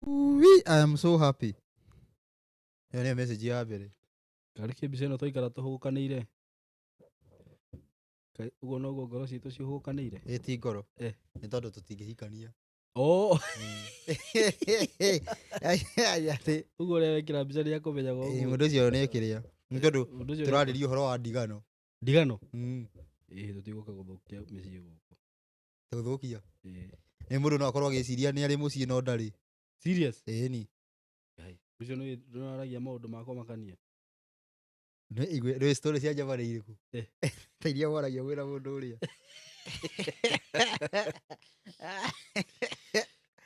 I am so happy. Yone message ya mbere. Karike mbica ĩno twaikara tũhũkanĩire. Uguo noguo ngoro citũ cihukanĩire. Ĩti ngoro. Nĩ tondũ tũtingĩhikania. Oh. Uguo rĩa wekĩra mbica nĩ akũmenyaga ũguo. Mũndũ ũcio nĩ ekĩrĩa. Nĩ tondũ tũrarĩria ũhoro wa ndigano. Ndigano? Tũtigũka gũthũkia mĩciĩ gũkũ. Tũthũkia? Nĩ mũndũ no akorwo agĩciria nĩ arĩ mũciĩ no ndarĩ. Serious? Ĩni. Ũcio nĩ ndũraragia maũndũ makwa makania. Nĩ story cia njama nĩ irĩkũ? Ta iria waragia wĩra mũndũ ũrĩa.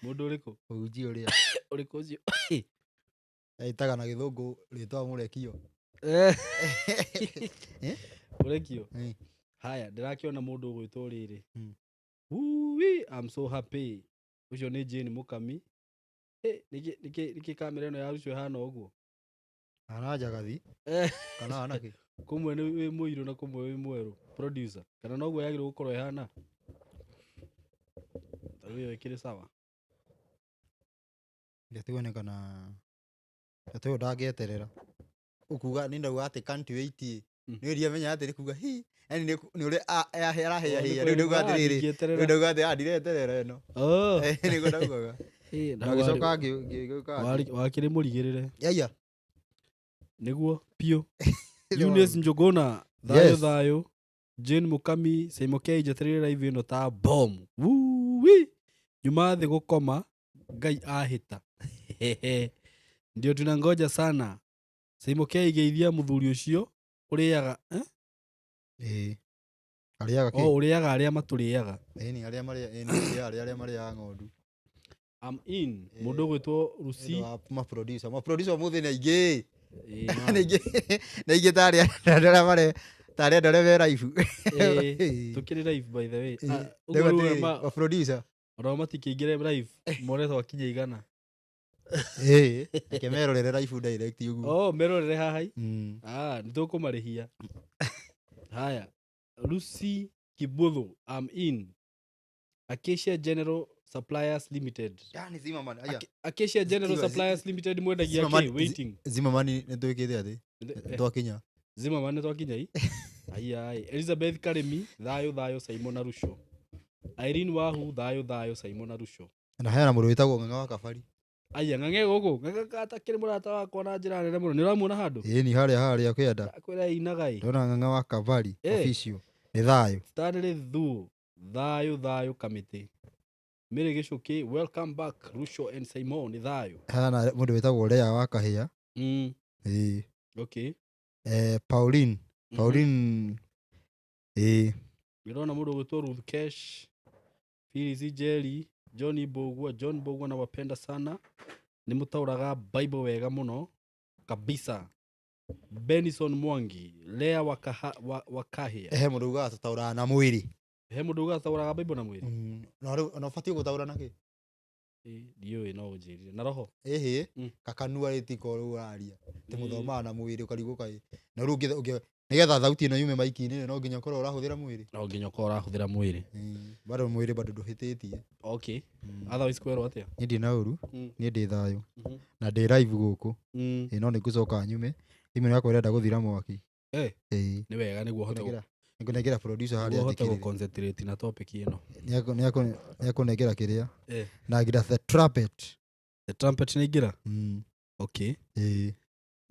Mũndũ ũrĩkũ? Ũnji ũrĩa. Ũrĩkũ ũcio? Aitaga na gĩthũngũ rĩtwa mũrekio. Mũrekio? Haya, ndĩrakĩona mũndũ ũgwĩtwo rĩrĩ. I'm so happy. Ucio nĩ Jane Mũkami. Nĩkĩ kamera ĩno ya Rucio ĩhana ũguo? Hana njagathi? Kana hana kĩ? Kũmwe nĩ wĩ mũirũ na kũmwe wĩ mwerũ. Producer. Kana noguo yagĩrĩirwo gũkorwo ĩhana? Tarĩu ĩyo ĩkĩrĩ sawa. Ndĩtuonekana. Atĩ ndangĩeterera. Ukuga nĩ ndauga atĩ can't wait. Nĩ ũria menya atĩ nĩ kuga hi. Yani nĩ ũrĩa arahĩa rĩu ndauga atĩrĩrĩ. Rĩu ndauga atĩ ndireterera ĩno. Nĩguo ndaugaga. Ndagĩcoka ngĩgĩũka. Wakĩrĩ mũrigĩrĩre. Yaya. Nĩguo piũ. Eunice Njũgũna, thayũ. Jane Mũkami, Saimokei njetereire live ĩno ta bomb. Nyuma thĩ gũkoma, Ngai ahĩta. Ndio tunangoja sana. Saimokei geithia mũthuri ũcio ũrĩaga. Arĩaga kĩ? Ũrĩaga arĩa matũrĩaga. Ĩni arĩa marĩaga ng'ondu. I'm in. Mũndũ gwĩtwo Rusi. Producer mũthĩ nĩ aingĩ. Na ingĩ tarĩ andũ arĩa me raibu. Tũkĩrĩ live by the way. Ũguo producer. Ona matikĩingĩre live. Moretwo akinya igana. Reke merorere live direct ũguo. Merorere haha. Nĩ tũkũmarĩhia. Haya. Rusi Kibuthu, I'm in. Acacia General Suppliers Limited. Yani Zimmerman. Acacia General Suppliers Limited mwendagia kĩ waiting. Zimmerman nĩ twĩkĩte atĩ. Twakinya. Zimmerman nĩ twakinya ii. Elizabeth Karemi, thayũ Simon Arusho. Irene Wahu, thayũ Simon Arusho. Na hena mũndũ wĩtagwo Ng'ang'a wa Kabari. Ng'ang'e gũkũ. Ng'ang'a atakĩrĩ mũrata wakwa na njĩra nene mũno. Nĩ ũramuona handũ? Ĩni harĩa kĩenda. Kwĩra inaga ĩ. Ndona Ng'ang'a wa Kabari official. Nĩ thayũ. Stanley Thu, thayũ kamĩtĩ. Mary Gĩcũkĩ, welcome back Rusho and Simon, nĩ thayũ. Hana mũndũ wĩtagwo Lea wa Kahĩa. Okay. Pauline. Nĩrona mũndũ gwĩtwo Ruth Kesh, Phyllis Jerry, John Bogua nawapenda sana. Nĩ mũtaũraga Bible wega mũno kabisa. Benison Mwangi, Lea wa Kahĩa. He mũndũ ugaga tũtaũraga na mwĩrĩ. He mũndũ ugaga tũtaũraga Bible na mwĩrĩ. Na ũbatiĩ gũtaũra na kĩ? Ndiũĩ no ũnjĩrire. Na roho? Kakanua rĩtiko rĩu ũraria. Tĩ mũthomaga na mwĩrĩ ũkarigũka ĩ. Na rĩu nĩgetha thauti ĩno yume maiki-inĩ no nginya ũkorwo ũrahũthĩra mwĩrĩ. No nginya ũkorwo ũrahũthĩra mwĩrĩ. Bado mwĩrĩ bado ndũhĩtĩtie. Okay. Otherwise kwĩrwo atĩa? Niĩ ndĩ na ũru, niĩ ndĩ thayũ. Na ndĩ live gũkũ. No nĩngũcoka nyume. Thimũ yakwa ĩrenda gũthira mwaki. Nĩ wega nĩguo hote nĩngũnengera producer harĩa hote gũconcentrate na topic ĩno. Nĩakũnengera kĩrĩa. Na ngira the trumpet. The trumpet nĩ ingira? Okay.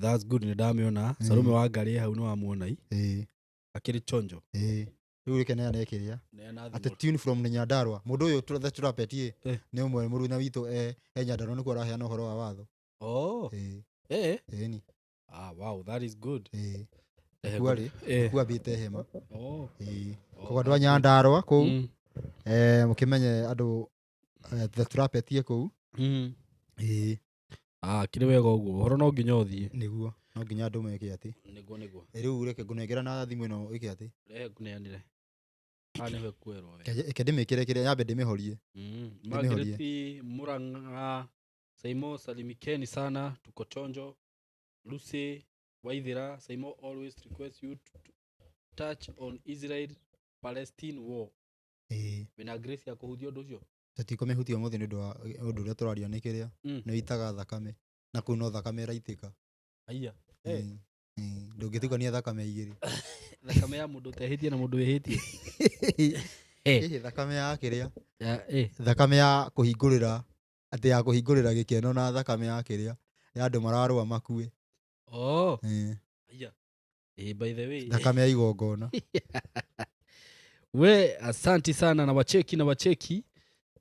That's good, nĩ ndamĩona. Sarume wa Ngari hau nĩ wamuona ii. Akĩrĩ chonjo. Rĩu reke neane kĩrĩa. Atĩ tune from Nyandarua. Mũndũ ũyũ the trumpet nĩ ũmwe mũruna witũ Nyandarua nĩkuo araheana ũhoro wa watho. Ĩni. Wow, that is good. Kuambĩte hema. Koguo andũ a Nyandarua kũu. Mũkĩmenye andũ the trumpet kũu. Kĩrĩ wega ũguo. Ũhoro no nginya ũthiĩ. Nĩguo. No nginya andũ meke atĩ. Nĩguo. Rĩu reke ngũnengera na thimũ ĩno ĩke atĩ. Ngũneanire. Nĩwe kwĩrwo wega. Reke ndĩmĩkĩre kĩrĩa nyambe ndĩmĩhorie. Margaret Murang'a, Saimo salimikeni sana, tuko chonjo. Lucy Waithira, Saimo always request you to touch on Israel Palestine war. Wĩna grace ya kũhuthia ũndũ ũcio? tutikomĩhutia mũthĩ nĩ ũndũ wa ũndũ ũrĩa tũraria nĩ kĩrĩa nĩ itaga thakame na kũu no thakame ĩraitĩka. Aya ndũngĩtukania thakame igĩrĩ. Thakame ya mũndũ ũtehĩtie na mũndũ wĩhĩtie. Thakame ya kĩrĩa thakame ya kũhingũrĩra atĩ ya kũhingũrĩra gĩkeno na thakame ya kĩrĩa ya andũ mararũa makue. Aya by the way thakame ya igongona. We asanti sana na wacheki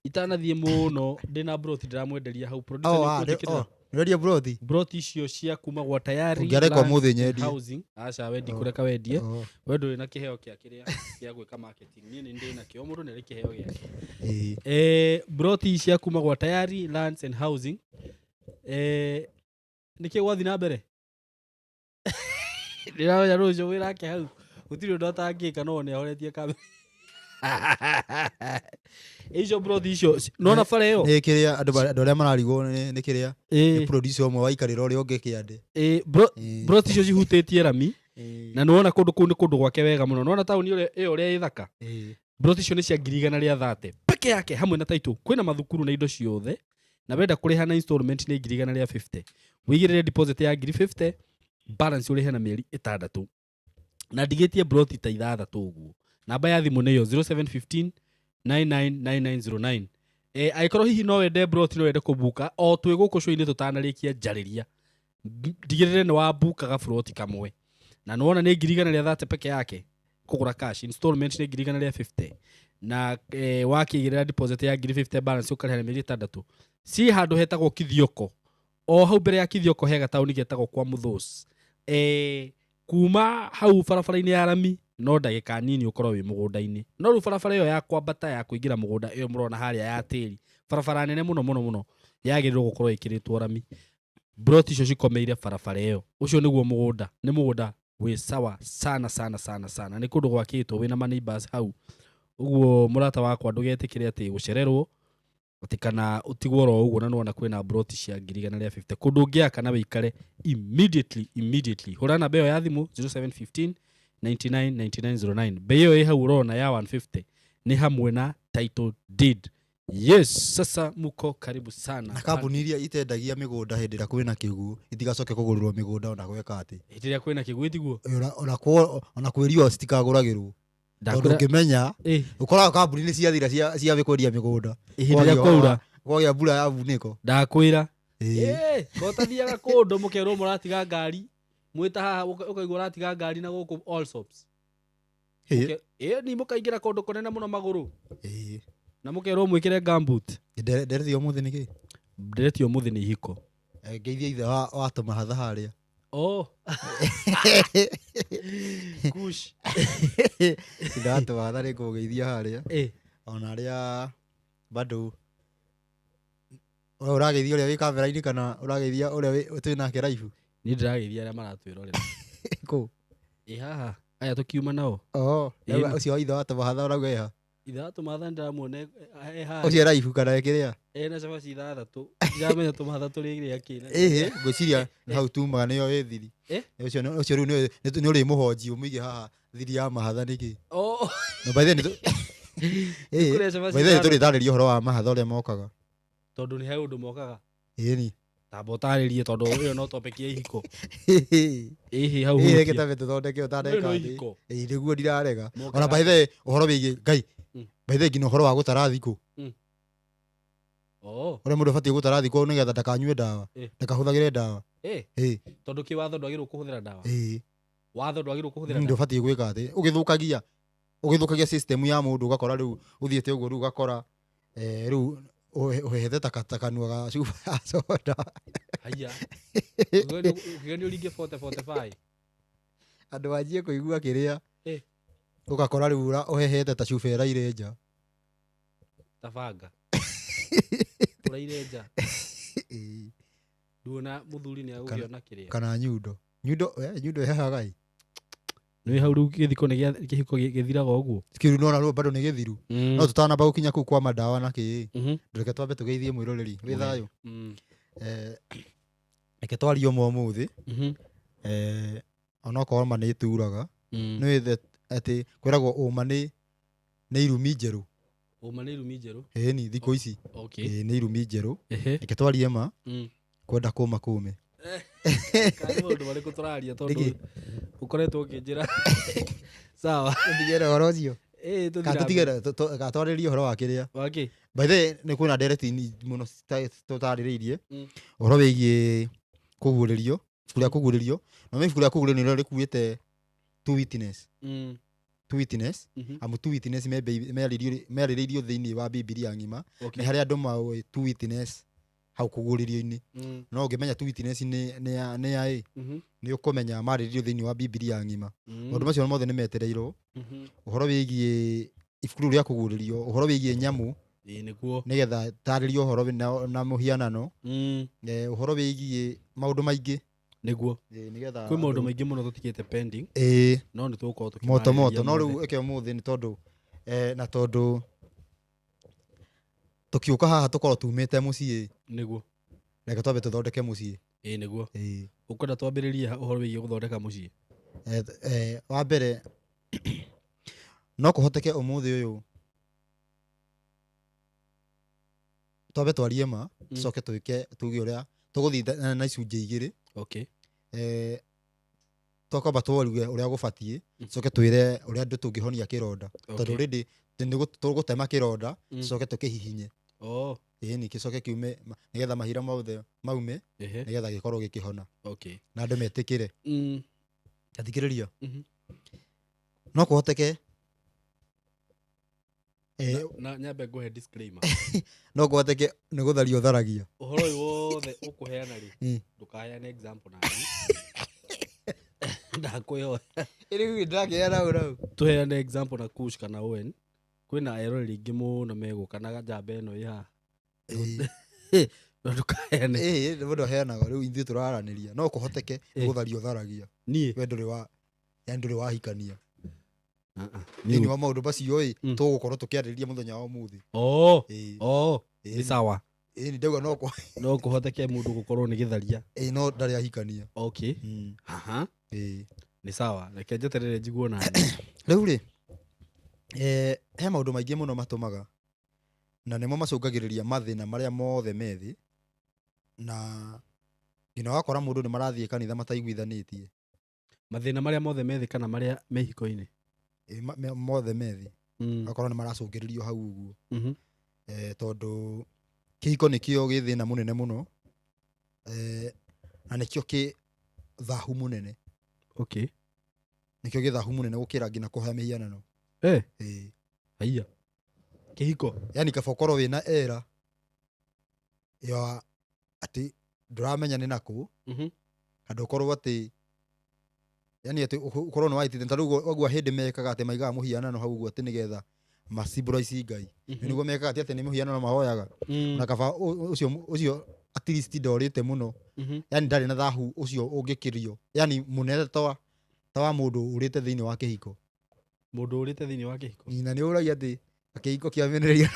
itanathiĩ mũno ndĩna broth ndiramwenderia hau producer. Nĩwendia broth? Broth icio cia kuma gwa tayari ũngĩarekwa mũthĩ nyendie. Housing aca wendi kũreka wendie. We ndũrĩ na kĩheo kĩa kĩrĩa gĩa gwĩka marketing. Niĩ nĩ ndĩ nakĩo, mũndũ nĩ arĩ kĩheo gĩake. Broth cia kuma gwa tayari lands and housing. Nĩkĩ gwathi na mbere? Ndĩramenya rũciũ wĩrake hau gũtirĩ ũndũ atangĩka no nĩ ahoretie kamera. Icio broth icio nona bara ĩyo nĩ kĩrĩa andũ arĩa mararigwo nĩ kĩrĩa nĩ producer ũmwe waikarĩra ũrĩa ũngĩ kĩande. Broth icio cihutĩtie rami na nĩwona kũndũ kũu nĩ kũndũ gwake wega mũno. Nĩwona taũni ĩyo ũrĩa ĩ thaka. Broth icio nĩ cia 130 peke yake hamwe na title. Kwĩna mathukuru na indo ciothe na wenda kũrĩha na installment nĩ 150. Wĩigĩrĩre deposit ya 50, balance ũrĩhe na mĩeri 6 na ndigĩtie broth ta 6 ũguo. Namba ya thimũ nĩyo 0715 999909. Aikorwo hihi no wende broth no wende kũbuka o twĩ gũkũ show-inĩ tũtanarĩkia njarĩria. Ndigĩrĩre nĩ wabukaga float kamwe. Na nĩwona nĩ 130 peke yake kũgũra cash, installment nĩ 150 na wakĩigĩrĩra deposit ya 50 balance ũkarĩha na mĩeri 6. Si handũ hetagwo Kithioko. O hau mbere ya Kithioko hega taũni getagwo kwa Muthos. Kuma hau barabara-inĩ ya rami no ndagĩka nini ũkorwo wĩ mũgũnda-inĩ. No rĩu barabara ĩyo ya kwambata ya kũingĩra mũgũnda ĩyo mũrona harĩa ya tĩri, barabara nene mũno yagĩrĩirwo gũkorwo ĩkĩrĩtwo rami. Broth icio cikomeire barabara ĩyo. Ũcio nĩguo mũgũnda, nĩ mũgũnda wĩ sawa sana. Nĩ kũndũ gwakĩtwo wĩna ma neighbors hau. Ũguo mũrata wakwa ndũgetĩkĩre atĩ gũcererwo atĩ kana ũtigwo ro ũguo. Na nĩwona kwĩna broth cia 150 kũndũ ũngĩaka na wĩikare immediately. Hũra namba ĩyo ya thimũ 0715 999909. Bei ĩyo ĩ hau ũrona ya 150 nĩ hamwe na title deed. Yes, sasa muko karibu sana. Na kambuni iria itendagia mĩgũnda hĩndĩ ĩrĩa kwĩna kĩguũ itigacoke kũgũrĩrwo mĩgũnda ona gweka atĩ. Hĩndĩ ĩrĩa kwĩna kĩguũ tiguo. Ona kwĩrio citikagũragĩrwo. Tondũ ũngĩmenya ũkoraga kambuni nĩ ciathira cia kwendia mĩgũnda. Hĩndĩ ĩrĩa kwaura kwagĩa mbura ya bunĩko. Ndakwĩra. Ngotathiaga kũndũ mũkerwo mũratiga ngari. Mwĩta haha ũkaigua ũratiga ngari na gũkũ Allsops. Ni mũkaingĩra kũndũ kũnene mũno magũrũ. Na mũkerwo mwĩkĩre gumboot. Nderetio mũthĩ nĩkĩ? Nderetio mũthĩ nĩ ihiko. Ngeithia ithe wa tũmahatha harĩa. Kush. Ithe wa tũmahatha nĩ kũgeithia harĩa. Ona arĩa bado ũrageithia ũrĩa wĩ kamera-inĩ kana ũrageithia ũrĩa twĩ nake live? Niĩ ndĩrageithia arĩa maratwĩrorera. Kũ? Haha aya tũkiuma nao. Ũcio wa ithe wa tũmahatha ũrauga eha? Ithe wa tũmahatha ndĩramuona haha. Ũcio live kana ekĩrĩa? Na cabaci 6. Ndiramenya tũmahatha tũrĩ gĩrĩa kĩna. Ngwĩciria hau tumaga nĩyo ĩ thiri. Ũcio rĩu nĩ ũrĩ mũhonji ũmũige haha thiri ya mahatha nĩkĩ? No by then tũrĩ tarĩria ũhoro wa mahatha ũrĩa mokaga. Tondũ nĩ he ũndũ mokaga. Ni tamba ũtarĩrie tondũ ĩyo no topic ya ihiko. Hau reke tabe tũthondeke ũtandeka thĩ. Nĩguo ndirarega. Ona by the ũhoro wĩgiĩ Ngai. By the nginya ũhoro wa gũtara thikũ. Ũrĩa mũndũ ũbatiĩ gũtara thikũ nĩgetha ndakanyue ndawa, ndakahũthagĩre ndawa. Tondũ kĩwatho ndwagĩrĩirwo kũhũthĩra ndawa. Watho ndwagĩrĩirwo kũhũthĩra ndawa. Ndũ ũbatiĩ gwĩka atĩ ũgĩthũkagia system ya mũndũ ũgakora rĩu ũthiĩte ũguo rĩu ũgakora rĩu ũhehete kanua ga cuba ya soda. Haya. Ũgeni ũringe 40-45. Andũ anjie kũigua kĩrĩa. Ũgakora rĩu ũhehete ta cuba ĩraire nja. Tabanga. Ũraire nja. Nduona mũthuri nĩ agũkĩona kĩrĩa. Kana nyundo. Nyundo ĩhehaga ĩ. Nĩ hau rĩu gĩthiko nĩ kĩhiko gĩthiraga ũguo. Kĩu nona rĩu bado nĩ gĩthiru. No tũtanamba gũkinya kũu kwa mandawa na kĩ. Reke twambe tũgeithie mwĩroreri. Wĩ thayũ. Reke twarie ũmũthĩ. Ona okorwo ma nĩ turaga. Nĩ atĩ kwĩragwo ũma nĩ irumi njerũ. Uma nĩ irumi njerũ. Ni thikũ ici. Okay. Nĩ irumi njerũ. Ehe. Reke twarie ma. Kwenda kũma kũme. Kana maũndũ marĩkũ tũraria tondũ ũkoretwo ũkĩnjĩra. Sawa. Tũtigere ũhoro ũcio. Tũtigere. Gatwarĩrie ũhoro wa kĩrĩa. Okay. By the way, nĩ kwĩna ndereti mũno tũtarĩrĩirie. Ũhoro wĩgiĩ kũguũrĩrio. Ibuku rĩa kũguũrĩrio. Na ibuku rĩa kũguũrĩrio nĩrĩo rĩkuĩte two witness. Two witness. Amu two witness merĩrĩirio thĩinĩ wa Bibilia ng'ima. Nĩ harĩ andũ maũĩ two witness hau kũguũrĩrio-inĩ. No ũngĩmenya two witness nĩ ya nĩ ũkũmenya marĩrĩirio thĩinĩ wa Bibilia ng'ima. Maũndũ macio mothe nĩ metereirwo. Ũhoro wĩgiĩ ibuku rĩu rĩa kũguũrĩrio, ũhoro wĩgiĩ nyamũ. Nĩguo. Nĩgetha tarĩrio ũhoro na mũhianano. Ũhoro wĩgiĩ maũndũ maingĩ. Nĩguo. Nĩgetha kwĩ maũndũ maingĩ mũno tũtigĩte pending. No nĩ tũgũkorwo tukĩmarĩrĩria moto. No rĩu eke ũmũthĩ nĩ tondũ na tondũ tũkiũka haha tũkorwo tumĩte mũciĩ. Nĩguo. Reke twambe tũthondeke mũciĩ. Nĩguo. Ũkwenda twambĩrĩrie ũhoro wĩgiĩ gũthondeka mũciĩ? Wa mbere no kũhoteke ũmũthĩ ũyũ twambe twarie ma, tũcoke tuge ũrĩa tũgũthiĩ na icunjĩ igĩrĩ. Okay. Twakwamba twaruge ũrĩa gũbatiĩ, tũcoke twĩre ũrĩa andũ tũngĩhonia kĩronda. Tondũ rĩndĩ tũgũtema kĩronda, tũcoke tũkĩhihinye. Ni gĩcoke kiume nĩgetha mahira mothe maume, nĩgetha gĩkorwo gĩkĩhona. Na andũ metĩkĩre. Gathikĩrĩria. No kũhoteke na nyambe ngũhe disclaimer. No kũhoteke nĩ gũtharia ũtharagia. Ũhoro ũyũ wothe ũkũheana rĩ, ndũkaheane example na niĩ. Ndakwĩhoya. Rĩu ndakĩheana ũrau. Tũheane example na Kush kana Owen. Kwĩna eroreri aingĩ mũno megũka na njamba ĩno ĩ haha. No ndũkaheane. Mũndũ aheanaga rĩu ithuĩ tũraranĩria. No kũhoteke nĩ gũtharia ũtharagia. Niĩ we ndũrĩ wahikania. Thĩinĩ wa maũndũ macio tũgũkorwo tũkĩarĩrĩria mũthenya wa ũmũthĩ. Nĩ sawa. Nĩ ndauga no kũhoteke mũndũ gũkorwo nĩ gĩtharia. No ndarĩ ahikania. Okay. Nĩ sawa. Reke njeterere njiguo nani. Rĩu rĩ, he maũndũ maingĩ mũno matũmaga na nĩmo macũngagĩrĩria mathĩna marĩa mothe methĩ, na nginya wakora mũndũ nĩ marathiĩ kanitha mataiguithanĩtie. Mathĩna marĩa mothe methĩ kana marĩa mehiko-inĩ? Mothe methĩ. Wakorwo nĩ maracũngĩrĩrio hau ũguo. Tondũ kĩhiko nĩkĩo gĩ thĩna mũnene mũno, na nĩkĩo kĩ thahu mũnene. Nĩkĩo gĩ thahu mũnene gũkĩra nginya kũhe mĩhianano. Haiya. Kĩhiko. Yani kaba ũkorwo wĩna era ya atĩ ndũramenya nĩ nakũ, handũ ũkorwo atĩ yani atĩ ũkorwo nĩ waitĩte. Ta rĩu ũguo hĩndĩ mekaga atĩ maigaga mũhianano hau ũguo atĩ nĩgetha macimbũraici Ngai. Nĩguo mekaga atĩ nĩ mũhianano mahoyaga. Na kaba ũcio at least ndorĩte mũno. Yani ndarĩ na thahu ũcio ũngĩkĩrio. Yani mũnene ta wa mũndũ ũrĩte thĩinĩ wa kĩhiko. Mũndũ ũrĩte thĩinĩ wa kĩhiko. Na nĩ ũragia atĩ kĩhiko kĩamenereria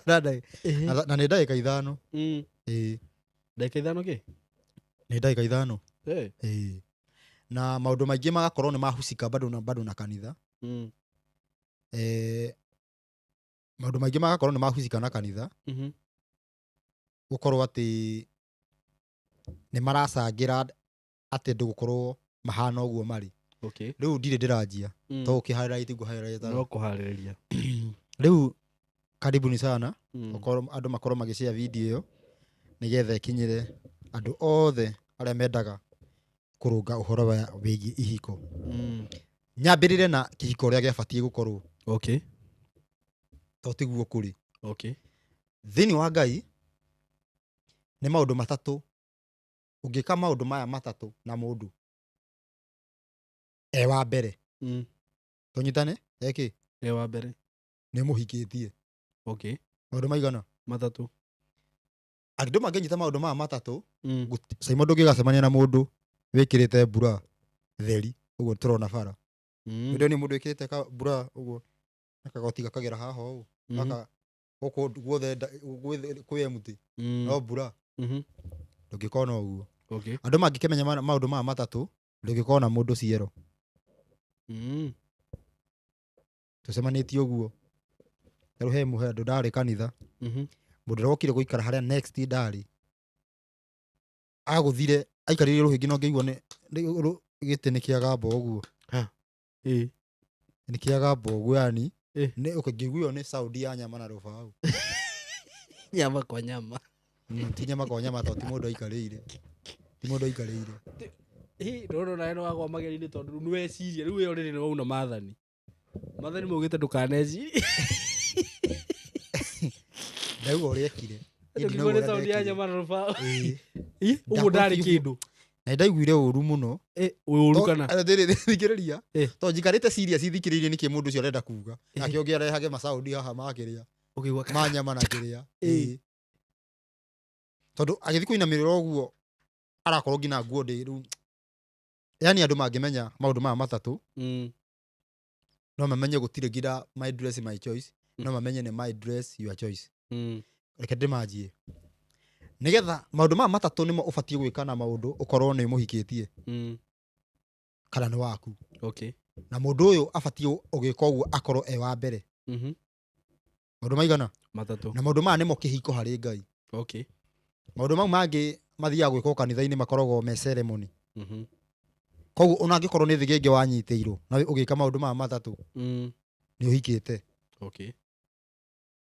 na nĩ ndagĩka ithano. Ndagĩka ithano kĩ? Nĩ ndagĩka ithano. Na maũndũ maingĩ magakorwo nĩ mahucika bado na kanitha. Maũndũ maingĩ magakorwo nĩ mahucika na kanitha. Gũkorwo atĩ nĩ maracangĩra atĩ ndũgũkorwo mahana ũguo marĩ. Rĩu ndirĩ ndĩranjia. To ũkĩharĩrĩria ngũharĩrĩria. No kũharĩrĩria. Rĩu karibuni sana. Andũ makorwo magĩshare video ĩyo nĩgetha ĩkinyĩre andũ othe arĩa mendaga kũrũnga ũhoro wĩgiĩ ihiko. Nyambĩrĩre na kĩhiko ũrĩa gĩabatiĩ gũkorwo. To tiguo kũrĩ. Thĩinĩ wa Ngai nĩ maũndũ matatũ. Ũngĩka maũndũ maya matatũ na mũndũ wa mbere, tũnyitane eki wa mbere nĩ mũhikĩtie. Maũndũ maigana? Matatũ. Andũ mangĩnyita maũndũ maya matatũ, Simon ndũngĩgacemania na mũndũ wĩkĩrĩte mbura theri ũguo tũrona bara. Ndio nĩ mũndũ wĩkĩrĩte mbura ũguo na kagoti gakagera haha ũguo. Aka gũkũ guothe kwĩ empty. No mbura. Ndũngĩkona ũguo. Andũ mangĩkĩmenya maũndũ maya matatũ, ndũngĩkona mũndũ ciero. tucemanĩtie ũguo rĩu he mũhendũ ndarĩ kanitha mũndũ ũrokire gũikara harĩa next ndarĩ agũthire aikarire rũhĩngĩ no ngĩigua gĩtĩ nĩ kĩagamba ũguo nĩ kĩagamba ũguo yani ngĩiguo nĩ sound ya nyama na rũbaũ nyama kwa nyama ti nyama kwa nyama tondũ ti mũndũ aikarĩire rũrũ nawe nĩwagwa mageri-inĩ tondũ nĩweciria rĩu ĩyo rĩrĩ nĩwauna maathani maugĩte ndũkanecirie ndauga ũrĩa ekire ndũkigua nĩ sound ya nyama na rũbaũ ũguo ndarĩ kĩndũ na ndaiguire ũru mũno ũru kana thikĩrĩria tondũ njikarĩte serious thikĩrĩirie nĩkĩ mũndũ ũcio arenda kuga nake ũngĩ arehage masound haha makĩrĩa ma nyama na kĩrĩa tondũ agĩthiĩ kũinamĩrĩra ũguo arakorwo nginya nguo ndĩ rĩu yani andũ mangĩmenya maũndũ maya matatũ no mamenye gũtirĩ nginya my dress my choice no mamenye nĩ my dress your choice reke ndĩmanjie nĩgetha maũndũ maya matatũ nĩmo ũbatiĩ gwĩka na maũndũ ũkorwo nĩ mũhikĩtie kana nĩ waku na mũndũ ũyũ abatiĩ ũgĩka ũguo akorwo e wa mbere maũndũ maigana matatũ na maũndũ maya nĩmo kĩhiko harĩ Ngai maũndũ mau mangĩ mathiaga gwĩkwo kanitha-inĩ makoragwo me ceremony koguo ona angĩkorwo nĩ thigĩngĩ wanyitĩirwo na ũgĩka maũndũ maya matatũ nĩ ũhikĩte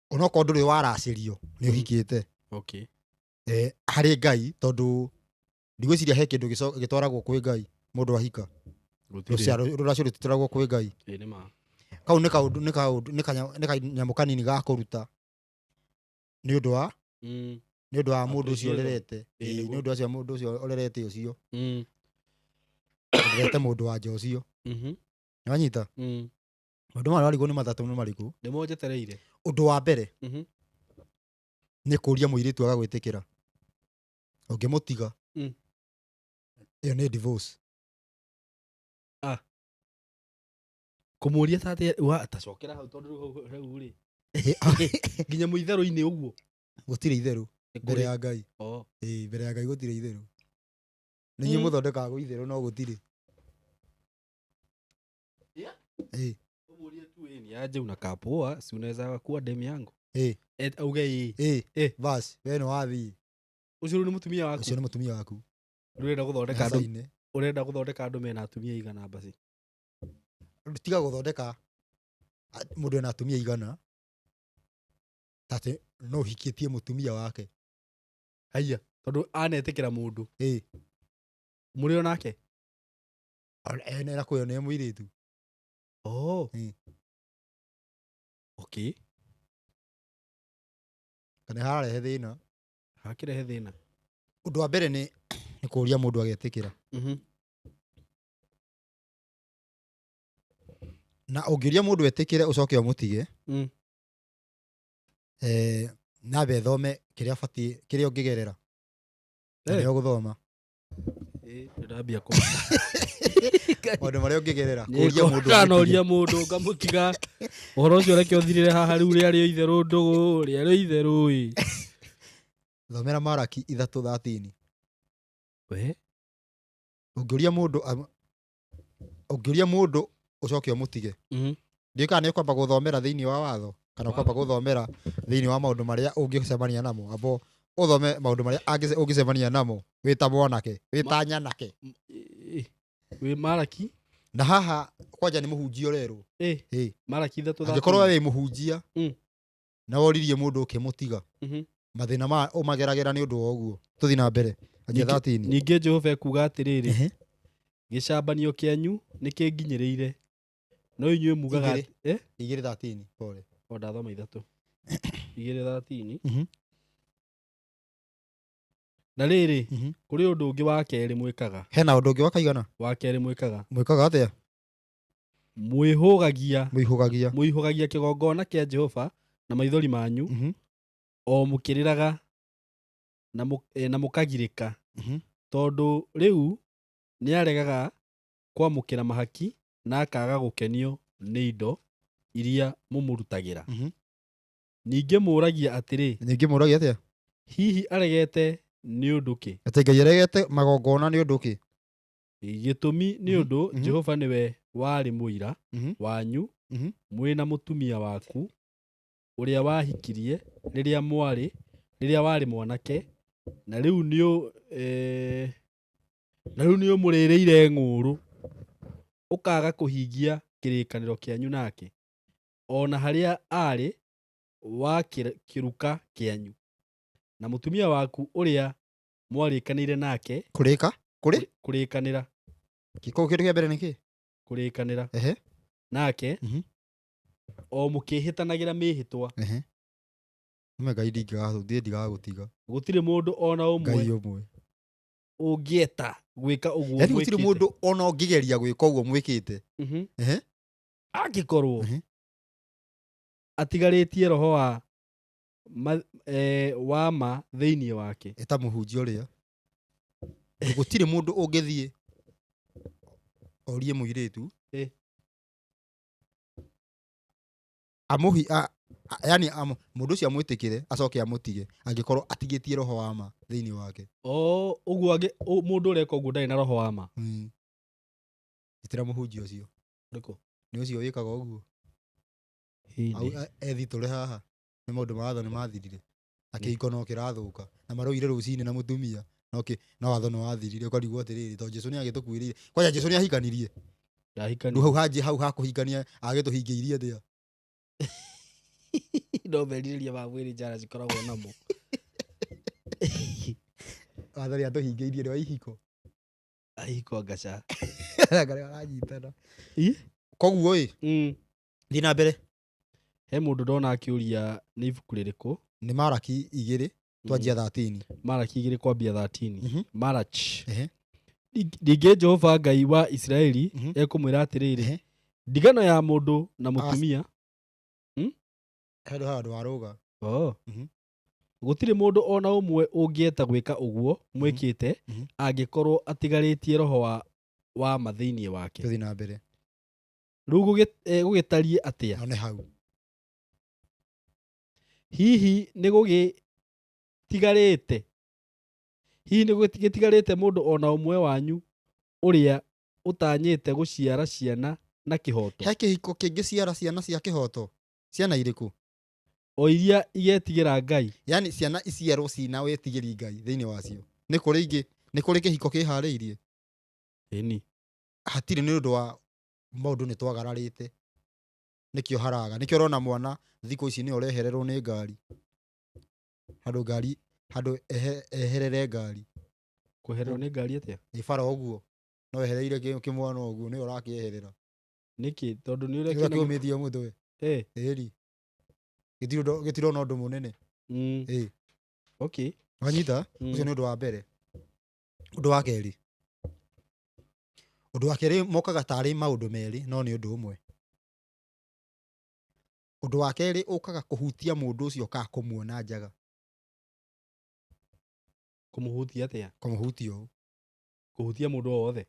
onokorwo ndũrĩ waracĩrio nĩ ũhikĩte harĩ Ngai tondũ ndigwĩciria he kĩndũ gĩtwaragwo kwĩ Ngai mũndũ ahika rũracio rũtitwaragwo kwĩ Ngai kau nĩ kanyamũ kanini ga kũruta nĩ ũndũ wa mũndũ ũcio ũrerete nĩ ũndũ wa mũndũ ũcio ũrerete ũcio ũrerete mũndũ wa nja ũcio nĩwanyita maũndũ marĩa warigwo nĩ matatũ nĩ marĩkũ nĩmo njetereire ũndũ wa mbere nĩ kũria mũirĩtu agagwĩtĩkĩra ũngĩmũtiga ĩyo nĩ divorce kũmũria tacokera hau tondũ rĩu rĩ nginya mũitherũ-inĩ ũguo gũtirĩ itherũ mbere ya Ngai mbere ya Ngai gũtirĩ itherũ nĩ inyuĩ mũthondekaga itherũ no gũtirĩ ũmũrie tu ni aje unakaa poa si unaweza kuwa demu yangu auge bas we nĩ wathiĩ ũcio nĩ mũtumia waku ũcio nĩ mũtumia waku ũrenda gũthondeka andũ mena atumia igana basi tiga gũthondeka mũndũ ena atumia igana tatĩ no hikĩtie mũtumia wake haiya tondũ anetĩkĩra mũndũ mũrĩ onake ena kwĩyo nĩ mũirĩtu kana hararehe thĩna hakĩrehe thĩna ũndũ wa mbere nĩ kũria mũndũ agetĩkĩra na ũngĩũria mũndũ etĩkĩre ũcoke ũmũtige nabe thome kĩrĩa batiĩ kĩrĩa ũngĩgerera nĩyo gũthoma ndambia maũndũ marĩa ũngĩgerera kũria mũndũ ngamũtiga ũhoro ũcio reke ũthirĩre haha rĩu rĩarĩo itherũ ndũgũ rĩarĩo itherũ thomera Malaki 3:13 ũngĩũria mũndũ ũcoke ũmũtige ndiũĩ kana nĩ ũkwamba gũthomera thĩinĩ wa watho kana ũkwamba gũthomera thĩinĩ wa maũndũ marĩa ũngĩcemania namo abo ũthome maũndũ marĩa ũngĩcemania namo wĩta mwanake wĩta nyanake wĩ Malaki na haha kwanja nĩ mũhunjia ũrerwo Malaki 3:13 angĩkorwo wĩ mũhunjia na woririe mũndũ ũkĩmũtiga mathĩna ma ũmageragĩra nĩ ũndũ wa ũguo tũthiĩ na mbere ningĩ Jehova ekuga atĩrĩrĩ gĩcambanio kĩanyu nĩ kĩnginyĩrĩire no inyuĩ mugaga 2:13 pole ndathoma 3 2:13 na rĩrĩ kũrĩ ũndũ ũngĩ wa kerĩ mwĩkaga hena ũndũ ũngĩ wa kaigana wa kerĩ mwĩkaga atĩa mwĩhũgagia kĩgongona kĩa Jehova na maithori manyu o mũkĩrĩraga na mũkagirĩka tondũ rĩu nĩ aregaga kwamũkĩra mahaki na akaga gũkenio nĩ indo iria mũmũrutagĩra ningĩ mũragia atĩrĩ hihi aregete nĩ ũndũ kĩ atĩ Ngai aregete magongona nĩ ũndũ kĩ gĩtũmi nĩ ũndũ Jehova nĩwe warĩ mũira wanyu mwina mutumia waku uria wahikirie riria wari mwanake na riu niyo murireire ng'uru ukaga kuhingia kirikaniro kianyu nake ona haria ari wa kiruka kianyu na mutumia waku uria mwarikanire nake kurikanira kiko kindu kia mbere niki kurikanira nake o mukihitanagira mihitwa Ngai ndigagutiga gutire mundu ona umwe ungieta gwika uguo yani gutire mundu ona ungigeria gwika uguo mwikite angikorwo atigaritie roho wa ma thiini wake eta muhunjia uria gutire mundu ungithie orie muiritu amuhi yani mundu ucio amwitikire acoke amutige angikorwo atigitie roho wa ma thiini wake uguo mundu ureka uguo ndari na roho wa ma itira muhunjia ucio riko ni ucio wikaga uguo ethi turi haha ni maundu maatho ni mathirire akihiko no kirathuka na maroire rucini na mutumia no watho no wathirire ukarigwo atiriri to Jesu ni agitukwirire kwa Jesu ni ahikanirie hau haji hau hakuhikania agituhingiirie atia no merirĩria ma mwĩrĩ njara cikoragwo namo wathani atuhingĩirie nĩ wa ihiko ngaca ngarĩ aranyitana koguo thiĩ na mbere he mũndũ ndona akĩũria nĩ ibuku rĩrĩkũ nĩ Malaki 2 twanjia 13 Malaki 2 kwambia 13 Marach ningĩ Jehova Ngai wa Isiraeli ekũmwĩra atĩrĩrĩ ndigano ya mũndũ na mũtumia handũ waruga gutire mundu ona umwe ungieta gwika uguo mwikite angikorwo atigarĩtie roho wa mathiini wake tuthi na mbere riu gugitarie atia one hau hihi ni gugitigarĩte mundu ona umwe wanyu uria utanyite guciara ciana na kihoto he kihiko kingi ciara ciana cia kihoto ciana iriku o iria igetigira Ngai yani ciana iciarwo cina wetigiri Ngai thiini wacio ni kuri kihiko kihariirie eni hatire ni undu wa maundu ni twagararite nikio haraga nikio rona mwana thiku ici ni urehererwo ni ngari handu eherere ngari kuhererwo ni ngari atia ibara uguo no ehereire kimwana uguo ni urakieherera niki tondu ni urekena kiumithie mutwe eri gitiro no ndu munene okay wanyita ucio ni undu wa mbere undu wa keri mokaga tari maundu meri no ni undu umwe undu wa keri ukaga kuhutia mundu ucio ka kumuona njaga kumuhutia atia kumuhutia kuhutia mundu wothe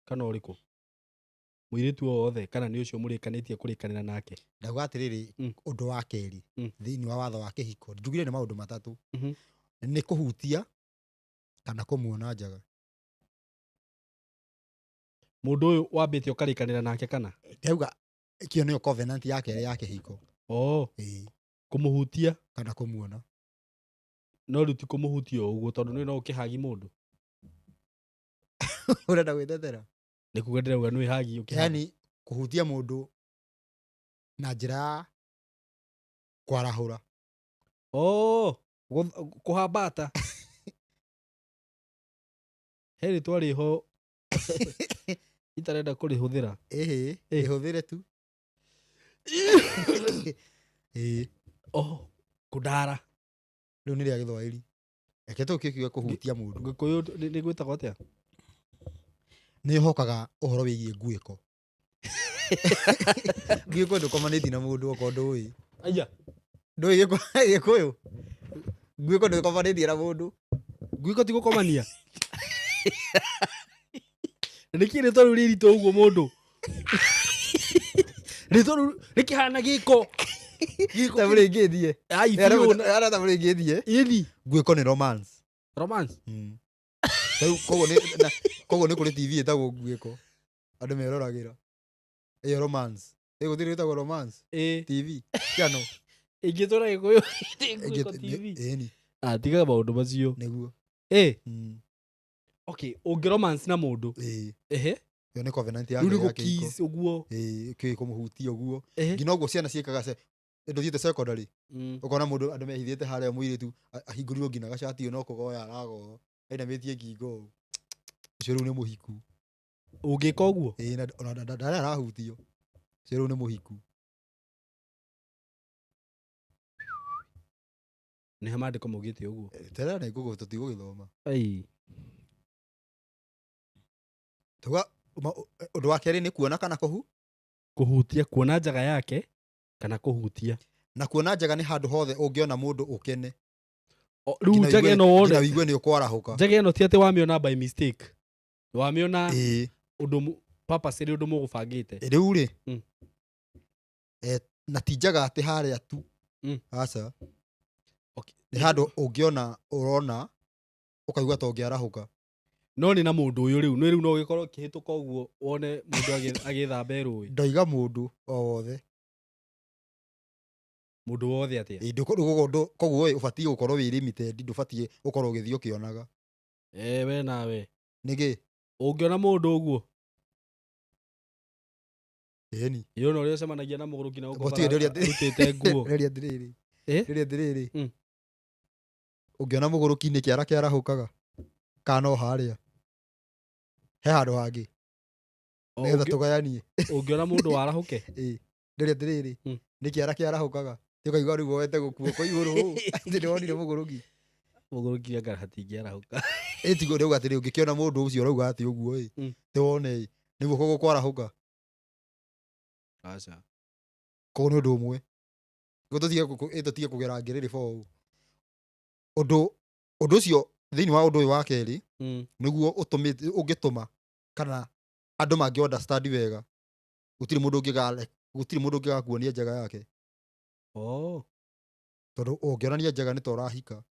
kana uriku muiritu wothe kana ni ucio murikanitie kurikanira nake ndauga atiriri undu wa keri thiini wa watho wa kihiko njugire ni maundu matatu ni kuhutia kana kumuona njaga mundu uyu wambite ukarikanira nake kana ndauga kio ni covenant yake ya kihiko kumuhutia kana kumuona no ruti kumuhutia uguo tondu ni no ukihagi mundu urenda gwitethera ni kuga ndirauga ni hagi ukihagi yani kuhutia mundu na njira kwarahura kuhambata heri twari ho itarenda kurihuthira ihuthire tu kudara riu ni ria Githwairi eke tukiuga kuhutia mundu Gikuyu ni gwitagwo atia ni hokaga uhoro wigie nguiko nguiko ndukomanĩtie na mundu okondu ui aya ndui Gikuyu nguiko ndukomanĩtie na mundu nguiko ti gukomania niki ni toru ririto uguo mundu ni toru nikihana giko tamuri ngithie ai ara tamuri ngithie ithi nguiko ni romance koguo ni kuri TV etagwo nguiko andu meroragira Iyo romance. Gutiri witagwo romance. TV. Channel. Ingĩtũra Gĩkũyũ ĩngĩko TV. Ĩni. Tigaga maũndũ macio. Nĩguo. Okay, ũngĩ romance na mũndũ. Ehe. Yo nĩ covenant yake ya kĩhiko. Kiss ũguo. Kĩĩ kũmũhutia ũguo. Ngina ũguo ciana ciĩkaga ĩndo thiĩte secondary. Ũkona mũndũ andũ mehithĩte harĩa mũirĩtu ahingũrirwo ngina gacati no kũgoya aragoyo. Ainamĩtie ngingo. Ũcio rĩu nĩ mũhiku. Ũngĩka ũguo? Ona ndarĩa arahutio. Ũcio rĩu nĩ mũhiku. Nĩ ha maandĩko maugĩte ũguo? Terera nĩ ngũgũ tũtigũgĩthoma. Ũndũ wa kerĩ nĩ kuona kana kũhutia, kuona njaga yake kana kũhutia. Na kuona njaga nĩ handũ hothe ũngĩona mũndũ ũkene. Rĩu njaga ĩno wone. Na wigue nĩ ũkwarahũka. Njaga ĩno ti atĩ wamĩona by mistake. Wamĩona ũndũ purposely ũndũ mũgũbangĩte. Rĩu rĩ. Na ti njaga atĩ harĩa tu. Aca. Nĩ handũ ũngĩona ũrona ũkaigua ta ũngĩarahũka. No nĩ na mũndũ ũyũ rĩu no gĩkorwo kĩhĩtũka ũguo wone mũndũ agĩthamba rũĩ. Ndoiga mũndũ o wothe. Mũndũ wothe atĩa? Koguo ũbatiĩ gũkorwo wĩ limited, ndũbatiĩ gũkorwo ũgĩthiĩ ũkĩonaga. We nawe. Nĩkĩ? Ũngĩona mũndũ ũguo. Ĩni. Yona ũrĩa ũcemanagia na mũgũrũki na ũrutĩte nguo. Rĩrĩa ndĩrĩrĩ. Ũngĩona mũgũrũki nĩ kĩara kĩarahũkaga. Kana harĩa. He handũ hangĩ. Nĩgetha tũgayanie. Ũngĩona mũndũ warahũke. Rĩrĩa ndĩrĩrĩ. Nĩ kĩara kĩarahũkaga. Ũkaigua rĩu woete gũkuo kwa igũrũ. Atĩ nĩwonire mũgũrũki. Mũgũrũki anga hatingĩarahũka. Tiguo rĩu atĩ ũngĩkĩona mũndũ ũcio ũrauga atĩ ũguo tĩwone nĩguo koguo kwarahũka. Aca. Koguo nĩ ũndũ ũmwe. Tũtige kũgera ngĩrĩrĩ bou. Ũndũ ũcio thĩinĩ wa ũndũ ũyũ wa kerĩ nĩguo ũngĩtũma kana andũ mangĩ understand wega gũtirĩ mũndũ ũngĩgakuonia njaga yake. Tondũ ũngĩonania njaga nĩ ta ũrahika.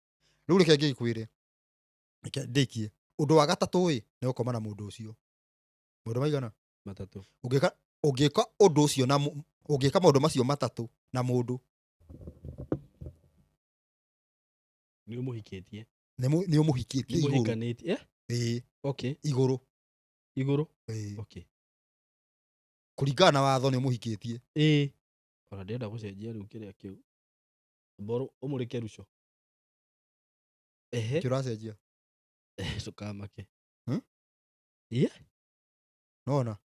Rĩu reke ngĩkwĩre ndĩkie ũndũ wa gatatũ nĩ gũkoma na mũndũ ũcio. Maũndũ maigana? Matatũ. Ũngĩka ũndũ ũcio na ũngĩka maũndũ macio matatũ na mũndũ nĩ ũmũhikĩtie. Nĩ ũmũhikĩtie igũrũ. Mũhikanĩtie. Okay. Igũrũ. Okay. Kũringana na watho nĩ ũmũhikĩtie. Ona ndĩrenda gũcenjia rĩu kĩrĩa kĩu. Mboro ũmũrĩke ruco. Kĩracenjia. Cukamake. Nona.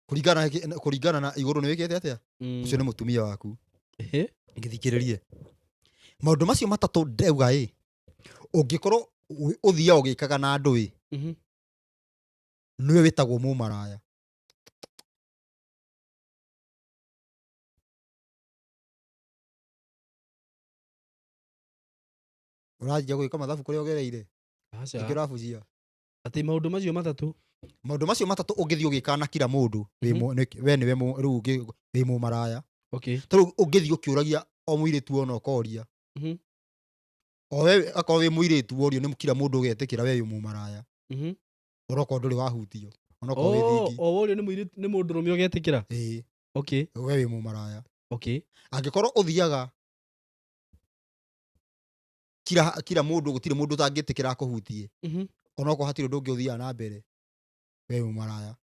Kũringana na igũrũ nĩ wĩkĩte atĩa? Ũcio nĩ mũtumia waku. Ngĩthikĩrĩrie. Maũndũ macio matatũ ndeuga ũngĩkorwo ũthiaga ũgĩkaga na andũ nĩwe wĩtagwo mũmaraya. Ũranjia gwĩka mathabu kũrĩa ũgereire. Ingĩrabucia. Atĩ maũndũ macio matatũ. Maũndũ macio matatũ ũngĩthiĩ ũgĩkaga na kila mũndũ we nĩwe rĩu wĩ mũmaraya. Tondũ ũngĩthiĩ ũkĩũragia o mũirĩtu ona ũkoria. O we akorwo wĩ mũirĩtu worio nĩ kila mũndũ ũgetĩkĩra we wĩ mũmaraya. Ũrokorwo ndũrĩ wahutio. Onokorwo wĩ thingi. O worio nĩ mũndũ rũme ũgetĩkĩra. We wĩ mũmaraya. Okay. Angĩkorwo ũthiaga kila mũndũ gũtirĩ mũndũ ũtangĩtĩkĩra akũhutie. Onokorwo hatirĩ ũndũ ũngĩ ũthiaga na mbere. We wĩ mũmaraya.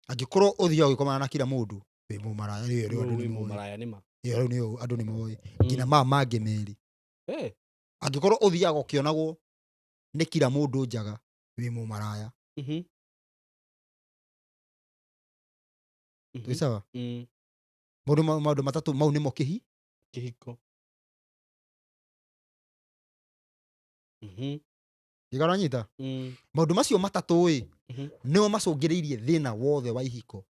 Angĩkorwo ũthiaga ũgĩkomana na kila mũndũ wĩ mũmaraya. Rĩu nĩ andũ nĩ moĩ. Nginya mangĩ merĩ. Angĩkorwo ũthiaga ũkĩonagwo nĩ kila mũndũ njaga wĩ mũmaraya. Twĩ sawa? Maũndũ matatũ mau nĩmo kĩhiko. Nĩgaranyita? Maũndũ macio matatũ nĩmo macũngĩrĩirie thĩna wothe wa ihiko.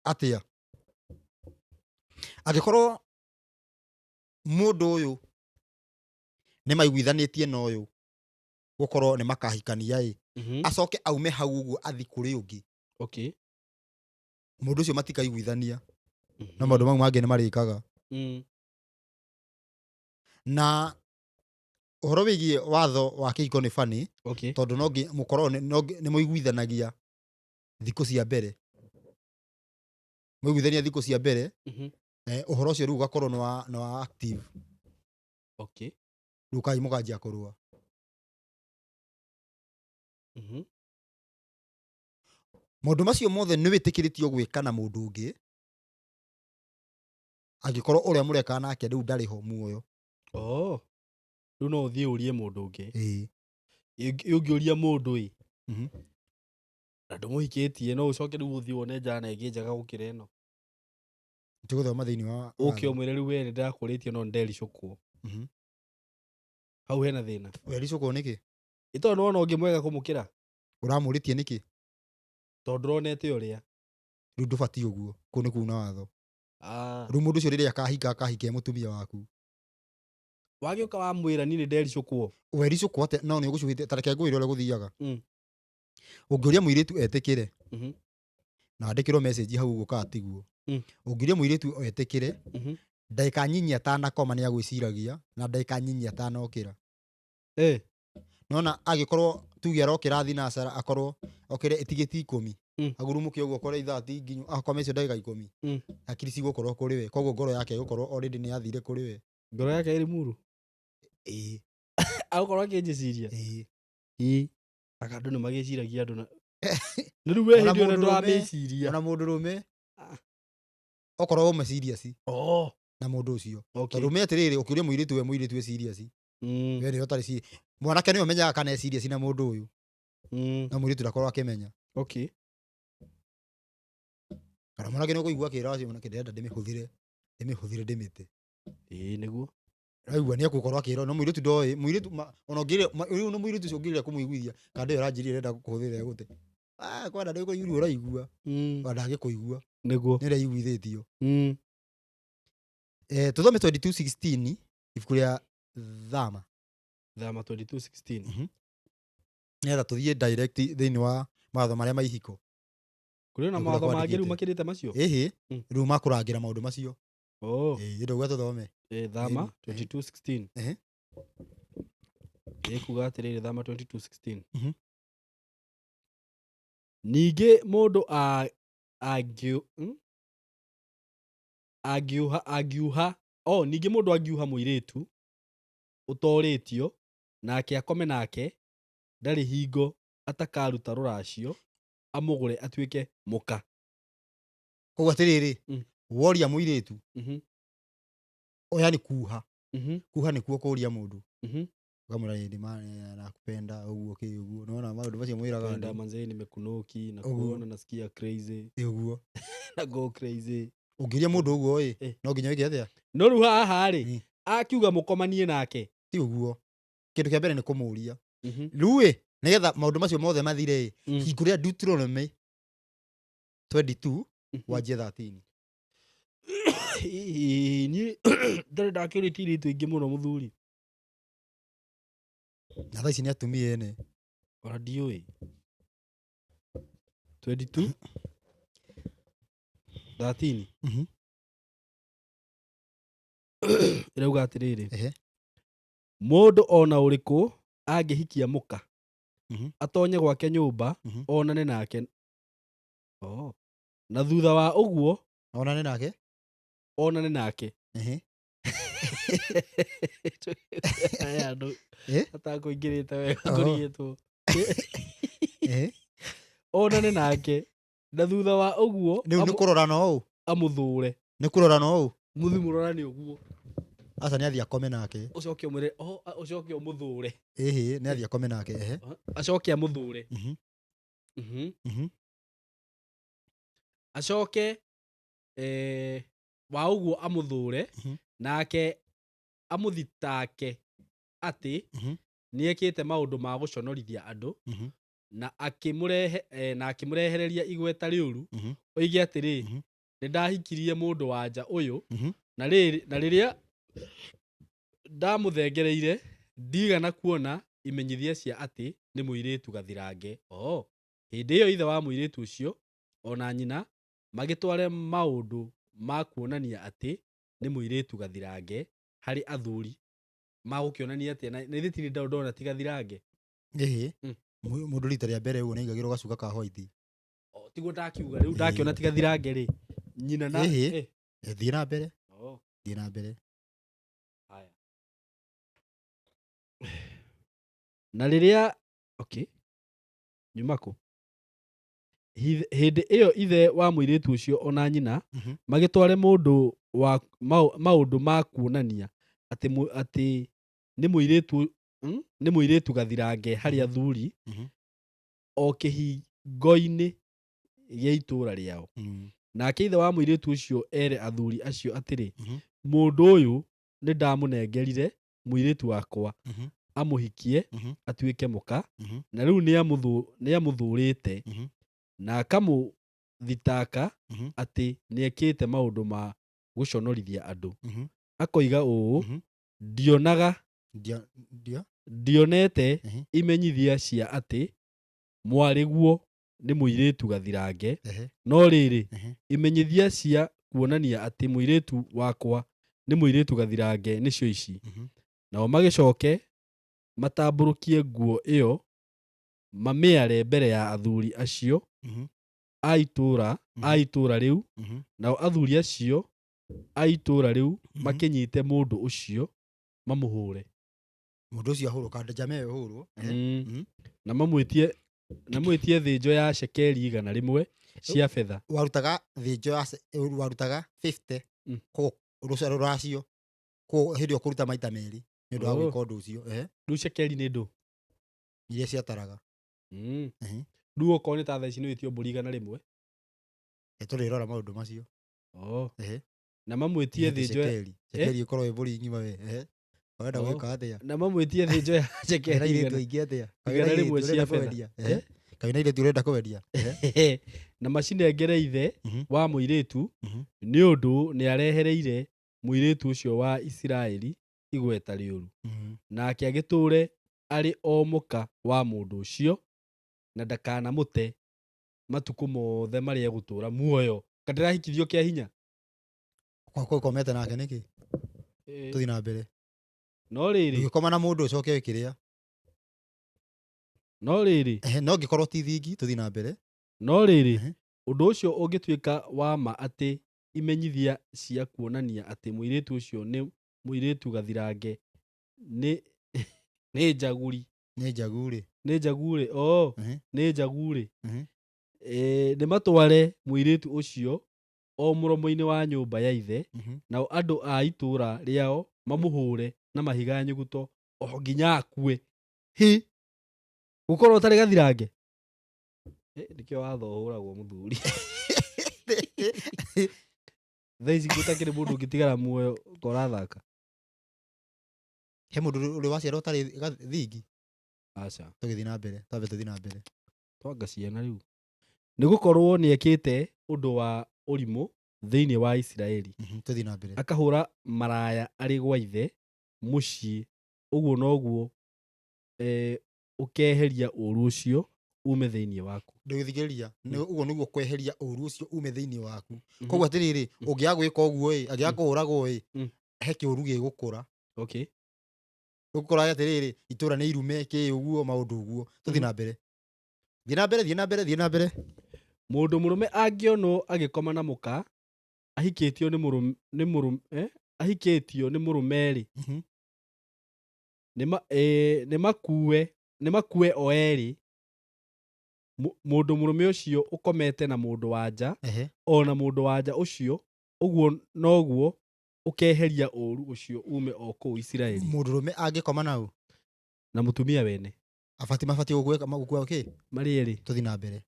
Atĩa? Angĩkorwo mũndũ ũyũ nĩ maiguithanĩtie na ũyũ gũkorwo nĩ makahikania acoke aume hau ũguo athi kũrĩ ũngĩ. Mũndũ ũcio matikaiguithania. Na maũndũ mau mangĩ nĩ marĩkaga. Na ũhoro wĩgiĩ watho wa kĩhiko nĩ funny. Tondũ mũkorwo nĩ mũiguithanagia thikũ cia mbere mwaiguithania thikũ cia mbere ũhoro ũcio rĩu ũgakorwo nĩ wa active okay rĩu mũkanjia kũrũa maũndũ macio mothe nĩ wĩtĩkĩrĩtio gwĩka na mũndũ ũngĩ angĩkorwo ũrĩa mũreka nake rĩu ndarĩ ho muoyo. Rĩu no ũthiĩ ũrie mũndũ ũngĩ. Ũngĩũria mũndũ na ndũmũhikĩtie no ũcoke rĩu ũthiĩ wone njana ĩngĩ njega gũkĩra ĩno. Tũgũthoma thĩinĩ wa ũke ũmwĩre rĩu we nĩndakũrĩtie no nĩndericũkwo. Hau hena thĩna. Wericũkwo nĩkĩ? Tondũ wona ũngĩ mwega kũmũkĩra. Ũramũrĩtie nĩkĩ? Tondũ ndũronete ũrĩa. Rĩu ndũbatiĩ ũguo, kũu nĩ kuuna watho. Rĩu mũndũ ũcio rĩrĩa akahika mũtumia waku. Wagĩũka wamwĩra niĩ nĩndericũkwo. Wericũkwo atĩa no nĩũgũcũhĩte ta reke ngwĩre ũrĩa gũthiaga. Ũngĩũria mũirĩtu etĩkĩre na andĩkĩrwo message hau ũguo kana tiguo. Ũngĩũria mũirĩtu etĩkĩre ndagĩka nyinyi atanakoma nĩagwĩciragia na ndagĩka nyinyi atanokĩra. Nona agĩkorwo tuge arokĩra thinacara akorwo okĩre ĩtigĩti 10 agurumuke ũguo kore 30 nginyu akome icio ndagĩka 10 hakiri cigũkorwo kũrĩ we koguo ngoro yake ĩgũkorwo already nĩyathire kũrĩ we. Ngoro yake ĩrĩ muru. Agũkorwo akĩnjĩciria. Aka andũ nĩmagĩciragia andũ na rĩu we hĩndĩ ĩyo ndũramĩciria. Ona mũndũ rũme okorwo ũme serious na mũndũ ũcio. Tondũ ũme atĩrĩrĩ ũkĩũria mũirĩtu we mũirĩtu we serious. We nĩ ũtarĩ serious. Mwanake nĩwe ũmenyaga kana e serious na mũndũ ũyũ. Na mũirĩtu ndakorwo akĩmenya. Kana mwanake nĩũkũigua akĩra acio mwanake ndĩrenda ndĩmĩhũthĩre ndĩmĩte. Nĩguo. Raigua nĩegũkorwo akĩra no mũirĩtu ndoĩ mũirĩtu ona ũngĩrĩa rĩu no mũirĩtu ũcio ũngĩrĩa kũmũiguithia kana ndĩyo aranjĩrire arenda kũhũthĩra egũte. Kwenda ndĩkũigua ũraigua. Ndangĩkũigua. Nĩguo. Nĩraiguithĩtio. Tũthome 22:16 ibuku rĩa Thama. Thama 22:16. Nĩgetha tũthiĩ direct thĩinĩ wa mawatho marĩa ma ihiko. Kũrĩ na mawatho mangĩ rĩu makĩrĩte macio? Rĩu makũrangĩra maũndũ macio. Ndauga tũthome. Thama 22:16. Ĩkuga atĩrĩrĩ Thama 22:16. Ningĩ mũndũ ningĩ mũndũ angiuha mũirĩtu ũtorĩtio nake akome nake ndarĩ hingo atakaruta rũracio amũgũre atuĩke mũka. Koguo atĩrĩrĩ woria mũirĩtu oya nĩ kuha. Kuha nĩkuo kũria mũndũ. Ukamwĩra nĩ nakupenda ũguo kĩ ũguo. Unaona maũndũ macio mwĩraga andũ. Manze nimekunoki na kuona nasikia crazy. Ũguo. Na go crazy. Ũngĩria mũndũ ũguo no nginya wĩke atĩa? No rĩu haha rĩ akiuga mũkomanie nake. Ti ũguo. Kĩndũ kĩa mbere nĩ kũmũria. Rĩu nĩgetha maũndũ macio mothe mathire hingũrĩra Deuteronomy 22 wanjie 13. Niĩ ndarĩ ndakĩũrĩtie irĩtu ingĩ mũno mũthuri. Na thaa ici nĩ atumia ene. Ona ndiũĩ. 22 13. Ĩrauga atĩrĩrĩ. Mũndũ ona ũrĩkũ angĩhikia mũka atonye gwake nyũmba onane nake. Na thutha wa ũguo onane nake. Aya andũ atakũingĩrĩte wega kũrigĩtwo. Onane nake na thutha wa ũguo nĩ kũrorana ũũ amũthũre. Nĩ kũrorana ũũ Mũthimũrorane ũguo. Aca nĩ athiĩ akome nake. Ũcoke ũmwĩre ũcoke ũmũthũre. Nĩ athiĩ akome nake. Acoke amũthũre. Acoke wa ũguo amũthũre nake amũthitake atĩ nĩekĩte maũndũ ma gũconorithia andũ na akĩmũrehereria igweta rĩũru oige atĩrĩ nĩndahikirie mũndũ wa nja ũyũ na rĩrĩa ndamũthengereire ndigana kuona imenyithia cia atĩ nĩ mũirĩtu gathirange. Hĩndĩ ĩyo ithe wa mũirĩtu ũcio ona nyina magĩtware maũndũ ma kuonania atĩ nĩ mũirĩtu gathirange harĩ athuri magũkĩonania atĩ na ithe ti ndona ti gathirange. Mũndũ rita rĩa mbere ũguo nĩaigagĩrwo gacuka ka white. tiguo ndakiuga riu ndakiona tiga thirange ri nyina na thiĩ na mbere thiĩ na mbere. Haya, na rĩrĩa nyumako hĩndĩ ĩyo ithe wa mũirĩtu ũcio ona nyina magĩtware mũndũ wa maũndũ ma kuonania atĩ nĩ mũirĩtu gathirange harĩ athuri o kĩhingo-inĩ gĩa itũũra rĩao. Nake ithe wa mũirĩtu ũcio ere athuri acio atĩrĩ, mũndũ ũyũ nĩ ndamũnengerire mũirĩtu wakwa amũhikie atuĩke mũka, na rĩu nĩ amũthũrĩte na akamũthitaka atĩ nĩekĩte maũndũ ma gũconorithia andũ. Akoiga ũũ, ndionete imenyithia cia atĩ mwarĩguo nĩ mũirĩtu gathirange, no rĩrĩ imenyithia cia kuonania atĩ mũirĩtu wakwa nĩ mũirĩtu gathirange nĩcio ici. Nao magĩcoke matambũrũkie nguo ĩyo mamĩare mbere ya athuri acio a itũũra rĩu. Nao athuri acio a itũũra rĩu makĩnyite mũndũ ũcio mamũhũre. Mũndũ ũcio ahũrwo kandajame ĩyo hũrwo na mamwĩtie thĩnjo ya cekeri 100 cia betha. Warutaga thĩnjo warutaga 50 rũracio hĩndĩ ĩyo kũruta maita merĩ nĩ ũndũ wa gwĩka ũndũ ũcio. Rĩu cekeri nĩ ndũ iria ciataraga. Rĩu okorwo nĩ ta thaa ici nĩ wĩtio mbũri 100 tũrĩrora maũndũ macio. Na mamwĩtie thĩnjo cekeri ĩkorwo ĩ mbũri ng'ima wenda gwĩka atĩa. Na mamwĩtie thĩnjo ya cekeri 100 cia betha. Kaina irĩtu ũrenda kwendia. Na macinengere ithe wa mũirĩtu nĩ ũndũ nĩ arehereire mũirĩtu ũcio wa Isiraeli igweta rĩũru. Nake agĩtũũre arĩ o mũka wa mũndũ ũcio na ndakanamũte matukũ mothe marĩa egũtũũra muoyo. Kandĩrahikithio kĩa hinya komete nake nĩkĩ? Tũthiĩ na mbere. No rĩrĩ ũgĩkoma na mũndũ ũcoke wĩkĩrĩa. No rĩrĩ no ngĩkorwo ti thingi. Tũthiĩ na mbere. No rĩrĩ ũndũ ũcio ũngĩtuĩka wa ma atĩ imenyithia cia kuonania atĩ mũirĩtu ũcio nĩ mũirĩtu gathirange nĩ njaguri. Nĩ njagurĩ. Nĩ njagurĩ. Nĩ njagurĩ. Nĩ matware mũirĩtu ũcio o mũromo-inĩ wa nyũmba ya ithe, nao andũ a itũũra rĩao mamũhũre na mahiga nyuguto o nginya akue. Gũkorwo ũtarĩ gathirange nĩkĩo watho ũhũragwo mũthuri. Thaa ici gũtakĩrĩ mũndũ ũngĩtigara muoyo korathaka. He mũndũ ũrĩ waciarwo ũtarĩ thingi. Aca. Tũgĩthiĩ na mbere. Tũthiĩ na mbere. Twanga ciana rĩu. Nĩ gũkorwo nĩekĩte ũndũ wa ũrimũ thĩinĩ wa Isiraeli. Tũthiĩ na mbere. Akahũra maraya arĩ gwa ithe mũciĩ. Ũguo noguo ũkeheria ũru ũcio ume thĩinĩ waku. Ndũgĩthigĩria. Ũguo nĩguo kweheria ũru ũcio ume thĩinĩ waku. Koguo atĩrĩrĩ, ũngĩaga gwĩka ũguo angĩaga kũhũragwo he kĩũru gĩgũkũra. Ũgũkora atĩrĩrĩ, itũũra nĩ irume kĩ ũguo maũndũ ũguo. Tũthiĩ na mbere. Thiĩ na mbere. Mũndũ mũrũme angĩonwo agĩkoma na mũka ahikĩtio nĩ mũrũme-rĩ, nĩ makue o erĩ. Mũndũ mũrũme ũcio ũkomete na mũndũ wa nja, o na mũndũ wa nja ũcio, ũguo noguo ũkeheria ũru ũcio ume o kũu Isiraeli. Mũndũrũme angĩkoma naũ na mũtumia wene mabatiĩ gũkua okay? Marĩ erĩ. Tũthiĩ na mbere.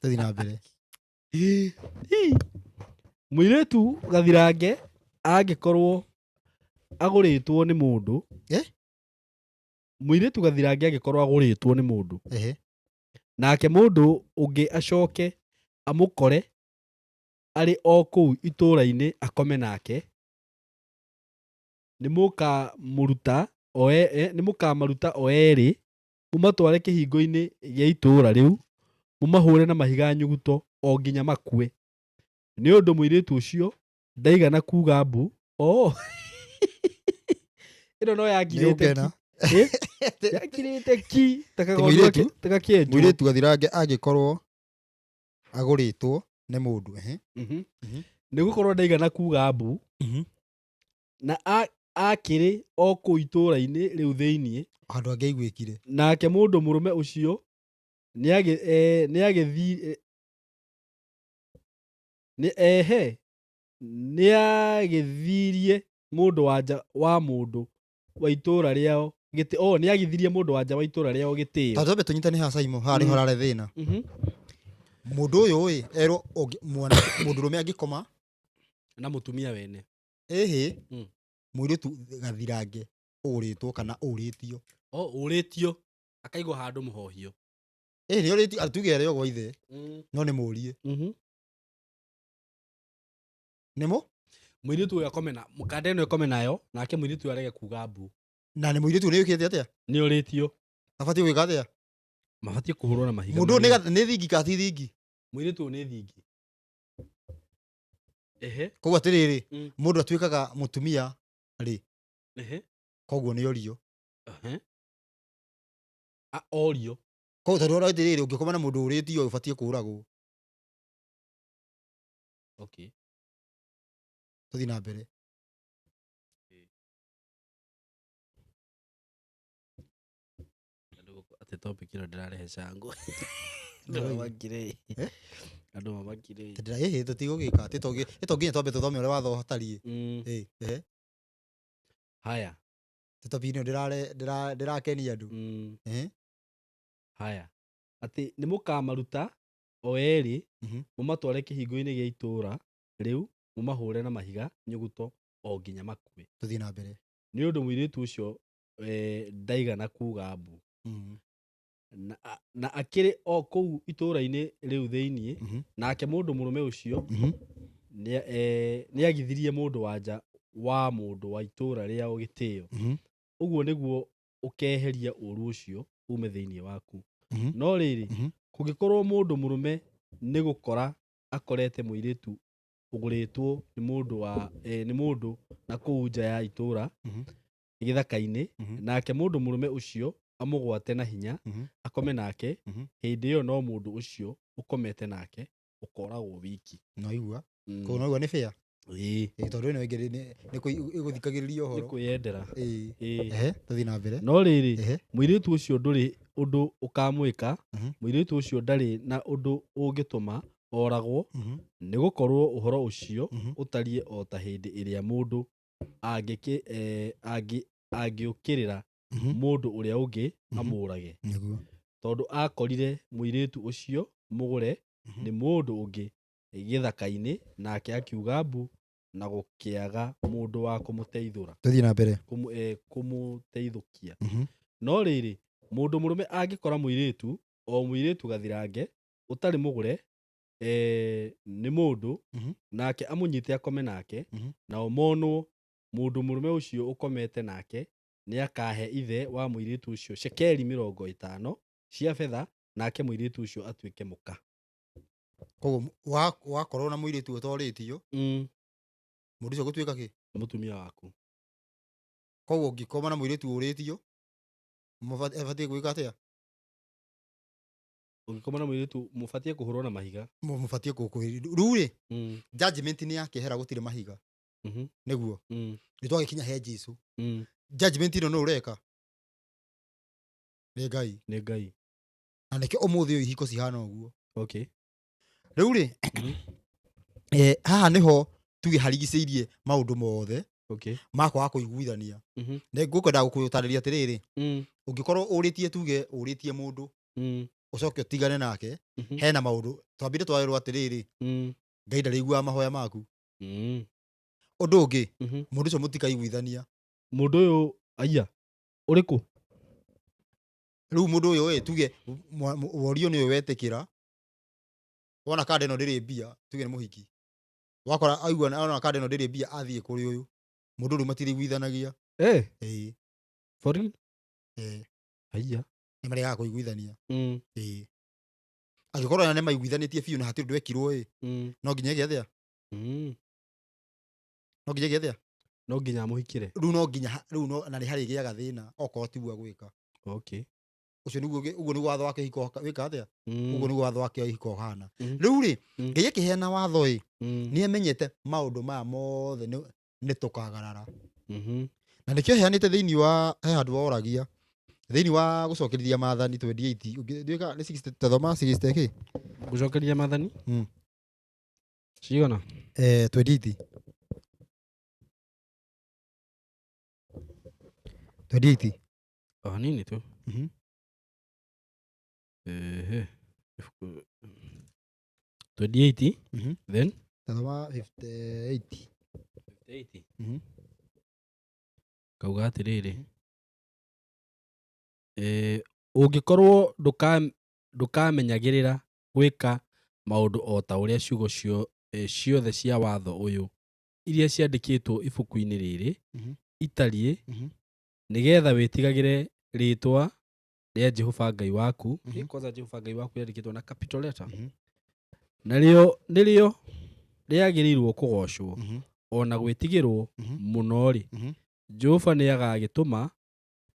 Tũthiĩ na mbere. Mũirĩtu gathirange angĩkorwo agũrĩtwo nĩ mũndũ. Mũirĩtu gathirange angĩkorwo agũrĩtwo nĩ mũndũ. Nake mũndũ ũngĩ acoke amũkore arĩ o kũu itũũra-inĩ akome nake, nĩ mũkamaruta o erĩ mũmatware kĩhingo-inĩ gĩa itũũra rĩu, mũmahũre na mahiga nyuguto o nginya makue. Nĩ ũndũ mũirĩtu ũcio ndaigana kuuga mbu. Ĩno no yangirĩte ki. yakirite ki Mũirĩtu? takakĩenjwo. Mũirĩtu gathirange angĩkorwo agũrĩtwo nĩ mũndũ nĩ gũkorwo ndaigana kuga mbu na akĩrĩ o kũu itũũra-inĩ rĩu thĩiniĩ, handũ angĩ aiguĩkire, nake mũndũ mũrũme ũcio nĩagĩthirie mũndũ wanja wa mũndũ wa itũũra rĩao nĩagithirie mũndũ wanja wa itũũra rĩao gĩtĩo. Twambe tũnyitane haha Simon, haha nĩho harare thĩna. Mũndũ ũyũ erwo mũndũrũme angĩkoma na mũtumia wene, mũirĩtu gathirange ũrĩtwo kana ũrĩtio, ũrĩtio akaigwo handũ mũhohio, nĩ ũrĩtio atuge arĩ o gwa ithe, no nĩ mũriĩ nĩmo mũirĩtu ũyũ akome na mũkanda ĩno ĩkome nayo, nake mũirĩtu ũyũ arege kuga mbu, na nĩ mũirĩtu nĩwĩkĩte atĩa, nĩ ũrĩtio, abatiĩ gwĩka atĩa, mabatiĩ kũhũrwo na mahiga. Mũndũ nĩ thingi kana ti thingi? Mũirĩtu ũyũ nĩ thingi. Koguo atĩrĩrĩ, mũndũ atuĩkaga mũtumia rĩ, koguo nĩ orio, orio. Koguo tondũ ũrĩa atĩrĩrĩ, ũngĩkoma na mũndũ ũrĩtio ũbatiĩ kũũragwo. Tũthiĩ na mbere. Atĩ topic ĩno ndĩrarehe cangũ. Andũ mamakire. Tũtigũgĩka atĩ to nginya twambe tũthome ũrĩa watho ũhatariĩ. Haya. Topic ĩno ndĩrakenia andũ. Haya. Atĩ nĩ mũkamaruta o erĩ, mũmatware kĩhingo-inĩ gĩa itũũra rĩu, mũmahũre na mahiga nyuguto o nginya makue. Tũthiĩ na mbere. Nĩ ũndũ mũirĩtu ũcio ndaigana kuga mbu. Na akĩrĩ o kũu itũũra-inĩ rĩu thĩiniĩ, nake mũndũ mũrũme ũcio nĩagithirie mũndũ wanja wa mũndũ wa itũũra rĩao gĩtĩo. Ũguo nĩguo ũkeheria ũũru ũcio ume thĩiniĩ waku. No rĩrĩ, kũngĩkorwo mũndũ mũrũme nĩ gũkora akorete mũirĩtu ũgũrĩtwo nĩ mũndũ na kũu nja ya itũũra gĩthaka-inĩ, nake mũndũ mũrũme ũcio amũgwate na hinya, akome nake, hĩndĩ ĩyo no mũndũ ũcio ũkomete nake ũkoragwo wiki. Naigua? Koguo naigua nĩ fair? Tondũ ĩno ĩngĩ nĩ ĩgũthikagĩrĩria ũhoro. Nĩ kwĩyendera. Tũthiĩ na mbere. No rĩrĩ, mũirĩtu ũcio ndũrĩ ũndũ ũkamwĩka, mũirĩtu ũcio ndarĩ na ũndũ ũngĩtũma oragwo, nĩ gũkorwo ũhoro ũcio ũtariĩ o ta hĩndĩ ĩrĩa mũndũ angĩũkĩrĩra mũndũ ũrĩa ũngĩ amũrage. Tondũ akorire mũirĩtu ũcio mũgũre nĩ mũndũ ũngĩ gĩthaka-inĩ, nake akiuga mbu na gũkĩaga mũndũ wa kũmũteithũra. Tũthiĩ na mbere. Kũmũteithũkia. No rĩrĩ, mũndũ mũrũme angĩkora mũirĩtu, o mũirĩtu gathirange ũtarĩ mũgũre nĩ mũndũ, nake amũnyite akome nake, nao monwo mũndũ mũrũme ũcio ũkomete nake nĩakahe ithe wa mũirĩtu ũcio cekeri 50 cia betha, nake mũirĩtu ũcio atuĩke mũka. Koguo wakorwo na mũirĩtu ũtorĩtio, mũndũ ũcio gũtuĩka kĩ? Mũtumia waku. Koguo ũngĩkoma na mũirĩtu ũrĩtio, abatiĩ gwĩka atĩa? Ũngĩkoma na mũirĩtu mũbatiĩ kũhũrwo na mahiga. Mũbatiĩ rĩu rĩ, judgment nĩ yakĩehera gũtirĩ mahiga. Nĩguo? Nĩtwagĩkinya he Jesũ. Judgment ĩno nũ ũreka? Nĩ Ngai. Nĩ Ngai. Na nĩkĩo ũmũthĩ ũyũ ihiko cihana ũguo. Rĩu rĩ, haha nĩho tuge harigicĩirie maũndũ mothe makwaga kũiguithania. Ngũkwenda gũgũtarĩria atĩrĩrĩ, ũngĩkorwo ũrĩtie tuge ũrĩtie mũndũ, ũcoke ũtigane nake, hena maũndũ twambire twarĩrwo atĩrĩrĩ, Ngai ndarĩiguaga mahoya maku. Ũndũ ũngĩ, mũndũ ũcio mũtikaiguithania. Mũndũ ũyũ aiya ũrĩkũ? Rĩu mũndũ ũyũ tuge worio nĩwe wetĩkĩra, wona kanda ĩno ndĩrĩ mbia, tuge nĩ mũhiki, wakora aigua ona kanda ĩno ndĩrĩ mbia, athiĩ kũrĩ ũyũ, mũndũ rĩu matirĩiguithanagia. For real? Aiya. Nĩ maregaga kũiguithania. Angĩkorwo nĩ maiguithanĩtie biũ na hatirĩ ũndũ wekirwo no nginya ĩgĩe atĩa? No nginya ĩgĩe atĩa? no nginya muhikire riu no nginya riu no na nĩ harĩ gĩaga thĩna okorwo tiguo gwĩka okay ucio niguo nĩ watho wa kĩhiko wĩka atĩa ũguo nĩguo watho wa kĩhiko ũhana Mhm. rĩu rĩ Mhm. Ngai akĩheana watho ĩ Mm. nĩ amenyete maũndũ maya mothe nĩ tũkagarara Mhm. na nĩkĩo heanĩte thĩinĩ wa he handũ woragia thĩinĩ wa gũcokerithia maathani 28 ũngĩtuĩka nĩ 60 tathoma 60 kĩ Gucokeria maathani Mm. cigana 28 28 nini tu Mhm. ehe 28 Mhm. then tathoma 58 58 Mhm. kauga atiriri ũngĩkorwo ndũkamenyagĩrĩra gwĩka maũndũ o ta ũrĩa ciugo ciothe cia watho ũyũ iria ciandĩkĩtwo ibuku-inĩ rĩrĩ Mhm. itariĩ Mhm. nĩgetha wĩtigagĩre rĩĩtwa rĩa Jehova Ngai waku Mhm. kwanza Jehova Ngai waku yandĩkĩtwo na capital letter Mhm. narĩo nĩrĩo rĩagĩrĩirwo kũgocwo Mhm. ona gwĩtigĩrwo Mhm. mũno rĩ Mhm. Jehova nĩagagĩtũma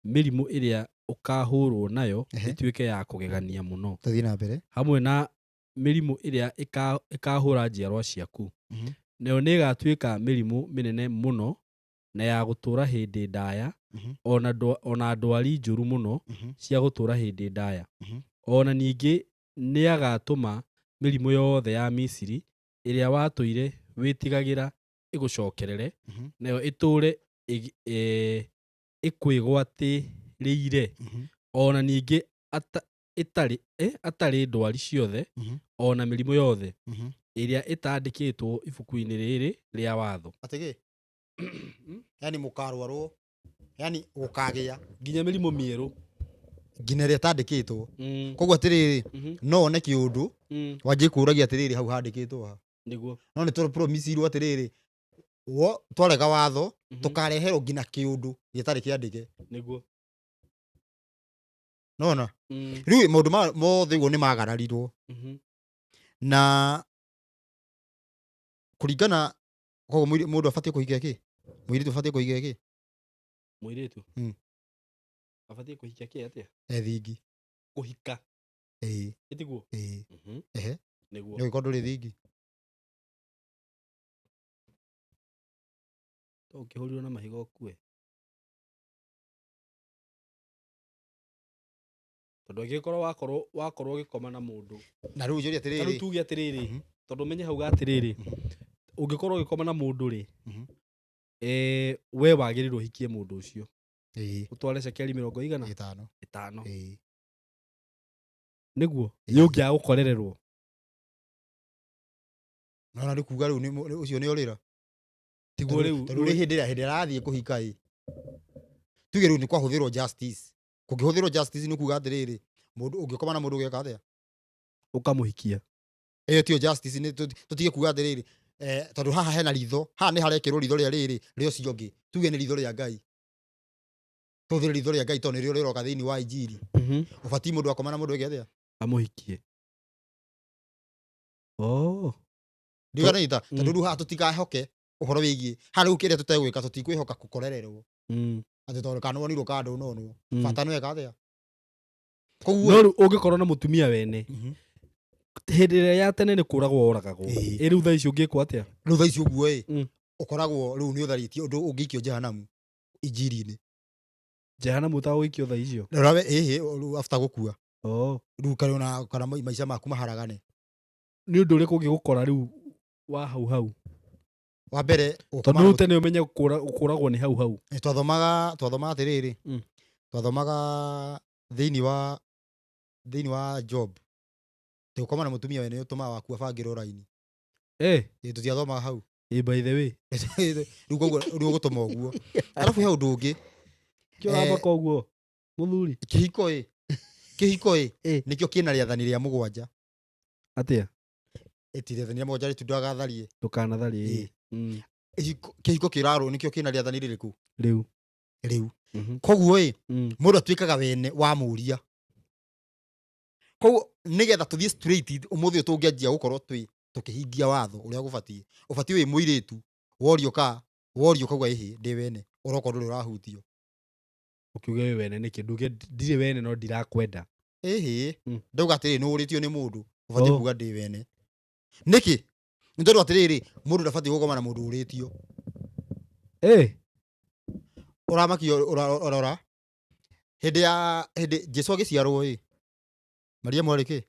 mĩrimũ ĩrĩa ũkahũrwo nayo Ehe. ĩtuĩke ya kũgegania mũno Tũthiĩ na mbere. hamwe na mĩrimũ ĩrĩa ĩkahũra njiarwa ciaku Mhm. nayo nĩ ĩgatuĩka mĩrimũ mĩnene mũno na ya gũtũũra hĩndĩ ndaya Mhm. ona ndwari njũru mũno Mhm. cia gũtũũra hĩndĩ ndaya Mhm. ona ningĩ nĩ agatũma mĩrimũ yothe ya Misiri ĩrĩa watũire wĩtigagĩra ĩgũcokerere Mhm. nayo ĩtũũre ĩkwĩgwatĩrĩire Mhm. ona ningĩ atarĩ ndwari ciothe Mhm. ona mĩrimũ yothe Mhm. ĩrĩa ĩtandĩkĩtwo ibuku-inĩ rĩrĩ rĩa watho Atĩgĩ. Yani mũkarwarwo. Yani gũkagĩa. nginya mĩrimũ mĩerũ Nginya ĩrĩa ĩtandĩkĩtwo. Koguo atĩrĩrĩ no one kĩũndũ wanjie kũũragia atĩrĩrĩ hau handĩkĩtwo ha. nĩguo No nĩ tũpromisirwo atĩrĩrĩ twarega watho tũkareherwo nginya kĩũndũ gĩtarĩ kĩandĩke. nĩguo Nona rĩu maũndũ mothe ũguo nĩ magararirwo na kũringana koguo mũndũ abatiĩ kũhikia kĩ mũirĩtu abatiĩ kũhikia kĩ mũirĩtu abatiĩ kũhikia kĩ atĩa thingi kũhika ĩĩ ĩtiguo ĩĩ ehe nĩguo nĩ ũgĩkorwo ndũrĩ thingi to ũkĩhũrirwo na mahiga ũkue tondũ angĩkorwo wakorwo ũgĩkoma na mũndũ na rĩu njũria rĩu atĩrĩrĩ tuge atĩrĩrĩ tondũ menye hau atĩrĩrĩ ũngĩkorwo ũgĩkoma na mũndũ rĩ we wagĩrĩirwo ũhikie mũndũ ũcio ũtware cekeri 50 5 nĩguo yũngĩaga gũkorererwo nona nĩ kuga rĩu ũcio nĩ orĩra tiguo rĩu tondũ rĩ hĩndĩ ĩrĩa arathiĩ kũhika tuge rĩu nĩ kwahũthĩrwo justice kũngĩhũthĩrwo justice nĩ kuga atĩrĩrĩ mũndũ ũngĩkoma na mũndũ ũgeka atĩa ũkamũhikia ĩyo tio justice tũtige kuga atĩrĩrĩ tondũ haha hena ritho haha nĩ harekĩrwo ritho rĩa rĩrĩ rĩa ũcio ũngĩ tuge nĩ ritho rĩa Ngai tũhũthĩre ritho rĩa Ngai tondũ nĩrĩo rĩroka thĩinĩ wa injiri ũbatiĩ mũndũ akoma na mũndũ eke atĩa amũhikie ndiganĩta tondũ rĩu haha tũtikahoke ũhoro wĩgiĩ haha rĩu kĩrĩa tũtegwĩka tũtikwĩhoka gũkorererwo atĩ tondũ kana wonirwo kana ndũnonwo bata nĩ weka atĩa koguo no rĩu ũngĩkorwo na mũtumia wene hĩndĩ ĩrĩa ya tene nĩ kũragwo oragagwo rĩu thaa ici ũngĩkwo atĩa rĩu thaa ici ũguo ũkoragwo rĩu nĩ ũtharĩtie ũndũ ũngĩikio jehanamu injiri-inĩ jehanamu ũtagũikio thaa icio rĩu after gũkua rĩu kana maica maku maharagane nĩ ũndũ ũrĩkũ ũngĩgũkora rĩu wa hau wa mbere tondũ rĩu tene ũmenye ũkũragwo nĩ hau twathomaga atĩrĩrĩ twathomaga thĩinĩ wa Job gũkoma na mũtumia wene ũtũmaga waku abangĩrwo raini tũtiathomaga hau by the way rĩu koguo rĩu ũgũtũma ũguo arabu he ũndũ ũngĩ kĩorabaka ũguo mũthuri kĩhiko nĩkĩo kĩna rĩathani rĩa 7 atĩa rĩathani rĩa 7 rĩtu ndagatharie ndũkanatharie kĩhiko kĩrarwo nĩkĩo kĩna rĩathani rĩrĩkũ rĩu koguo mũndũ atuĩkaga wene wa mũria koguo nĩgetha tũthiĩ straight ũmũthĩ tũngĩanjia gũkorwo tũkĩhingia watho ũrĩa gũbatiĩ ũbatiĩ wĩ mũirĩtu worio ka worio kauga ihi ndi wene uroko nduri urahutio ukiuge we wene niki nduge ndire wene no ndirakwenda ihi ndauga atiri no uritio ni mundu ubati kuga ndi wene niki ndondo atiriri mundu ndabati gukoma na mundu uritio uramakio urora hindi Jesu agiciarwo Maria mwariki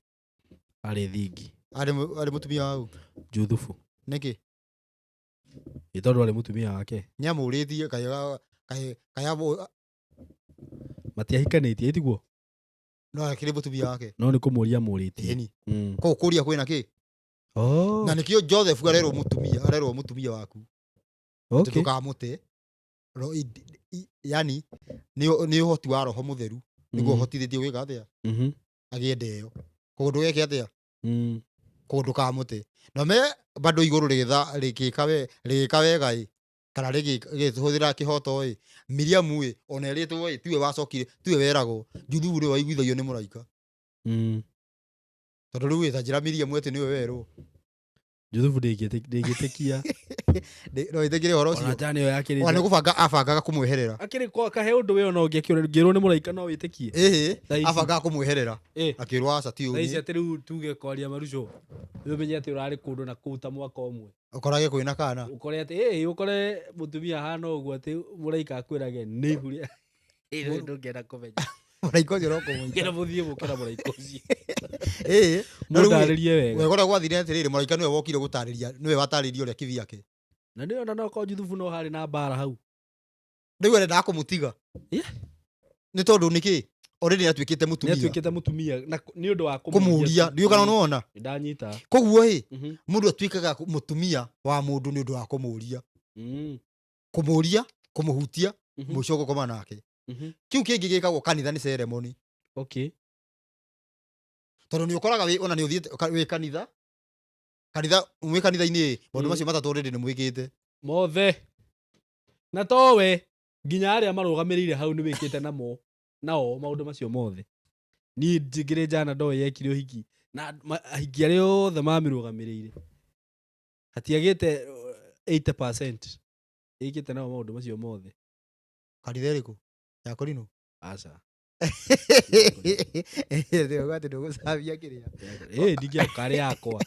ari thingi ari mutumia wau Juthufu niki itondu ari mutumia wake nyamuritie kaya matiahikanitie itiguo no akiri mutumia wake no ni kumuria muritie ni ko kuria kwina ki na nikio Joseph arerwo mutumia waku okay tukamute yani ni uhoti wa roho mutheru niguo hotithithio gwika atia agiendeyo kundu geke atia kundu kamute no me bado iguru rigika wega kana rigituhuthira kihoto Miriam ona eritwo tiwe wacokire tiwe weragwo Juthufu ri waiguithagio ni muraika tondu riu ta Miriam ati niwe werwo Juthufu ndingitikia no itekire horo cio jani yo yakiri ona kubanga abangaga kumweherera akiri kwa kahe undu we ona ngirwo ni muraika no witikie abangaga kumweherera akirwa aca ti ugi ici ati tuge kwaria maruco umenye ati urari kundu na kuta mwaka umwe ukorage kwina kana ukore ati ukore mutumia hana uguo ati muraika akwirage ni huria ndungenda kumenya muraika ucio roko ngira muthie mukira muraika ucio mudaririe wega wegora gwathire atiriri muraika niwe wokire gutariria niwe wataririo ria kivi yake na ndio na ko Juthufu no hari na bara hau riu arenda kumutiga ni tondu niki already atuikite mutumia na ni undu wa kumuria ndio kana unaona ndanyita koguo mundu atuikaga mutumia wa mundu ni undu wa kumuria kumuria kumuhutia mucogo koma nake kiu kingi gikagwo kanitha ni ceremony okay tondu ni ukoraga ona ni uthiete wi kanitha umwe kanitha-ini maundu macio matatu already ni mwikite mothe na towe nginya aria marugamirire hau ni wikite nao maundu macio mothe ni njigire jana ndo yekire uhiki na ahiki aria othe mamirugamirire hatiagite 80% ikite nao maundu macio mothe kanitha iriku ya Korino aca ndio gwati ndugusabia kiria ndigia kari yakwa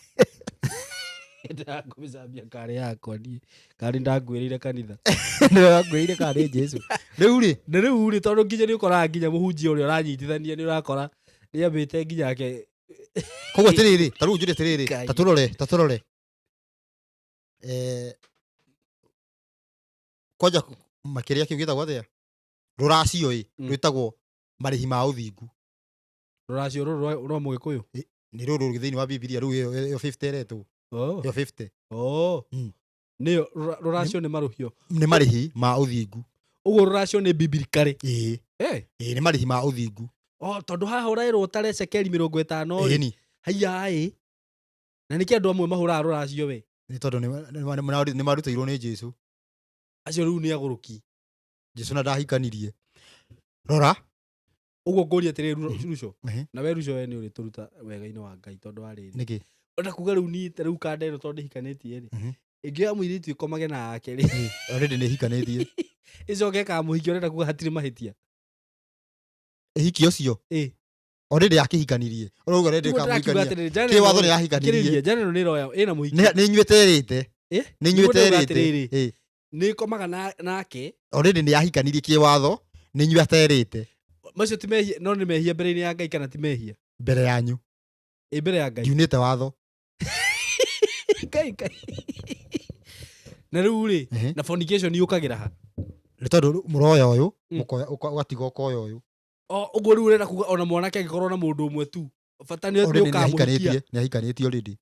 ndakubizambia kari yakwa ni kari ndangwirire kanitha ndangwirire kari Jesu riu ri tondu nginya ni ukora nginya muhunjia uria uranyitithania ni urakora ni ambite nginya yake koguo tiriri taru njuri tiriri taturore koja makiria kiugita gwathia ruracio rwitagwo marihi ma uthingu ruracio ro mugikuyu ni ruru thiini wa Biblia riu yo 50 eretwo yo 50 niyo ruracio ni maruhio ni marihi ma uthingu uguo ruracio ni biblically ni marihi ma uthingu tondu haha urairwo tare cekeri 50 haiya na niki andu amwe mahura ruracio we ni tondu ni marutĩirwo ni Jesu acio riu ni aguruki Jesu na ndahikanirie rora uguo ngũria atĩrĩ Ruco na we Ruco we nĩ ũrĩ tũruta wega-inĩ wa Ngai tondu wa rĩrĩ nĩkĩ ona kuga rĩu ni rĩu kandero tondu hikanĩtie rĩ ingĩoya mũirĩtu ikomage nake rĩ already nĩ hikanĩtie icoke kamũhiki ũrenda kuga hatirĩ mahĩtia hiki ũcio already akĩhikanirie ũrauga already kamũhikania kĩ watho nĩ yahikanirie jana nĩ roya ĩna mũhiki nĩ nyuĩte erĩte nĩ ikomaga nake already nĩ yahikanirie kĩ watho nĩ nyuĩte erĩte macio ti mehia no nĩ mehia mbere-inĩ ya Ngai kana ti mehia mbere yanyu mbere ya Ngai ndiunĩte watho Ngai na rĩu rĩ na fornication yũkagĩra ha nĩ tondu mũroya ũyũ ũgatiga ũkoya ũyũ ũguo rĩu ũrenda kuga ona mwanake angĩkorwo na mũndũ ũmwe tu bata nĩ ũkamũhikia nĩ ahikanĩtie already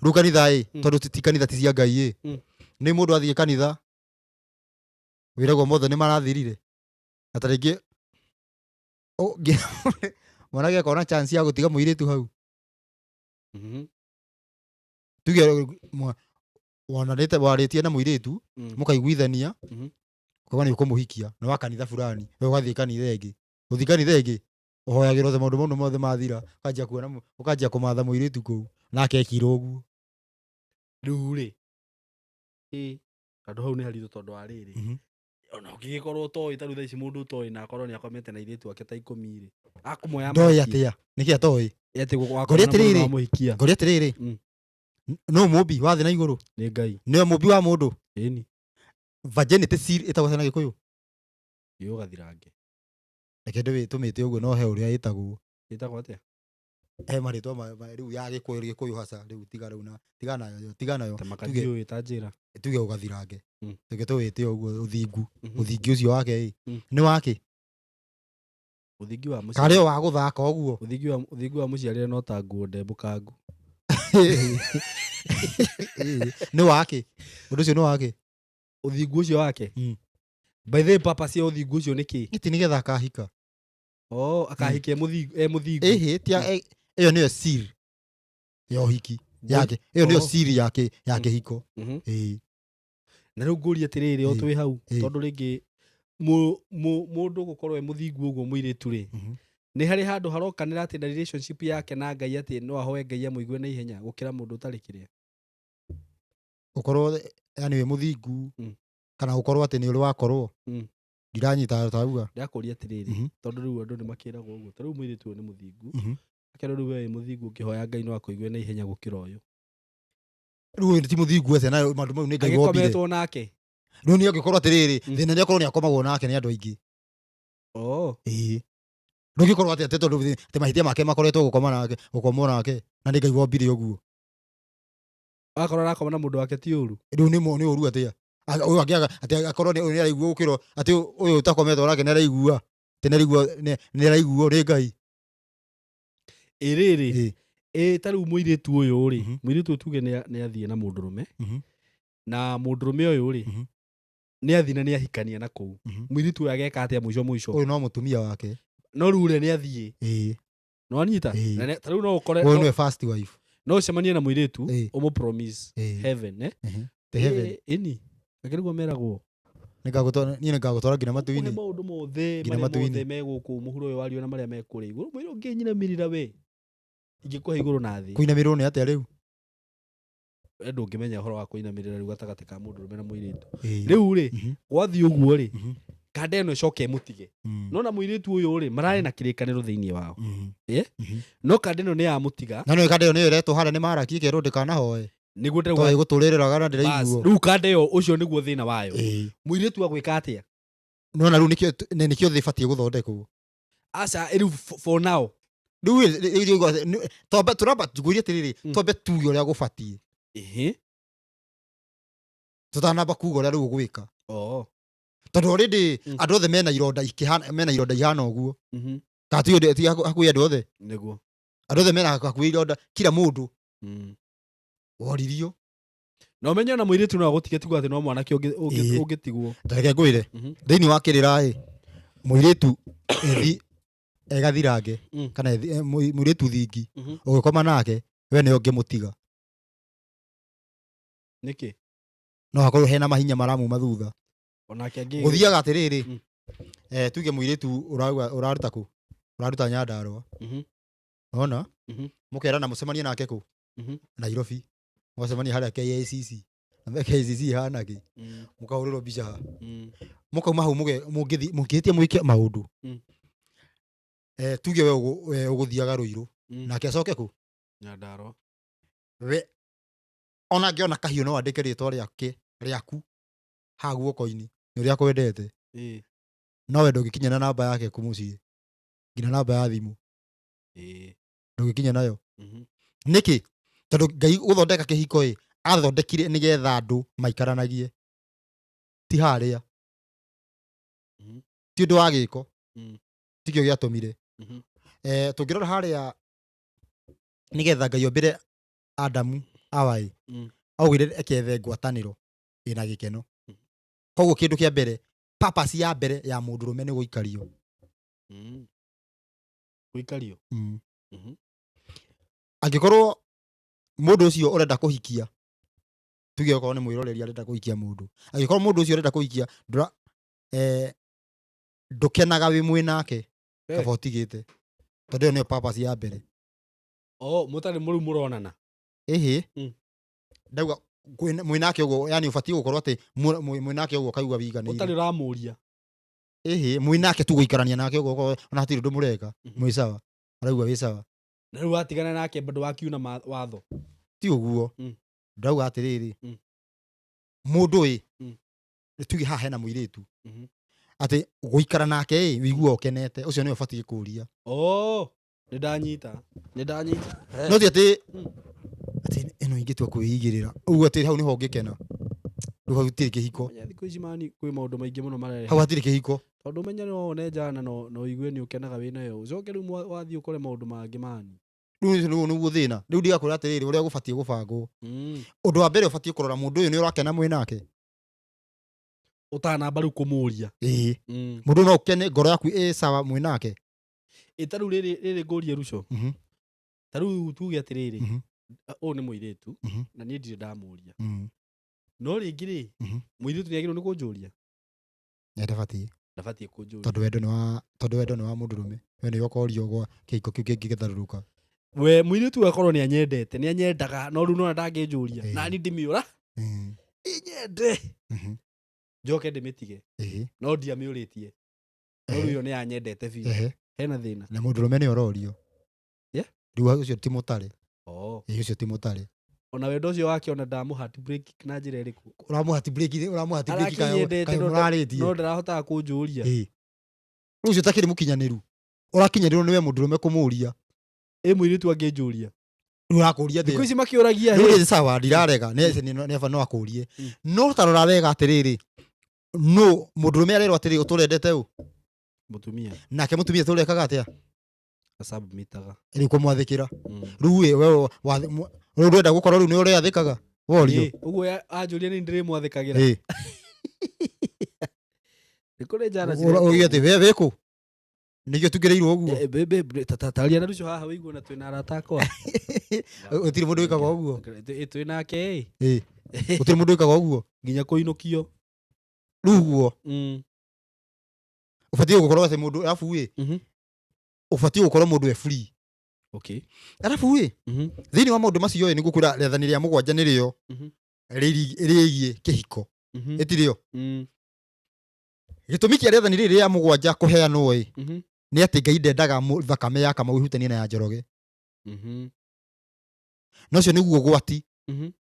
rĩu kanitha tondu ti kanitha ti cia Ngai nĩ mũndũ athiĩ kanitha wiragwo mothe nĩ marathirire na ta rĩngĩ mwanake akona chance ya gũtiga mũirĩtu hau tuge warĩtie na mũirĩtu mũkaiguithania kwa nĩ ũkũmũhikia na wa kanitha fulani we ũgathiĩ kanitha ĩngĩ ũthiĩ kanitha ĩngĩ ũhoyagĩra othe maũndũ mothe mathira ũkanjia kũmatha mũirĩtu kũu nake ekire ũguo rĩu rĩ Andũ hau nĩ haritũ tondũ wa rĩrĩ. Ona ũngĩgĩkorwo ũtoĩ tarĩu thaa ici mũndũ ũtoĩ na akorwo nĩ akomete na airĩtu ake ta 10 akũmoya ndoĩ atĩa nĩkĩ atoĩ ngori atĩrĩrĩ no mũmbi wa thĩ na igũrũ nĩ Ngai nĩwe mũmbi wa mũndũ ĩni virginity seal ĩtagwo na Gĩkũyũ yũ gathirange reke ndĩtũmĩte ũguo no he ũrĩa ĩtagwo atĩa he marĩtwa rĩu ya Gĩkũyũ haca rĩu tiga nayo tamakathiũ ĩta njĩra tuge ũgathirange reke tũwĩte ũguo ũthingi ũcio wake nĩ wake ũthingi wa mũciari karĩ wa gũthaka ũguo ũthingi wa mũciari no ta nguo ndembũkangu nĩ wake ũndũ ũcio nĩ wake ũthingu ũcio wake by the papa cia ũthingu ũcio nĩkĩ gĩtĩ nĩgetha akahika akahikia mũthingu ĩyo nĩyo seal ya ũhiki yake ĩyo nĩyo seal yake ya kĩhiko na rĩu ngũria atĩrĩrĩ o twĩ hau tondũ rĩngĩ mũndũ gũkorwo mũthingu ũguo mũirĩtu rĩ nĩ harĩ handũ harokanĩra atĩ na relationship yake na Ngai atĩ no ahoe Ngai amũigue na ihenya gũkĩra mũndũ ũtarĩ kĩrĩa ũkorwo yani wĩ mũthingu kana ũkorwo atĩ nĩ ũrĩ wakorwo ndiranyita tauga ndakũria atĩrĩrĩ tondũ rĩu andũ nĩ makĩragwo ũguo tarĩu mũirĩtu nĩ mũthingu akerwo rĩu we mũthingu ũkĩhoya Ngai no akũigue na ihenya gũkĩra ũyũ rĩu ti mũthingu ese na maũndũ mau nĩ Ngai wombire agĩkometwo nake rĩu nĩ angĩkorwo atĩrĩrĩ thĩna nĩ akorwo nĩ akomagwo nake nĩ andũ aingĩ ndũngĩkorwo atĩ tondũ atĩ mahĩtia make makoretwo gũkomwo nake na nĩ Ngai wombire ũguo akorwo arakoma na mũndũ wake ti ũru rĩu nĩ ũru atĩa ũyũ angĩaga atĩ akorwo nĩ araigua gũkĩrwo atĩ ũyũ utakometwo nake nĩ araigua nĩ araiguo nĩ Ngai ĩrĩrĩ tarĩu mũirĩtu ũyũ rĩ mũirĩtu tuge nĩ athiĩ na mũndũrũme na mũndũrũme ũyũ rĩ nĩ athi na nĩ ahikania na kũu mũirĩtu ũyũ ageka atĩa mũico ũyũ no mũtumia wake no rĩu nĩ athiĩ no anyita tarĩu no ũkore ũyũ nĩwe first wife no ũcemanie na mũirĩtu ũmũ promise heaven ĩni akĩrĩguo meragwo niĩ ngagũtwara nginya matu-inĩ maũndũ mothe marĩa megũkũ mũhuro ũyũ wario na marĩa mekũrĩ igũrũ mwĩrĩ ũngĩnyinamĩrĩra we ingĩkũhe igũrũ na thĩ kũinamĩrĩrwo nĩ atĩa rĩu ndũ ũngĩmenya ũhoro wa kũinamĩrĩra rĩu gatagatĩ ka mũndũrũme na mũirĩtu rĩu rĩ gwathiĩ ũguo rĩ kanda ĩno ĩcoke ĩmũtige no na mũirĩtu ũyũ rĩ mararĩ na kĩrĩkanĩro thĩinĩ wao no kanda ĩno nĩ yamũtiga na no kanda ĩyo nĩyo ĩretwo harĩa nĩ maraki kerwo ndĩkanahoe nĩguo ndĩrauga gũtũrĩrĩraga na ndĩraiguo rĩu kanda ĩyo ũcio nĩguo thĩna wayo mũirĩtu agwĩka atĩa no na rĩu nĩkĩo thĩ ĩbatiĩ gũthondekwo aca rĩu for now rĩu tũramba ngũrie atĩrĩrĩ twambe tuge ũrĩa gũbatiĩ tũtanamba kuga ũrĩa rĩu ũgwĩka tondũ already andũ othe mena ironda ihana ũguo hakuhĩ andũ othe nĩguo andũ othe mena hakuhĩ ironda kila mũndũ woririo no menye na mũirĩtu no agũtige tigwo atĩ no mwanake ũngĩtigwo reke ngwĩre thĩinĩ wa kĩrĩra mũirĩtu egathirange kana mũirĩtu thingi ũgĩkoma nake we nĩ ũngĩmũtiga nĩkĩ no hakorwo hena mahinya maramuma thutha onake gũthiaga atĩrĩrĩ tuge mũirĩtu ũraruta kũ ũraruta Nyandarũa ona mũkerana mũcemanie nake kũ Nairobi mũcemanie harĩa KICC na KICC hana kĩ mũkahũrĩrwo mbica ha mũkauma hau mũngĩhĩtia mwĩke maũndũ tuge we ũgũthiaga Rũirũ nake acoke kũ Nyandarũa we ona angĩona kahiũ no andĩke rĩtwa rĩaku ha guoko-inĩ nĩ ũrĩa kwendete no we ndũngĩkinya na namba yake kũmũciĩ nginya namba ya thimũ ndũngĩkinya nayo nĩkĩ tondũ Ngai gũthondeka kĩhiko athondekire nĩgetha andũ maikaranagie ti harĩa ti ũndũ wa gĩko tikĩo gĩatũmire tũngĩrora harĩa nĩgetha Ngai ombire Adamu Hawa augire ekethe ngwatanĩro ĩna gĩkeno koguo kĩndũ kĩa mbere purpose ya mbere ya mũndũrũme nĩ gũikario angĩkorwo mũndũ ũcio ũrenda kũhikia tuge okorwo nĩ mwĩroreri arenda kũhikia mũndũ angĩkorwo mũndũ ũcio ũrenda kũhikia ndũkenaga wĩ mwĩ nake kaba ũtigĩte tondũ ĩyo nĩyo purpose ya mbere mũtarĩ mũrĩu mũronana ndauga mwinake ugo yani ubatie gukorwo ati mwinake ugo kaigua wiganire utari ramuria mwinake tu guikarania nake ugo ona hatiri ndu mureka mwi sawa araigua wi sawa na riu watigana nake bado wakiuna watho ti uguo ndauga atiriri mundu tuge haha hena muiritu ati guikara nake wigua ukenete ucio ni ubatie kuria nindanyita no ti ati eno ingitua kwigirira uguo ati hau niho ngikena ndu hatiri kihiko thiku ici mani kwi maundu maingi muno marere hau hatiri kihiko tondu menya no one njana no igue ni ukenaga wina yo ucoke riu wathii ukore maundu mangi mani riu niguo thina riu ndigakwira atiriri uria gubatie gubangwo undu wa mbere ubatie kurora mundu uyu ni urakena mwinake utanamba riu kumuria mundu no ukene ngoro yaku sawa mwinake taru riri ngurie ruco taru tuge atiriri o ni muiritu na ni ndire ndamuria no ringi ri muiritu ni agirwo ni kunjuria ndabatie kunjuria tondu wendo ni wa mundurume we ni yokorio gwa kihiko kiu kingi githaruruka we muiritu akorwo ni anyendete ni anyendaga no riu no ndanginjuria na ni ndimiura inyende njoke ndimitige no ndiamiuritie no riu yo ni anyendete biu hena thina na mundurume ni ororio riu ucio ti mutare ucio ti mutare ona wendo ucio wake ona ndamu heart break na njira iriku uramu heart break kayo muraritie no ndarahotaga kunjuria riu ucio takiri mukinyaniru urakinyaniru niwe mundurume kumuria muiritu anginjuria riu urakuria thiku ici makiuragia riu sawa ndirarega ni aba no akurie no tarora wega atiriri no mundurume arero atiriri uturendete u mutumia nake mutumia turekaga atia asabu mitaga riu kumwathikira riu we urenda gukora riu ni uriathikaga worio uguo anjuria ni ndire mwathikigira nikore jana ugi ati we ku nigio tugireirwo uguo bebe tataria na rucio haha wigua na twina arata akwa utiri mundu wikaga uguo twinake utiri mundu wikaga uguo nginya kuinukio riu uguo ubatie gukorwo ati mundu alafu ubatie gukorwo mundu free alafu thini wa maundu macio ni gukwira rethani ria mugwanja nirio rigie kihiko itirio gitumi kia rethani riri ria mugwanja kuheanwo ni ati Ngai ndendaga thakame ya Kamau ihutanie na ya Njoroge no cio niguo gwati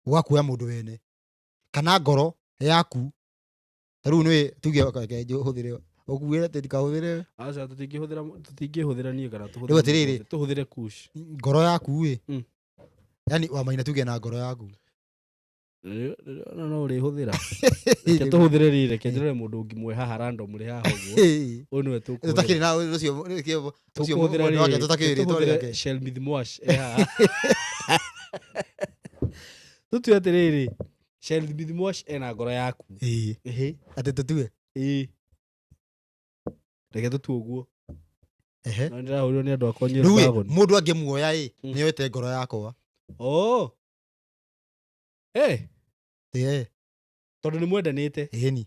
gwakuoya mundu wene kana ngoro yaku riu ni tuge huthire okuwira ati ndikahuthire aca tutingihũthĩra niĩ kana tuhũthĩre kush ngoro yaku yani wamaina tuge na ngoro yaku no ũrĩhũthĩra reke tuhũthĩre rĩrĩ reke njĩrore mũndũ ũngĩ mwe haha random mũrĩ haha ũguo ũyũ nĩwe tũtakĩrĩ na ũcio mũndũ wake tũtakĩrĩ Shelmith Mwash haha tũtue atĩrĩrĩ Shelmith Mwash ena ngoro yaku atĩ tũtue reke tũtue ũguo no ndĩrahũrirwo nĩ andũ akwa Nyĩrĩ mũndũ angĩmuoya nĩ oete ngoro yakwa tondũ nĩ mwendanĩte ĩni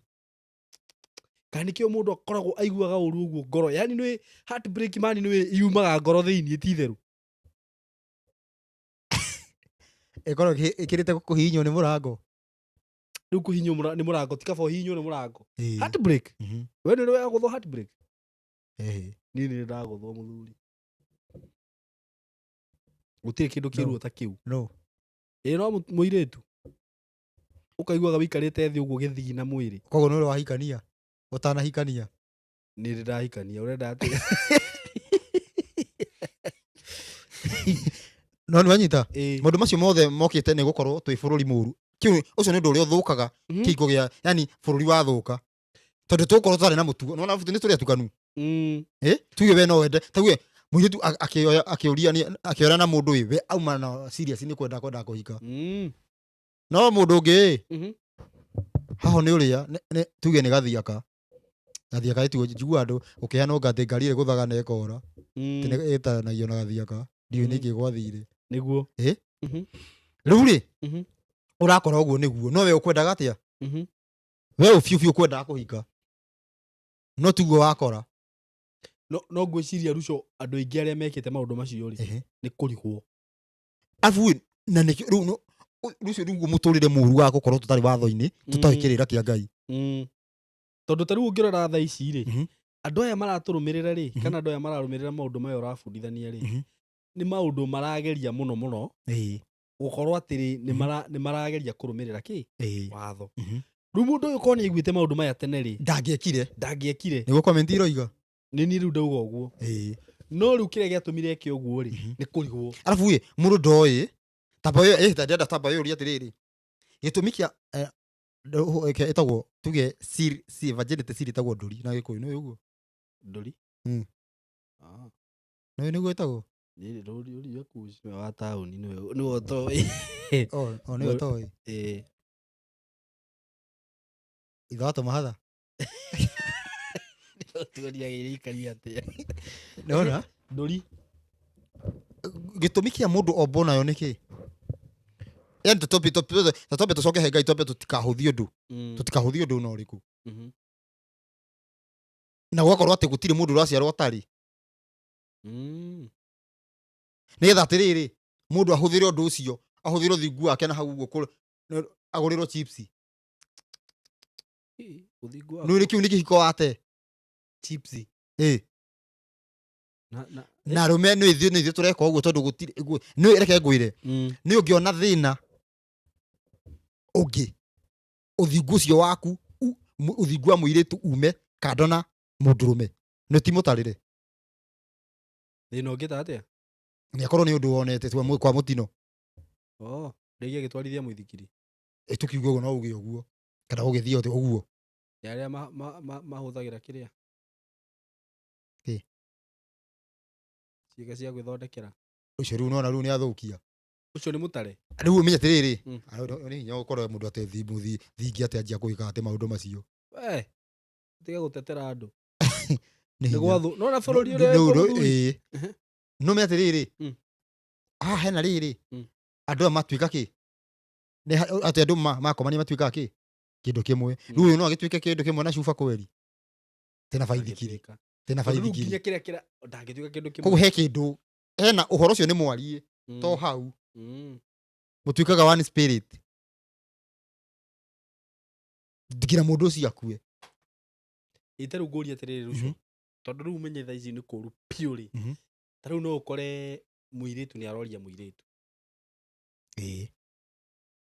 kana nĩkĩo mũndũ akoragwo aiguaga ũru ũguo ngoro yani nĩ heart break mani nĩ yumaga ngoro thĩinĩ ti therũ ĩkorwo ĩkĩrĩte kũhihinywo nĩ mũrango rĩu kũhihinywo nĩ mũrango ti kaba ũhihinywo nĩ mũrango heart break we nĩ rwega gũthwo heart break niĩ nĩ ndagũthwo mũthuri gũtirĩ kĩndũ kĩruo ta kĩu no mũirĩtu ũkaiguaga wĩikarĩte thĩ ũguo gĩthigina mwĩrĩ koguo nĩ ũrĩ wahikania ũtanahikania nĩ ndĩ ndahikania ũrenda atĩa no nĩ wanyita maũndũ macio mothe mokĩte nĩ gũkorwo twĩ bũrũri mũru ũcio nĩ ũndũ ũrĩa ũthũkaga kĩhiko gĩa yani bũrũri wathũka tondũ tũgũkorwo tũtarĩ na mũtugo nĩ nĩ tũrĩ atukanu tuge we no wende taguo mũirĩtu akĩoria na mũndũ we auma na serious nĩ kwenda kũhika no mũndũ ũngĩ haho nĩ ũrĩa tuge nĩ gathiaka ĩtuo njigua andũ ũkĩheanwo ngathĩ ngari ĩrĩ gũthaga na ĩkora tene ĩtanagio na gathiaka ndiũĩ nĩkĩ gwathire nĩguo rĩu rĩ ũrakora ũguo nĩguo no we ũkwendaga atĩa we ũbiũ biũ ũkwendaga kũhika no tiguo wakora no ngwĩciria Ruco andũ aingĩ arĩa mekĩte maũndũ macio rĩ nĩ kũrigwo afu na rĩu rucio niguo muturire muru wa gukorwo tutari watho-ini tutawikirira kia Ngai. Tondu ta riu ungirora tha ici ri andu aya maraturumirira ri kana andu aya mararumirira maundu maya urabundithania ri ni maundu marageria muno muno gukorwo atiri ni marageria kurumirira ki watho. Riu mundu uyu koni iguite maundu maya tene ri ndangiekire niguo comment iroiga ni riu ndauga uguo no riu kiria giatumire eke uguo ri ni kurigwo. Alafu we mundu ndoi tabayo ndenda tabayo ri atiriri gitumi kia etagwo tuge si virginity siri etagwo nduri na gikuyu no uguo nduri no niguo etagwo ni ruri ya kuci wa tauni ni otoi ni otoi ithato mahatha turia girikari atia nona nduri gitumi kia mundu ombo nayo niki ende topi tucoke he Ngai topi tutikahuthio ndu no riku na gwakorwo ati gutiri mundu uraciarwo tari nigetha atiriri mundu ahuthire undu ucio ahuthire thingu wake na hau uguo agurirwo chips no rikiu ni kihiko wate chips na rume no ithio tureka uguo tondu gutiri no reke ngwire ni ungiona thina ungi uthingu ucio waku uthingu wa muiritu ume kandona mundurume no ti mutarire thina ungita atia ni akorwo ni undu wonete kwa mutino rigia gitwarithia muithikiri tukiuga uguo no uge uguo kana ugithio uguo yaria mahuthagira kiria ciĩga cia gwĩthondekera ucio riu nona riu ni athukia ucio ni mutare riu umenya atiriri ni hinya gukorwo mundu ate thingi ate anjia kuika ate maundu macio tiga gutetera andu ni gwathu nona bururi uri no me atiriri hena riri andu matuika ki ni ate andu makomani matuika ki kindu kimwe riu uyu no agituike kindu kimwe na cuba kweri tena faithikiri nginya kiria ndangituika kindu kimwe koguo he kindu hena uhoro ucio ni mwarie to hau mutuikaga one spirit nginya mundu ucio akue itaru nguria atiriri rucio tondu riu menye tha ici ni kuru purely tariu no ukore muiritu ni aroria muiritu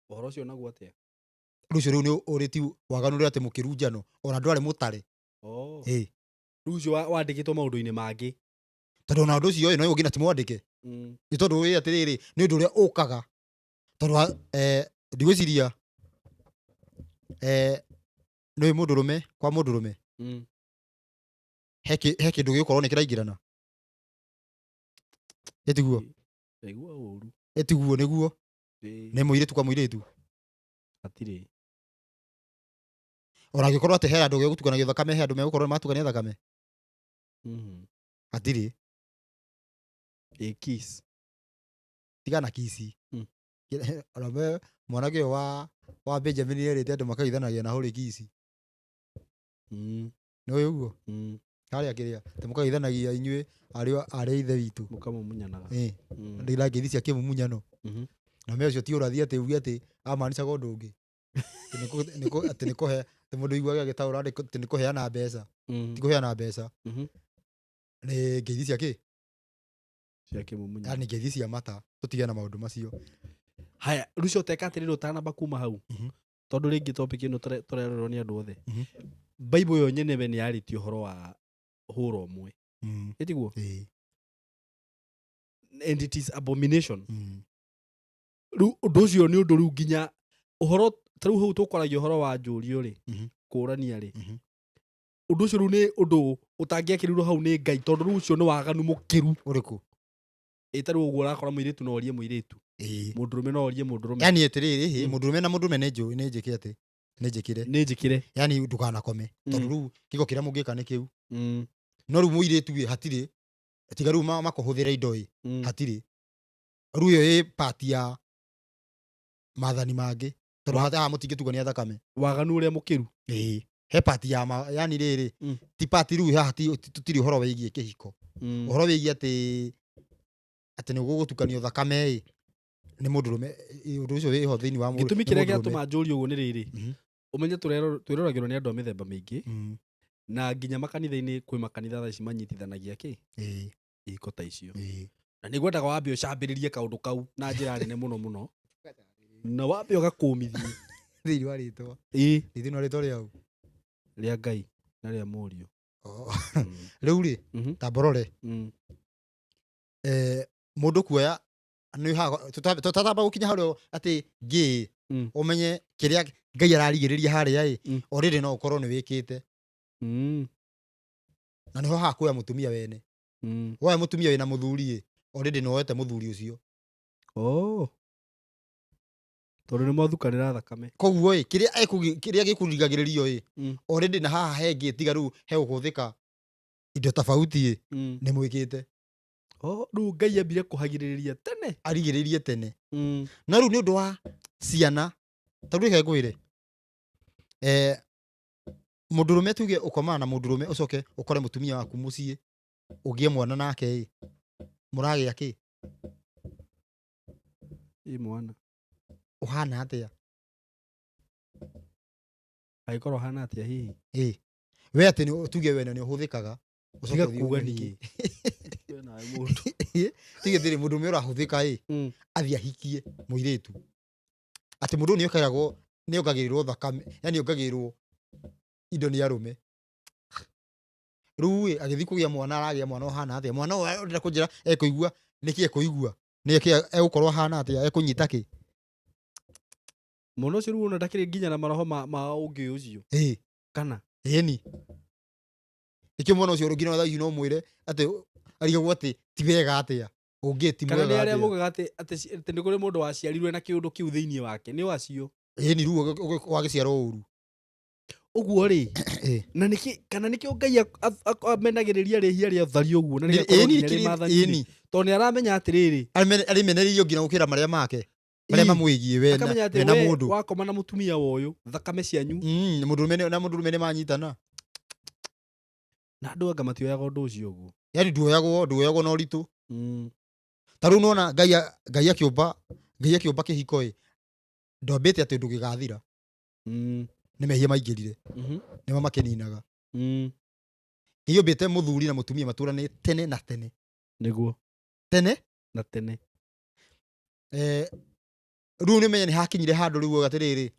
uhoro ucio naguo atia rucio riu ni uriti waganure ati mukirunjano ona ndwari mutare rucio wandikitwo maundu-ini mangi tondu na undu ucio no ugina ti mwandike ni tondu wi atiriri ni undu uria ukaga tondu ndigwiciria no mundurume kwa mundurume he kindu gikorwo ni kiraingirana etiguo niguo ni muiritu kwa muiritu atiri ona gikorwo ate he andu gegutukanagia thakame he andu megukorwo matukania thakame atiri kiss tigana kisi ona mwanake wa Benjamin yerete andu makaithanagia na huri kisi no uguo haria kiria temukaithanagia inyue ari ithe witu mukamumunyanaga ndira ngithi cia kimumunyano na me ucio ti urathi ati ugi ati amaanisha gondu ungi ati nikuhe mundu igwaga gitaura ati nikuheana mbeca ti kuheana mbeca ni ngithi cia ki cia kimumunyano ni ngithi cia mata tutige na maundu macio haya rucio teka atiriri utanamba kuma hau tondu ringi topic ino turerorwo ni andu othe Bible yo nyeneve ni yariti uhoro wa hura umwe etiguo and it is abomination undu ucio ni undu riu nginya uhoro tariu hau tukwaragia uhoro wa njuri uri kurania ri undu ucio riu ni undu utangiakirirwo hau ni Ngai tondu riu ucio ni waganu mukiru uriku tariu uguo urakora muiritu no orie muiritu mundurume no orie mundurume yani etiriri mundurume na mundurume ni njiki ati ni njikire yani ndukanakome tondu riu kiko kiria mungika ni kiu no riu muiritu wi hatiri tiga riu makuhuthira indo hatiri riu yo part ya mathani mangi tondu hata mutingitugania thakame waganu uria mukiru he part ya yani riri ti part riu haha tutiri uhoro wigie kihiko uhoro wigie ati ni gugutukanio thakame nĩ mũndũrũme ũndũ ũcio wĩho thĩinĩ wa mũndũ. Gĩtũmi kĩrĩa gĩatũma njũrie ũguo nĩ rĩrĩ, ũmenye twĩroragĩrwo nĩ andũ a mĩthemba mĩingĩ, na nginya makanitha-inĩ kwĩ makanitha thaa ici manyitithanagia ihiko ta icio, na nĩ ngwendaga wambe ũcambĩrĩrie kaũndũ kau na njĩra nene mũno mũno, na wambe ũgakũmithia thĩinĩ wa rĩtwa thĩinĩ wa rĩtwa rĩaũ rĩa Ngai na rĩa Mũriũ. Rĩu rĩ ta mborore mũndũ kuoya tũtatamba gũkinya harĩa atĩ ngĩ ũmenye kĩrĩa Ngai ararigĩrĩria harĩa already no ũkorwo nĩ wĩkĩte, na nĩho hakuoya mũtumia wene. Woya mũtumia wĩna mũthuri already nĩ woete mũthuri ũcio. Tondũ nĩ mwathukanĩra thakame. Koguo kĩrĩa gĩkũrigagĩrĩrio already na haha hengĩ tiga rĩu he gũhũthĩka indo tofauti nĩ mwĩkĩte. Rĩu Ngai ambire kũhagĩrĩria tene. Arigĩrĩrie tene. Na rĩu nĩ ũndũ wa ciana, ta rĩu reke ngwĩre mũndũrũme tuge ũkomana na mũndũrũme ũcoke ũkore mũtumia waku mũciĩ ũgĩe mwana nake mũragĩa kĩ? Mwana. Ũhana atĩa? Agĩkorwo hana atĩa hihi? We atĩ tuge we nĩ ũhũthĩkaga ũcoke kuuga ningĩ. Tuge thĩrĩ mũndũrũme ũrahũthĩka athiĩ ahikie mũirĩtu. Atĩ mũndũ nĩ okagĩrwo nĩ ongagĩrĩrwo thakame, yani ongagĩrĩrwo indo nĩ arũme. Rĩu agĩthiĩ kũgĩa mwana aragĩa mwana ũhana atĩa? Mwana ũyũ ũrenda kũnjĩra ekũigua nĩkĩ ekũigua? Nĩkĩ egũkorwo ahana atĩa? Ekũnyita kĩ? Mwana ũcio rĩu ona ndakĩrĩ nginya na maroho ma ũngĩ ũcio. Kana? Ĩni. Nĩkĩo mwana ũcio nginya thaa ici no mwĩre atĩ arigagwo atĩ ti wega atĩa. Ũngĩ ti mwega atĩa. Kana nĩ arĩa moigaga atĩ nĩ kũrĩ mũndũ waciarirwo na kĩũndũ kĩu thĩinĩ wake. Nĩ wacio. Ĩni rĩu wagĩciarwo ũru. Ũguo rĩ, na kana nĩkĩo Ngai amenagĩrĩria rĩhia rĩa ũthari ũguo na nĩakorwo nginya rĩ maathani. Tondũ nĩ aramenya atĩrĩrĩ. Arĩmenereirio nginya gũkĩra marĩa make. Marĩa mamwĩgiĩ we na mũndũ. Wakoma na mũtumia woyũ, thakame cianyu. Mũndũrũme nĩ manyitana. Na andũ anga matioyaga ũndũ ũcio ũguo. Yani nduoyagwo na ũritũ. Ta rĩu nona Ngai akĩũmba kĩhiko ndombĩte atĩ ũndũ gĩgathira. Nĩ mehia maingĩrire. Nĩmo makĩninaga. Kĩũmbĩte mũthuri na mũtumia matũranĩte tene na tene. Nĩguo. Tene na tene. Rĩu nĩmenye nĩ hakinyire handũ rĩu atĩrĩrĩ.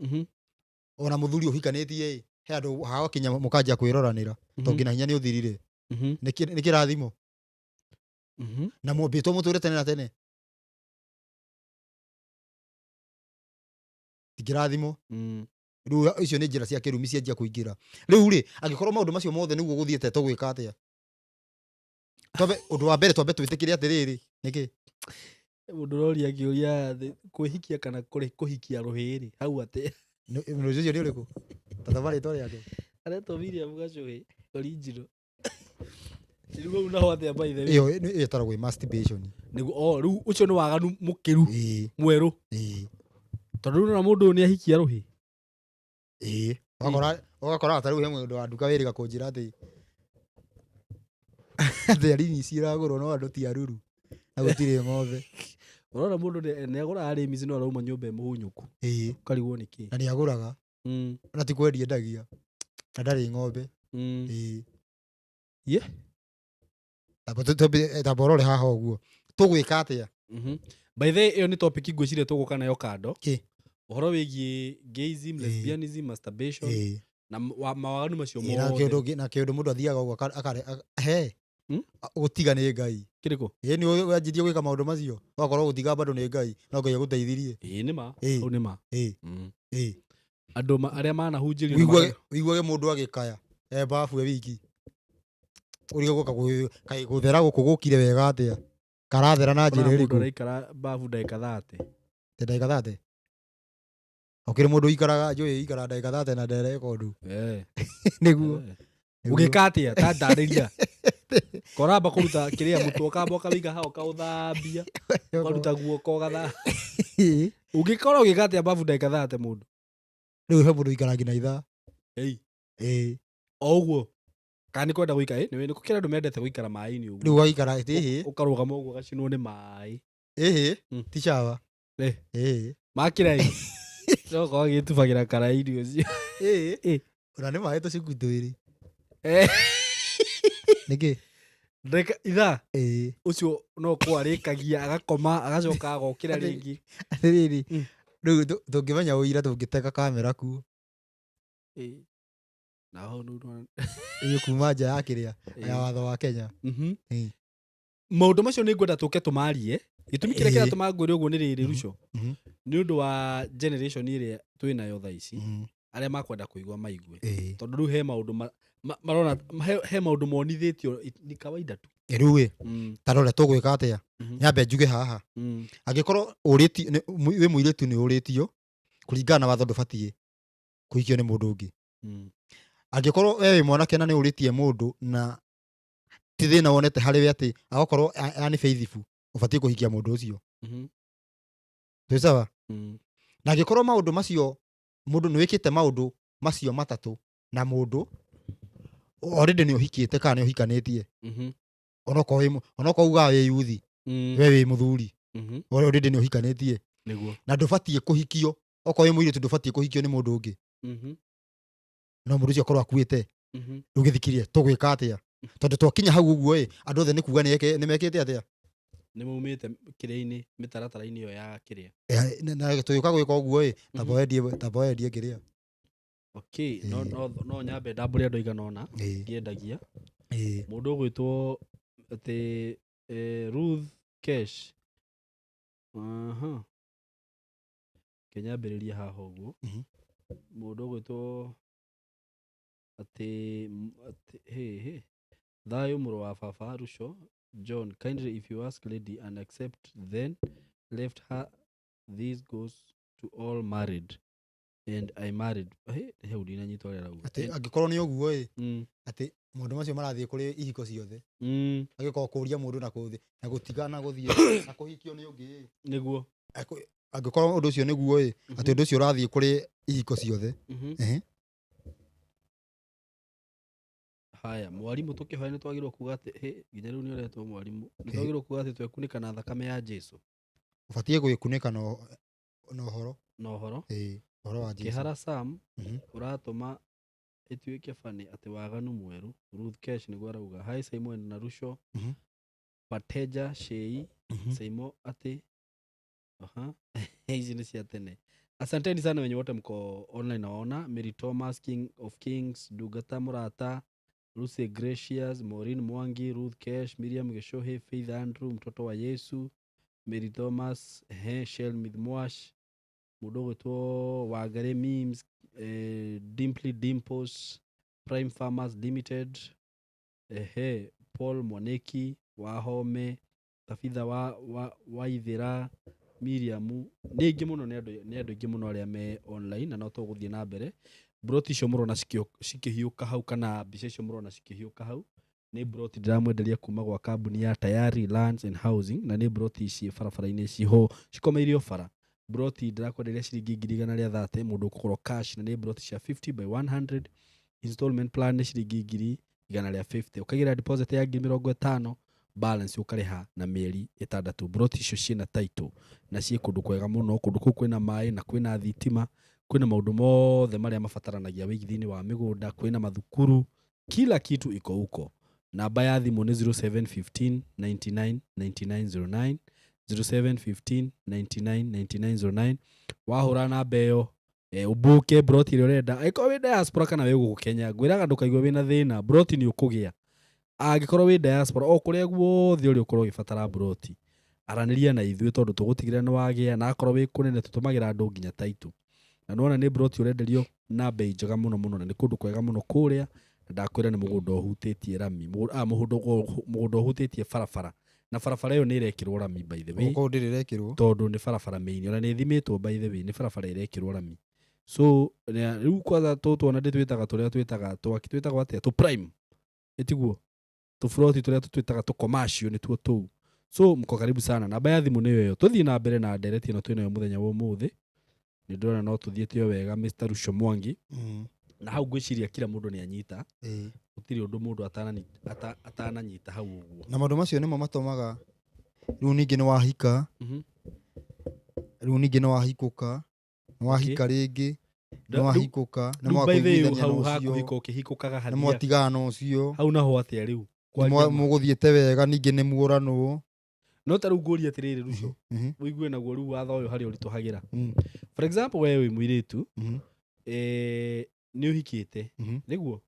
Ona mũthuri ũhikanĩtie he andũ hagakinya mũkanjia kwĩroranĩra. To nginya hinya nĩ ũthirire. Nĩ kĩrathimo. Na mũmbĩtwo mũtũre tene na tene. Ti kĩrathimo. Rĩu icio nĩ njĩra cia kĩrumi cianjia kũingĩra. Rĩu rĩ angĩkorwo maũndũ macio mothe nĩguo gũthiĩte tũgwĩka atĩa? Ũndũ wa mbere twambe twĩtĩkĩre atĩrĩrĩ nĩkĩ? Mũndũ ũroria akĩũria kwĩhikia kana kũhikia rũhĩ-rĩ hau atĩa? Mũndũ ũcio nĩ ũrĩkũ? Tatha rĩtwa rĩake. Aretwo William Gacũhĩ original. Rĩu hau naho atĩa by the way? Ĩyo ĩtagwo masturbation. Nĩguo rĩu ũcio nĩ waganu mũkĩru mwerũ. Tondũ rĩu na mũndũ nĩ ahikia rũhĩ. Ũgakora ta rĩu he mũndũ wa nduka wĩrĩga kũnjĩra atĩ arini ciragũrwo no andũ ti aruru na gũtirĩ ng'ombe. Ũrona mũndũ nĩ agũraga arĩmi no arauma nyũmba mũhunyũku. Ũkarigwo nĩkĩ? Na nĩ agũraga. Na ti kwendia endagia. Na ndarĩ ng'ombe. Ta borore haha ũguo. Tũgwĩka atĩa? By the way ĩyo nĩ topic ngwĩciria tũgũka nayo kando. Ũhoro wĩgiĩ gayism, lesbianism, masturbation na mawaganu macio mothe. Na kĩũndũ mũndũ athiaga ũguo gũtiga nĩ Ngai. Kĩrĩkũ? Nĩ wanjirie gwĩka maũndũ macio. Wakorwo gũtiga bado nĩ Ngai. No Ngai agũteithirie. Nĩ ma. Hau nĩ ma. Andũ arĩa manahunjĩrio. Wiguage mũndũ agĩkaya. Babu wiki. Ũrigagwo gũthera gũkũ gũkire wega atĩa? Karathera na njĩra ĩrĩkũ? Mũndũ araikara babu ndagĩka 30. Ndagĩka 30? Okĩrĩ mũndũ ikaraga njũĩ ikara ndagĩka 30 na ndereka ũndũ. Nĩguo. Ũgĩka atĩa? Ta ndarĩria. Koramba kũruta kĩrĩa mũtwe ũkamba ũkamĩiga hau ũkaũthambia. Ũkaruta guoko ũgathambia. Ũngĩkorwo ũgĩka atĩa babu ndagĩka 30 mũndũ? Rĩu he mũndũ ikara nginya ithaa. O ũguo. Kana nĩ kwenda gũikara nĩ kũkĩra andũ mendete gũikara maĩ-inĩ ũguo. Rĩu ũgaikara ũkarũgama ũguo ũgacinwo nĩ maĩ. Ti cawa. makirai no ko gitubagira karaidi ucio ona nĩ maĩ tũcuku twĩrĩ nĩkĩ ndeka itha ucio no kwarĩkagia agakoma agacoka agokĩra rĩngĩ rĩrĩ rĩu tũngĩmenya ũira tũngĩtega kamera kuo na hau nĩ iyo kuma nja ya kĩrĩa ya watho wa Kenya maũndũ macio nĩ ngwenda tũke tũmarie gĩtũmi kĩrĩa kĩratũma ngwĩre ũguo nĩ rĩrĩ Ruco nĩ ũndũ wa generation ĩrĩa twĩ nayo thaa ici arĩa makwenda kũigua maigue tondũ rĩu he maũndũ marona he maũndũ monithĩtio ni kawaida tu rĩu tarore tũgwĩka atĩa nyambe njuge haha angĩkorwo ũrĩtio wĩ mũirĩtu nĩ ũrĩtio kũringana na watho ndũbatiĩ kũhikio nĩ mũndũ ũngĩ angĩkorwo we wĩ mwanake na nĩ ũrĩtie mũndũ na ti thĩna wonete harĩ we atĩ agakorwo yani faithful ũbatiĩ kũhikia mũndũ ũcio twĩ sawa na angĩkorwo maũndũ macio mũndũ nĩ wĩkĩte maũndũ macio matatũ na mũndũ already nĩ ũhikĩte kana nĩ ũhikanĩtie onokorwo uga wĩ yuthi we wĩ mũthuri already nĩ ũhikanĩtie na ndũbatiĩ kũhikio okorwo wĩ mũirĩtu ndũbatiĩ kũhikio nĩ mũndũ ũngĩ no mũndũ ũcio akorwo akuĩte ndũgĩthikirie tũgwĩka atĩa tondũ twakinya hau ũguo andũ othe nĩ kuga nĩ mekĩte atĩa nĩ maumĩte kĩrĩa-inĩ mĩtaratara-inĩ ĩyo ya kĩrĩa na tũgĩũka gwĩka ũguo tamba wendie kĩrĩa no nyambe ndambũre andũ aigana ũna ngĩendagia mũndũ ũgwĩtwo atĩ Ruth Kesh kenyambĩrĩria haha ũguo mũndũ ũgwĩtwo atĩ thayũ mũrũ wa baba Ruco John, kindly if you ask lady and accept then left her, this goes to all married and I married he udina nyito rera ugu ati angikorwo ni uguo ati mundu macio marathie kuri ihiko ciothe agĩkorwo kũria mũndũ na gũtiga na gũthie na kũhikio nĩ ũngĩ nĩguo angĩkorwo ũndũ ũcio nĩguo ati ũndũ ũcio ũrathie kuri ihiko ciothe haya mwalimu tukihoya ni twagirwo kuga ati nginya riu ni uretwo mwalimu ni twagirwo kuga ati twekunĩka na thakame ya Jesu ubatie gwĩkunĩka na ũhoro ũhoro wa Jesu kihara Sam uratũma ituĩke bani ati waganu mweru Ruth Kesh nĩguo arauga hi Simon na Ruco Pateja Shei Saimo ati hizi ni cia tene. Asanteni sana wenye wote mko online naona Mary Thomas King of Kings Dugata Murata Lucy Gracious Maureen Mwangi Ruth Kesh Miriam Geshohe Faith Andrew mtoto wa Yesu Mary Thomas Shell Midmwash mudogo to Wagare Memes Dimply Dimples Prime Farmers Limited Paul Mwaneki Wahome Tafitha wa Ithira Miriam ni ingi muno ni andu ingi muno aria me online na no tuguthie na mbere broti icio murona cikihiuka hau kana mbica icio murona cikihiuka hau ni broti ndiramwenderia kuma gwa kambuni ya Tayari Lands and Housing na ni broti ici barabara-inĩ ciho cikomeirio bara broti ndirakwenderia ciringi 130 mundu ukugura cash na ni broti cia 50 by 100 installment plan ni ciringi 150 ukagira deposit ya 50 balance ukariha na mieri 6 broti icio ciina title na cie kundu kwega muno kundu kuu kwina mai na kwina thitima kwina maundu mothe maria mabataranagia wigithini wa migunda kwina mathukuru kila kitu iko huko namba ya thimu ni 0715 99 9909 0715 99 9909 wahura namba iyo ubuke broti ile urenda aiko wi diaspora kana wi guku Kenya ngwiraga ndukaigwe wina thina broti ni ukugia angikorwo wi diaspora o kuria guothe uri ukorwo gibatara broti araniria na ithuĩ tondu tugutigira ni wagia na akorwo wi kunene tutumagira andu nginya title na nona ni broti urenderio na bei njega muno muno na ni kundu kwega muno kuria ndakwira ni mugunda uhutitie rami mugunda uhutitie barabara na barabara iyo ni irekirwo rami by the way uko ndirekirwo tondu ni barabara main ona ni thimitwo by the way ni barabara irekirwo rami so riu kwanza tuona nditwitaga turia twitaga twakitwitaga atia tu prime etiguo tu froti turia twitaga tu commercial ni tuo tu so mko karibu sana namba ya thimu niyo yo tuthii na mbere na ndereti no twinayo muthenya wa umuthi ni ndona no tuthiete yo wega Mr. Ruco Mwangi na hau ngwiciria kila mundu ni anyita gutiri undu mundu atananyita hau uguo na maundu macio nimo matomaga riu ningi ni wahika rĩu ningĩ no wahikũka no wahika rĩngĩ no wahikũka no mwakũiguithania na ũcio ũkĩhikũkaga hathia nĩ mwatigana ũcio hau naho atĩa rĩu mũgũthiĩte wega ningĩ nĩ muoranwo no ta rĩu ngũria atĩrĩrĩ Ruco ũigue naguo rĩu watho ũyũ harĩa ũritũhagĩra for example we wĩ mũirĩtu nĩ ũhikĩte nĩguo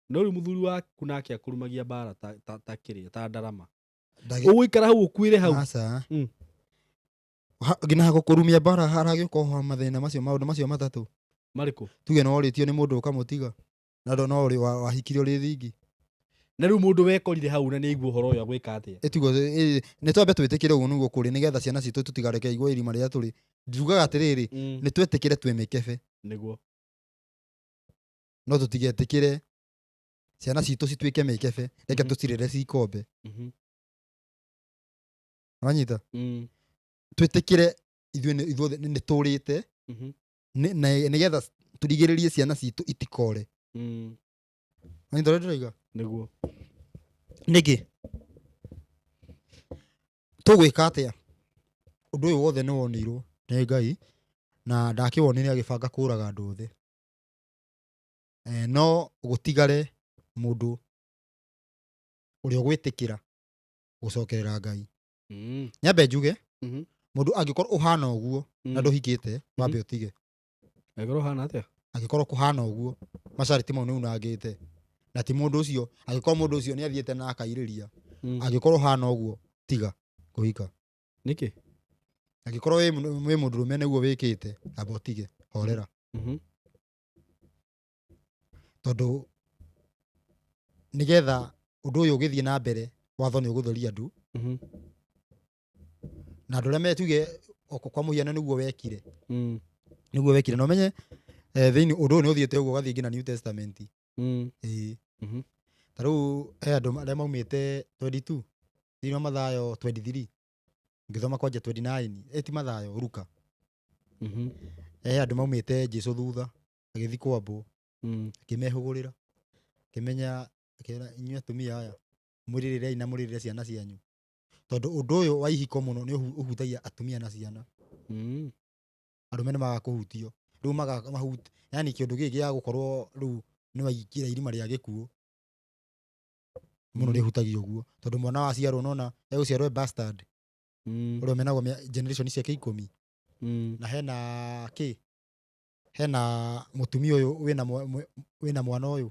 no rĩu mũthuri waku nake akũrumagia mbara ta kĩrĩa ta ndarama ũgũikara hau ũkuĩre hau nginya gũkũrumia mbara haragĩũka mathĩna macio maũndũ macio matatũ marĩkũ tuge no ũrĩtio nĩ mũndũ ũkamũtiga na ndo no ũrĩ wahikire ũrĩ thingi na rĩu mũndũ wekorire hau na nĩ aigua ũhoro ũyũ agwĩka atĩa ĩtugo nĩ twambe twĩtĩkĩre ũguo nĩguo kũrĩ nĩgetha ciana citũ tũtigareke igwe irima rĩrĩa tũrĩ njugaga atĩrĩrĩ nĩ twetĩkĩre twĩ mĩkebe nĩguo no tũtigetĩkĩre ciana citũ cituĩke mĩkebe reke tũcirere cikombe wanyita twĩtĩkĩre ithuothe nĩ tũrĩte nĩgetha tũrigĩrĩrie ciana citũ itikore wanyita ũrĩa ndĩrauga nĩguo nĩkĩ tũgwĩka atĩa ũndũ ũyũ wothe nĩ wonirwo nĩ Ngai na ndakĩwonire agĩbanga kũraga andũ othe no gũtigare mũndũ ũrĩa ũgwĩtĩkĩra gũcokerera Ngai nyambe njuge mũndũ angĩkorwo ũhana ũguo na ndũhikĩte wambe ũtige angĩkorwo ũhana atĩa angĩkorwo kũhana ũguo macarĩti mau nĩ unangĩte na ti mũndũ ũcio angĩkorwo mũndũ ũcio nĩ athiĩte na akairĩria angĩkorwo hana ũguo tiga kũhika nĩkĩ angĩkorwo wĩ mũndũ rũme nĩguo wĩkĩte amba ũtige horera tondũ nĩgetha ũndũ ũyũ ũgĩthiĩ na mbere watho nĩ ũgũtheria andũ na andũ arĩa metuge kwa mũhiano nĩguo wekire na ũmenye thĩinĩ ũndũ ũyũ nĩ ũthiĩte ũguo ũgathiĩ nginya New Testament ta rĩu he andũ arĩa maumĩte 22 thĩinĩ wa Mathayo 23 ngĩthoma kwanja 29 ti Mathayo Luka he andũ maumĩte Jesũ thutha agĩthiĩ kwambwo akĩmehũgũrĩra akĩmenya inyuĩ atumia aya mwĩrĩrĩrei na mũrĩrĩre ciana cianyu tondũ ũndũ ũyũ wa ihiko mũno nĩ ũhutagia atumia na ciana arũme nĩ maga kũhutio rĩu mahuti yani kĩũndũ gĩkĩ gĩa gũkorwo rĩu nĩ waingĩra irima rĩa gĩkuũ mũno nĩ hutagia ũguo tondũ mwana waciarwo nona egũciarwo bastard ũrĩa menagwo generation ciake 10 na hena mũtumia ũyũ wĩna mwana ũyũ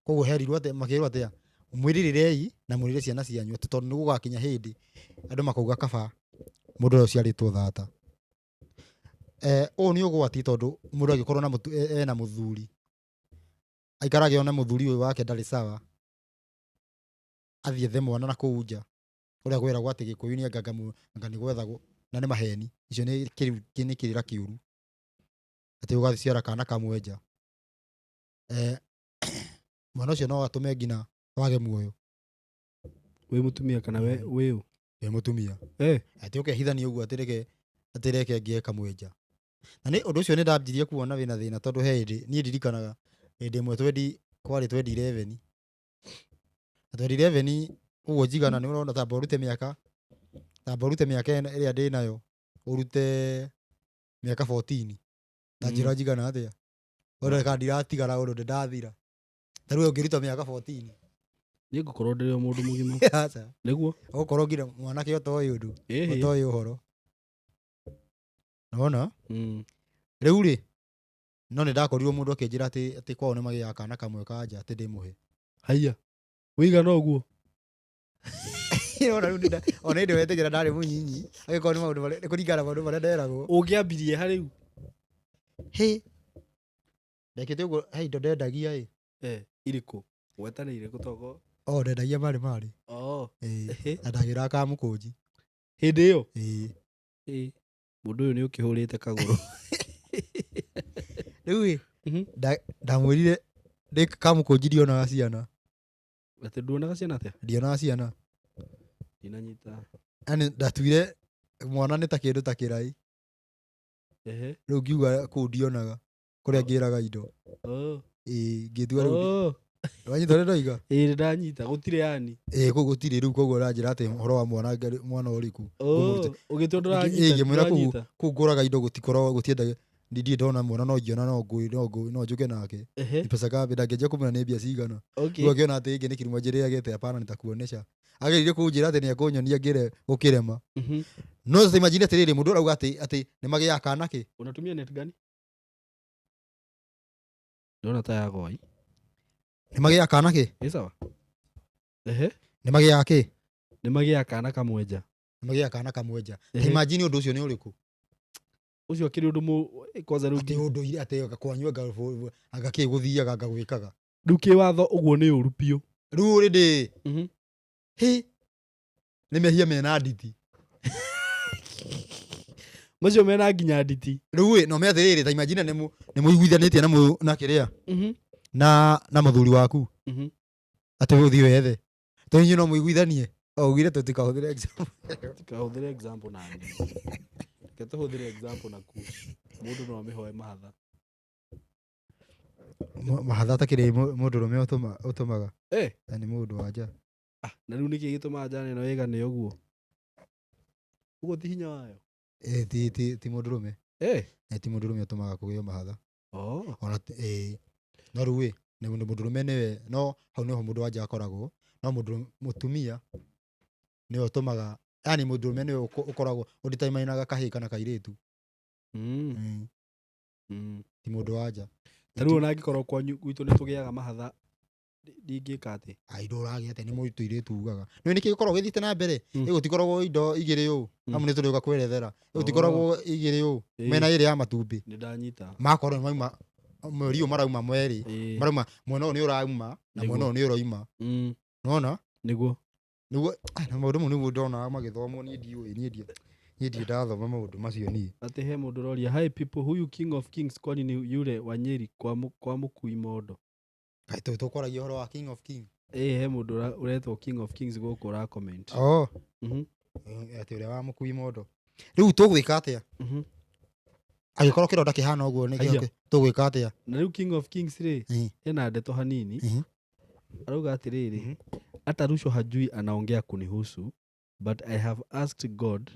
koguo herirwo atĩ makĩrwo atĩa mwĩrĩrĩrei na mũrĩre ciana cianyu tondũ nĩ gũgakinya hĩndĩ andũ makauga kaba mũndũ ũrĩa ũciarĩtwo thata ũũ nĩ ũgwati tondũ mũndũ angĩkorwo ena mũthuri aikarage ona mũthuri ũyũ wake ndarĩ sawa athiĩ ethe mwana na kũu nja ũrĩa kwĩragwo atĩ gĩkũyũ-inĩ anga nĩ gwethagwo na nĩ maheni icio nĩ kĩrĩra kĩũru atĩ ũgaciara kana kamwe nja mwana ũcio no atũme nginya wage muoyo wĩ mũtumia kana wĩ mũtumia atĩ ũkehithania ũguo atĩ reke ngĩe kamwe nja na nĩ ũndũ ũcio nĩ ndambirie kuona wĩna thĩna tondũ he hĩndĩ niĩ ndirikanaga hĩndĩ ĩmwe kwarĩ 2011 na 2011 ũguo njigana nĩ ũrona tamba ũrute mĩaka ĩrĩa ndĩ nayo ũrute mĩaka 14 na njĩra njigana atĩa ũreka ndiratigara ũndũ ndathira ta rĩu ũngĩruta mĩaka 14 nĩ ngũkorwo ndĩrĩ mũndũ mũgima nĩguo ũgũkorwo nginya mwanake ũtoĩ ũndũ ũtoĩ ũhoro nona rĩu rĩ no nĩ ndakorirwo mũndũ akĩnjĩra atĩ kwao nĩ magĩaga kana kamwe ka nja atĩ ndĩmũhe haiya wĩigana ũguo ona hĩndĩ wetĩkĩra ndarĩ mũnyinyi agĩkorwo nĩ maũndũ marĩa nĩ kũringana na maũndũ marĩa nderagwo ũngĩambirie ha rĩu ndekĩte ũguo he indo ndendagia irĩkũ gwetanĩire gũtogo ndendagia marĩ na ndagĩraga kamũkũnji hĩndĩ ĩyo mũndũ ũyũ nĩ ũkĩhũrĩte kagũrũ rĩu ndamwĩrire ndĩ kamũkũnji ndionaga ciana atĩ nduonaga ciana atĩa ndionaga ciana ndinanyita yani ndatuire mwana nĩ ta kĩndũ ta kĩrai rĩu ngiuga kũu ndionaga kũrĩa ngĩraga indo ngĩtua rĩu Wanyita ore ndoiga ndanyita gutire yani koguo gutire riu koguo ranjira ati horo wa mwana uriku ugitua nduranyita ngimwira kuu nguraga indo gutikorwo gutiendaga ndindie ndona mwana no ngiona no njuke nake ni pesa ngapi ndangĩanjia kũmenya nĩ mbia cigana rĩu akĩona atĩ gĩkĩ nĩ kĩruma njĩrĩagĩte hapana nitakuonesha agerire kũnjĩra atĩ nĩ ekũnyonia ngĩre gũkĩrema no sasa imagine atĩrĩrĩ mũndũ arauga atĩ nĩ magĩaga kana kĩ unatumia net gani ndona ta ya goi nĩ magĩaga kana kĩ ĩ sawa nĩ magĩaga kĩ nĩ magĩaga kana kamwenja nĩ magĩaga kana kamwenja imagine ũndũ ũcio nĩ ũrĩkũ ucio akiri undu kwanza riu ati undu ire ati gakwanyu agaki guthiaga ngagwikaga riu ki watho uguo ni uru piu riu ri ndi ni mehia mena nditi macio mena nginya nditi riu no me athiriri ta imagine ni muiguithanitie na kiria na muthuri waku ati uthi wethe to inyu no muiguithanie augire tutikahũthĩre example nani Ketahuthire example na ku. Mundu no amihoe mahatha. Mahatha takire mundurume utumaga. Ni mundu wanja. Na riu niki gituma njane no igane uguo. Uguo ti hinya wayo. Ti mundurume. Ti mundurume utumaga kugio mahatha. Ona no riu ni mundurume niwe no hau niho mundu wanja akoragwo. No mundu mutumia niwe utumaga yani mundurume niwe ukoragwo uditaimainaga kahii kana kairitu ti mundu wanja taru ona ngikorwo kwanyu gwitu nitugiaga mahatha ndingika ati nduragia ati ni muitu iritu ugaga ni niki gikorwo githite na mbere igutikoragwo indo igiri yu amu ni turiuka kwerethera igutikoragwo igiri yu mena iri ya matumbi ni ndanyita makorwo mauma mweri marauma mweri marauma mwena ni urauma na mwena ni uroima nona niguo na maundu mu nigu ndona magithomwo ni ndiu ni ndathoma maundu macio ni ati he mundu roria hi people who you king of kings kwani ni yule wa Nyeri kwa mukui mondo kai tukoragia horo wa king of king he mundu uretwo king of kings guku ra comment ati ule wa mukui mondo riu tugwika atia agikorwo kironda kihana uguo ni kio tugwika atia na riu king of kings ri ena ndeto hanini arauga atiriri hata Ruto hajui anaongea kunihusu, but I have asked God,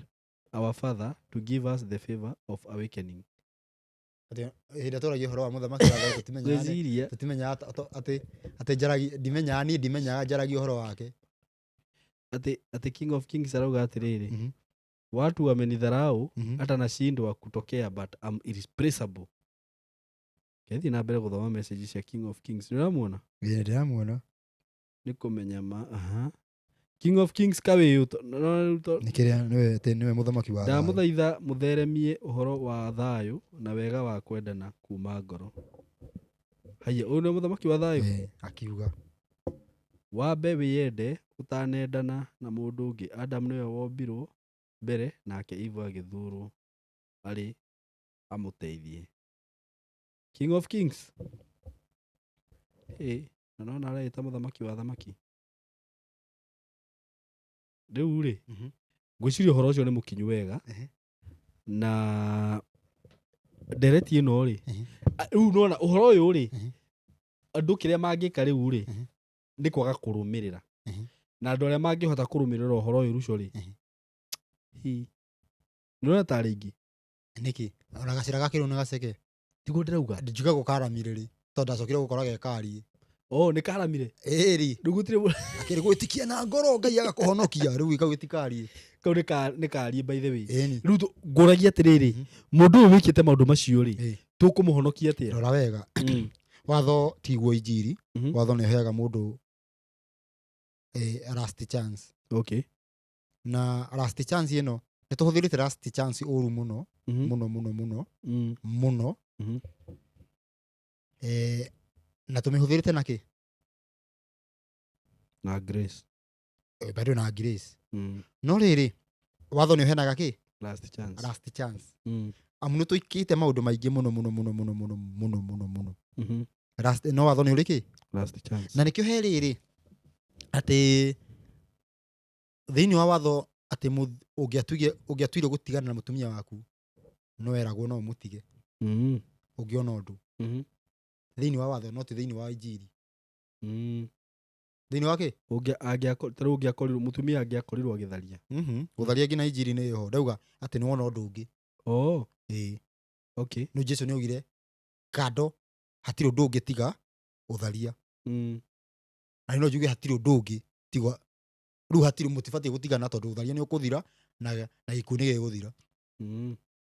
our Father, to give us the favor of awakening. Ati tora gihoro wa muthamaki wa tutimenya ati jaragi ndimenya jaragi uhoro wake ati king of kings arauga atiriri watu wamenidharau hata nashindwa kutokea but I'm irreplaceable. Kethi na mbere guthoma messages ya king of kings niramuona ndiramuona nikumenya king of kings kawe nikiria niwe muthamaki wa da muthaitha mutheremie uhoro wa thayo na wega wa kwendana kuma ngoro haya uyu ni muthamaki wa thayo akiuga wambe wiyende utanendana na mundu ungi Adam niwe wombirwo mbere nake Eva agithurwo ari amuteithie king of kings na araita muthamaki wa thamaki riu ri ngwiciria uhoro ucio ni mukinyu wega na ndereti ino ri riu nona uhoro uyu ri andu kiria mangika riu ri ni kwaga kurumirira na andu aria mangihota kurumirira uhoro uyu rucio ri nona tari ingi niki ona gacira gakiru na gaceke tiguo ndirauga ndijuga gukaramire ri tonda cokire gukora gekari ni karamire ri ndugutire akiri gwitikia na ngoro ngai agakuhonokia riu ikagwitikari kau ni kari by the way riu nguragia atiriri mundu uyu wikite maundu macio ri tukumuhonokia atia rora wega watho tiguo injiri watho ni heaga mundu last chance na last chance ino ni tuhuthirite last chance uru muno na tumihuthirite naki na grace bado na grace no riri watho ni uhenaga ki last chance amuno tuikite maundu maingi muno last no watho ni uriki last chance na nikio he riri ati thiini wa watho ati ungiatuire gutigana na mutumia waku no eragwo no mutige ungiona undu thiini wa watho no ti thiini wa injiri Thĩinĩ wa kĩ? Tarĩu ũngĩakorirwo mũtumia angĩakorirwo agĩtharia. Gũtharia nginya injiri-inĩ ĩho ndauga atĩ nĩwona ũndũ ũngĩ. Ĩĩ. Okay. Rĩu Jesũ nĩaugire kando hatirĩ ũndũ ũngĩ tiga ũtharia. Na no njuge hatirĩ ũndũ ũngĩ tiga rĩu hatirĩ mũtibatiĩ gũtigana tondũ ũtharia nĩũkũthira na gĩkuũ nĩgĩgũthira.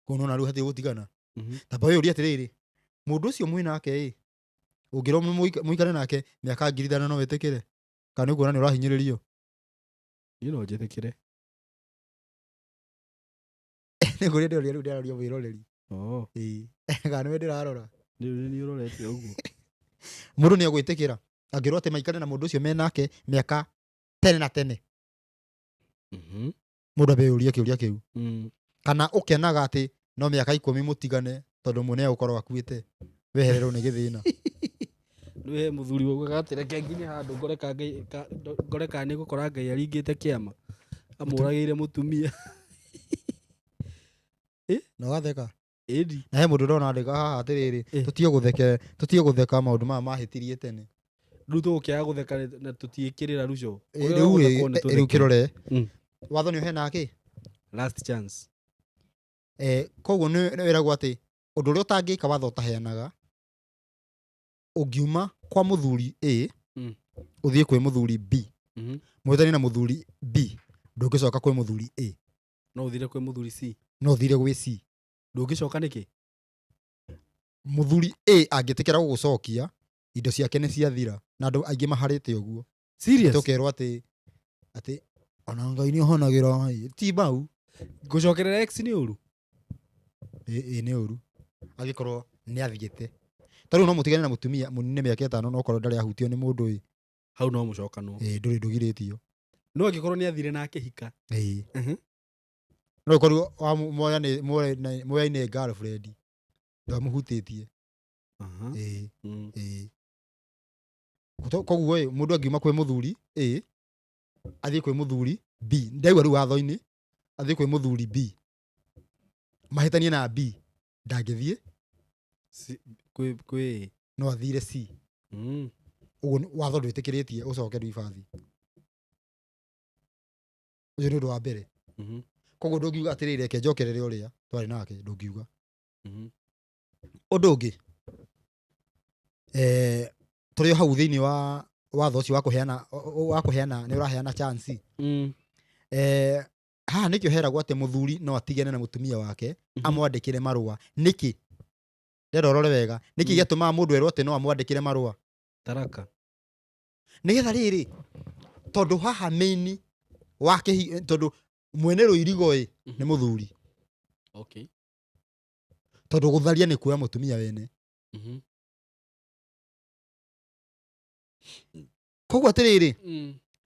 Koguo nĩwona rĩu hatirĩ gũtigana. Tamba wĩyũrie atĩrĩrĩ, mũndũ ũcio mwĩ nake ũngĩrwo mũikare nake mĩaka 5,000 no wĩtĩkĩre? Kana nĩũkuona nĩũrahinyĩrĩrio? Niĩ no njĩtĩkĩre. Nĩkũrĩa ndĩroria rĩu ndĩraroria mwĩroreri. Ĩĩ. Kana nĩwe ndĩrarora? Nĩ niĩ ũrorete ũguo. Mũndũ nĩegwĩtĩkĩra angĩrwo atĩ maikare na mũndũ ũcio menake mĩaka tene na tene. Mũndũ ambe yũrie kĩũria kĩu. Kana ũkenaga atĩ no mĩaka 10 mũtigane tondũ ũmwe nĩegũkorwo akuĩte wehererwo nĩ gĩthĩna. Nĩwe mũthuri waugaga atĩ reke nginye handũ ngore kana nĩgũkora Ngai aringĩte kĩama amũragĩire mũtumia. Na ũgatheka. Ĩni. Na he mũndũ ndona andĩka haha atĩrĩrĩ, tũtige gũtheka maũndũ maya mahĩtirie tene. Rĩu tũgũkĩaga gũtheka na tũtiĩkĩrĩra ruco. Rĩu kĩrore. Watho nĩũheanaga kĩ? Last chance. Koguo nĩwĩragwo atĩ ũndũ ũrĩa ũtangĩka watho ũtaheanaga ũngiuma kwa mũthuri A ũthiĩ kwĩ mũthuri B mwĩtanie na mũthuri B ndũngĩcoka kwĩ mũthuri A. No ũthire kwĩ mũthuri C. No ũthire gwĩ C. Ndũngĩcoka nĩkĩ? Mũthuri A angĩtĩkĩra gũgũcokia indo ciake nĩ ciathira na andũ aingĩ maharĩte ũguo. Serious? Tũkerwo atĩ ona Ngai nĩohonagĩra ti mbau. Gũcokerera ex nĩ ũru? Ĩĩ nĩ ũru angĩkorwo nĩathiĩte. Tarĩu no mũtigane na mũtumia mũnine mĩaka 5 no korwo ndarĩ ahutio nĩ mũndũ hau no mũcokanwo. Ndũrĩ ndũgirĩtio. No angĩkorwo nĩathire na akĩhika. No ũkorwo moyaine girlfriend ndamũhutĩtie. Koguo mũndũ angiuma kwĩ mũthuri A athiĩ kwĩ mũthuri B ndaigua rĩu watho-inĩ athiĩ kwĩ mũthuri B mahĩtanie na B ndangĩthiĩ kwĩ no athire C. Ũguo watho ndwĩtĩkĩrĩtie ũcoke rĩbathi. Ũcio nĩ ũndũ wa mbere. Koguo ndũngiuga atĩrĩrĩ reke njokerere ũrĩa twarĩ nake ndũngiuga. Ũndũ ũngĩ tũrĩ hau thĩinĩ wa watho ũcio wa kũheana nĩũraheana chance. Haha nĩkĩo heragwo atĩ mũthuri no atigane na mũtumia wake amwandĩkĩre marũa. Nĩkĩ? Ndĩrenda ũrore wega. Nĩkĩ gĩatũmaga mũndũ erwo atĩ no amwandĩkĩre marũa? Taraka. Nĩgetha rĩrĩ tondũ haha main wa tondũ mwene rũirigo nĩ mũthuri. Okay. Tondũ gũtharia nĩ kuoya mũtumia wene. Koguo atĩrĩrĩ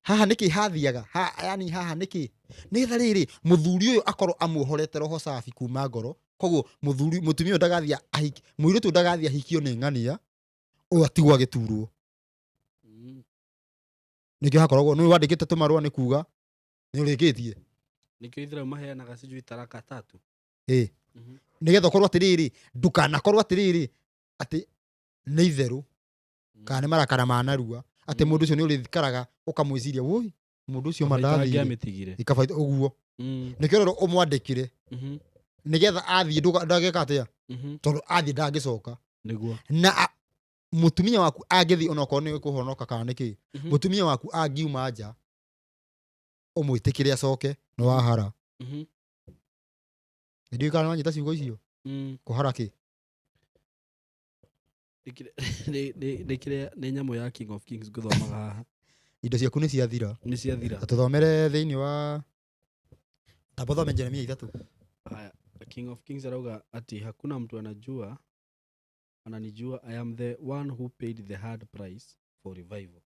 haha nĩkĩ hathiaga yani haha nĩkĩ nĩgetha rĩrĩ mũthuri ũyũ akorwo amuohorete roho safi kuma ngoro. Koguo mũtumia ũyũ ndagathiĩ mũirĩtu ũyũ ndagathiĩ ahikio nĩ ng'ania ũyũ atigwo agĩturwo. Nĩkĩo hakoragwo nĩ wandĩkĩte tũmarũa nĩ kuga nĩ ũrĩkĩtie. Nĩkĩo Ithĩramu maheanaga sijui taraka 3. Nĩgetha ũkorwo atĩrĩrĩ ndukanakorwo atĩrĩrĩ atĩ nĩ itherũ kana nĩ marakara ma narua atĩ mũndũ ũcio nĩ ũrĩthikaraga ũkamwĩciria woi mũndũ ũcio mandathire ikabaita ũguo. Nĩkĩo rero ũmwandĩkĩre nĩgetha athiĩ ndageka atĩa tondũ athiĩ ndangĩcoka. Na mũtumia waku angĩthiĩ onokorwo nĩ kũhonoka kana nĩkĩ mũtumia waku angiuma nja ũmwĩtĩkĩre acoke nĩ wahara. Nĩndiũĩ kana nĩwanyita ciugo icio. Kũhara kĩ? Nĩ nyamũ ya King of Kings ngũthomaga haha. Indo ciaku nĩ ciathira. Nĩ ciathira. Tũthomere thĩinĩ wa tabothome Jeremia 3. Haya, King of Kings arauga ati hakuna mtu ananijua I am the one who paid the hard price for revival.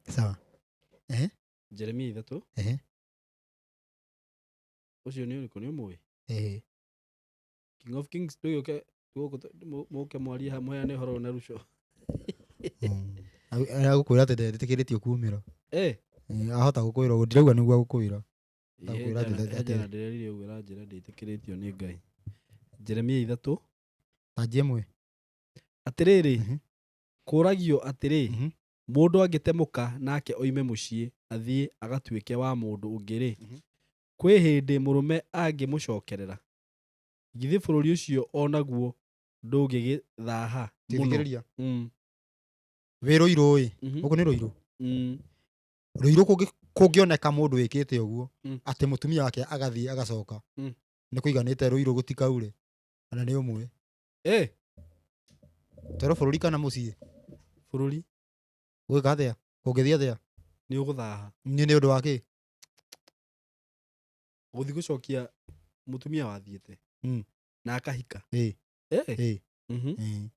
Sawa. Jeremia 3. Ucio nĩ ũrĩkũ nĩ ũmũĩ? King of Kings ndũgĩũke mũke mwarie hamwe nĩ ũhoro na ruco. Agũkwĩra atĩ ndetĩkĩrĩtio kuumĩra. Ahota gũkwĩra ũguo ndirauga nĩguo agũkwĩra. Ndĩrerire ũguo aranjĩra ndĩtĩkĩrĩtio nĩ Ngai. Jeremia 3. Tanjia 1. Atĩrĩrĩ kũragio atĩrĩ Mhm. mũndũ angĩtemuka nake oime mũciĩ athiĩ agatuĩke wa mũndũ ũngĩ-rĩ, kwĩ hĩndĩ mũrũme angĩmũcokerera, githĩ bũrũri ũcio onaguo ndũngĩgĩthaha mũno? Thikĩrĩria. Mm, Wĩ Rũirũ-ĩ, mhm, gũkũ nĩ Rũirũ. mm, Rũirũ kũngĩoneka mũndũ wĩkĩte ũguo, Mm. atĩ mũtumia wake agathiĩ agacoka, Mm. nĩ kũiganĩte Rũirũ gũtikaure, kana nĩ ũmwe. Twerwo bũrũri kana mũciĩ, bũrũri gwĩka atĩa, kũngĩthiĩ atĩa, nĩ ũgũthaha nĩ ũndũ wa kĩ? gũthiĩ gũcokia mũtumia wathiĩte Mm. na akahika. Ĩ, ĩ, Mhm. ĩ.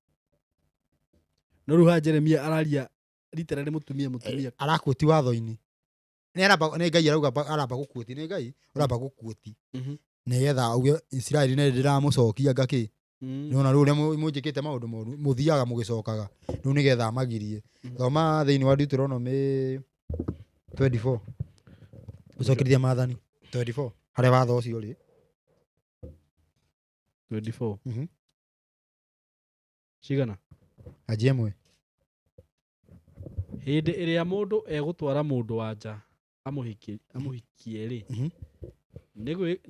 No rĩu haha Jeremia araria literally mũtumia. Arakuoti watho-inĩ. Nĩ Ngai aramba gũkuoti, nĩ Ngai ũramba gũkuoti. Mhm. Nĩgetha auge Isiraeli nĩ ndĩramũcokia ngakĩ. Mm. Nĩwona rĩu ũrĩa mũnjĩkĩte maũndũ moru, mũthiaga mũgĩcokaga. Rĩu nĩgetha amagirie. Thoma thĩinĩ wa Deuteronomy 24. Gũcokerithia maathani 24. Harĩa watho ũcio ũrĩ. 24. Mhm. Cigana? Anjia ĩmwe. Hĩndĩ ĩrĩa mũndũ egũtwara mũndũ wa nja amũhikie-rĩ, Mhm.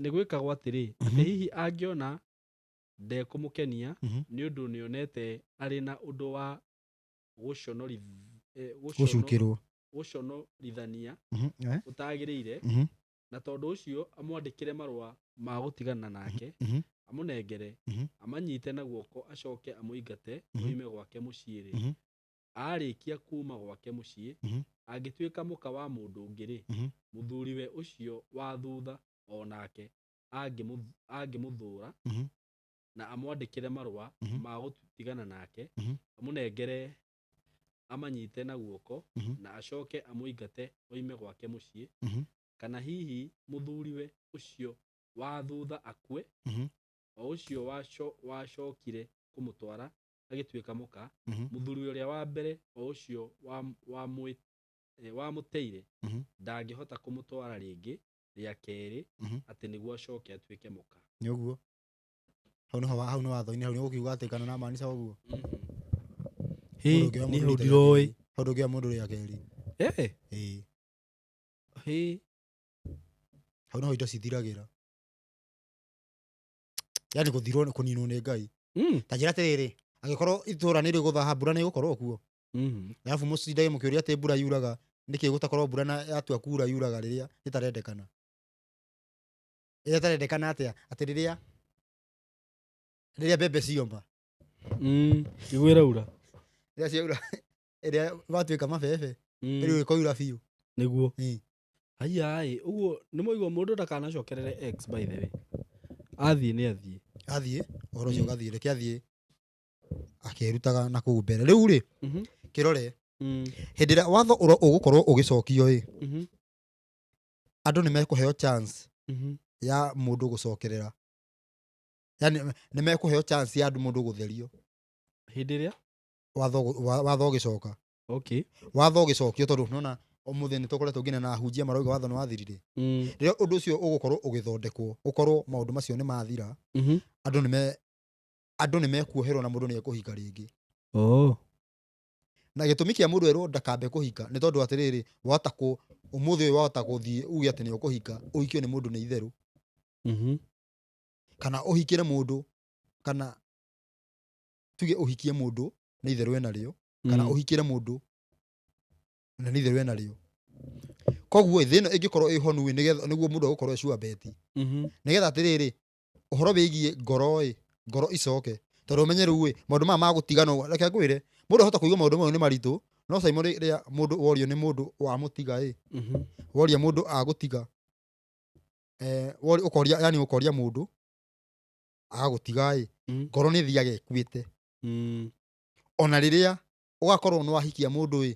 nĩ gwĩkagwo atĩrĩ, atĩ hihi angĩona ndekũmũkenia Mhm. nĩ ũndũ nĩonete arĩ na ũndũ wa Gũcukĩrwo. gũconorithania Mhm. ũtagĩrĩire, Mhm. na tondũ ũcio amwandĩkĩre marũa ma gũtigana nake, Mhm. amũnengere, Mhm. amanyite na guoko acoke amũingate Mhm. oime gwake mũciĩ-rĩ. Mhm. Arĩkia kuma gwake mũciĩ, Mhm. angĩtuĩka mũka wa mũndũ ũngĩ-rĩ, Mhm. mũthuriwe ũcio wa thutha onake angĩmũthũra Mhm. na amwandĩkĩre marũa Mhm. ma gũtigana nake, Mhm. amũnengere, amanyite na guoko Mhm. na acoke amũingate oime gwake mũciĩ, Mhm. kana hihi mũthuriwe ũcio wa thutha akue, Mhm. o ũcio wacokire kũmũtwara agĩtuĩka mũka, Mhm. mũthuri ũrĩa wa mbere o ũcio wamũteire Mhm. ndangĩhota kũmũtwara rĩngĩ rĩa kerĩ, Mhm. atĩ nĩguo acoke atuĩke mũka. Nĩ ũguo. Hau nĩ watho-inĩ, hau nĩ gũkiuga atĩ kana namaanisha ũguo. Niĩ hau ndiroĩ. Hau ndũngĩoya mũndũ rĩa kerĩ. Ĩ. Hau no indo cithiragĩra. Yaani gũthirwo nĩ kũninwo nĩ Ngai. Ta njĩra atĩrĩrĩ, angĩkorwo itũũra nĩ rĩgũthaha mbura nĩ ĩgũkorwo kuo. Arabu mũcindage mũkĩũria atĩ mbura yuraga, nĩkĩ gũtakorwo mbura na yatua kuura yuraga rĩrĩa ĩtarendekana. Ĩrĩa ĩtarendekana atĩa? Atĩ rĩrĩa mbembe cioma. Nĩguo ĩraura. Rĩrĩa ciaura, ĩrĩa gwatuĩka mabebe, rĩu ĩkoira biũ. Nĩguo. Haiya-ĩ, ũguo nĩ mũigua mũndũ ndakanacokerere X by the way. Athiĩ nĩ athiĩ. Athiĩ, ũhoro ũcio ũgathiĩ, reke athiĩ akĩrutaga na kũu mbere. Rĩu-rĩ, kĩrore, hĩndĩ ĩrĩa watho ũgũkorwo ũgĩcokio-ĩ, andũ nĩ mekũheo chance ya mũndũ gũcokerera. Yaani nĩ mekũheo chance ya mũndũ gũtherio. Hĩndĩ ĩrĩa watho ũgĩcoka. Okay. Watho ũgĩcokio tondũ nĩwona ũmũthĩ nĩ tũkoretwo nginya na ahunjia marauga watho nĩ wathirire. Rĩrĩa ũndũ ũcio ũgũkorwo ũgĩthondekwo, ũkorwo maũndũ macio nĩ mathira, andũ nĩ mekuoherwo na mũndũ nĩ ekũhika rĩngĩ. Na gĩtũmi kĩa mũndũ erwo ndakambe kũhika nĩ tondũ atĩrĩrĩ, ũmũthĩ ũyũ wahota gũthiĩ uge atĩ nĩ ũkũhika, ũhikio nĩ mũndũ nĩ itherũ. Kana ũhikĩre mũndũ, kana tuge ũhikie mũndũ nĩ itherũ enarĩo, kana ũhikĩre mũndũ na nĩ itherũ enarĩo. Koguo thĩ ĩno ĩngĩkorwo ĩ honu nĩguo mũndũ agũkorwo sure bet. Nĩgetha atĩrĩrĩ, ũhoro wĩgiĩ ngoro icoke. Tondũ ũmenye rĩu maũndũ maya ma gũtigana, reke ngwĩre, mũndũ ahota kũigua maũndũ mau nĩ maritũ, no caimo rĩrĩa mũndũ worio nĩ mũndũ wamũtiga-ĩ, woria mũndũ agũtiga, ũkoria mũndũ agagũtiga-ĩ, ngoro nĩ ĩthiaga ĩkuĩte. Ona rĩrĩa ũgakorwo nĩ wahikia mũndũ-ĩ,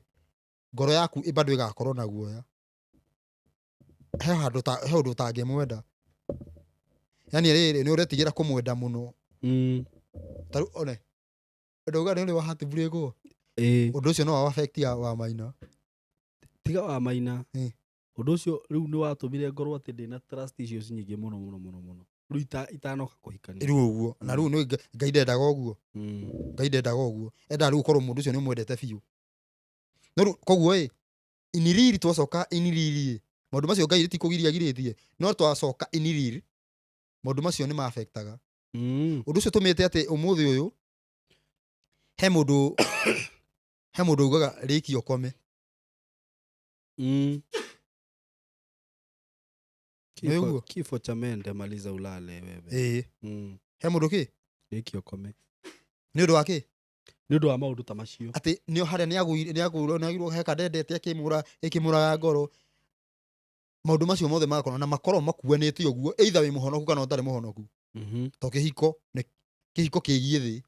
ngoro yaku bado ĩgakorwo na guoya. He ũndũ ũtangĩmwenda. Yaani rĩrĩ nĩ ũretigĩra kũmwenda mũno. Tarĩu one, ndauga nĩ ũrĩ wa heartbreak-wo? Ũndũ ũcio no wa affect wa Maina. Tiga wa Maina. Ũndũ ũcio rĩu nĩ watũmire ngorwo atĩ ndĩna trust issues nyingĩ mũno. Rĩu itanoka kũhikania. Rĩu ũguo na rĩu nĩ Ngai ndendaga ũguo. Ngai ndendaga ũguo. Endaga rĩu ũkorwo mũndũ ũcio nĩ mwendete biũ. No rĩu koguo iniriri twacoka iniriri maũndũ macio Ngai ti kũgiria girĩtie no twacoka iniriri maũndũ macio nĩ ma affectaga. Ũndũ ũcio tũmĩte atĩ ũmũthĩ ũyũ he mũndũ ugaga rĩki ũkome. Kifo cha mende maliza ulale wewe. He mũndũ kĩ? Rĩki ũkome. Nĩ ũndũ wa kĩ? Nĩ ũndũ wa maũndũ ta macio. Atĩ nĩo harĩa nĩagũirwo heka ndendete ĩkĩmũraga ngoro. Maũndũ macio mothe magakorwo na makorwo makuanĩte ũguo either wĩ mũhonoku kana ũtarĩ mũhonoku. To kĩhiko kĩgiĩ thĩ.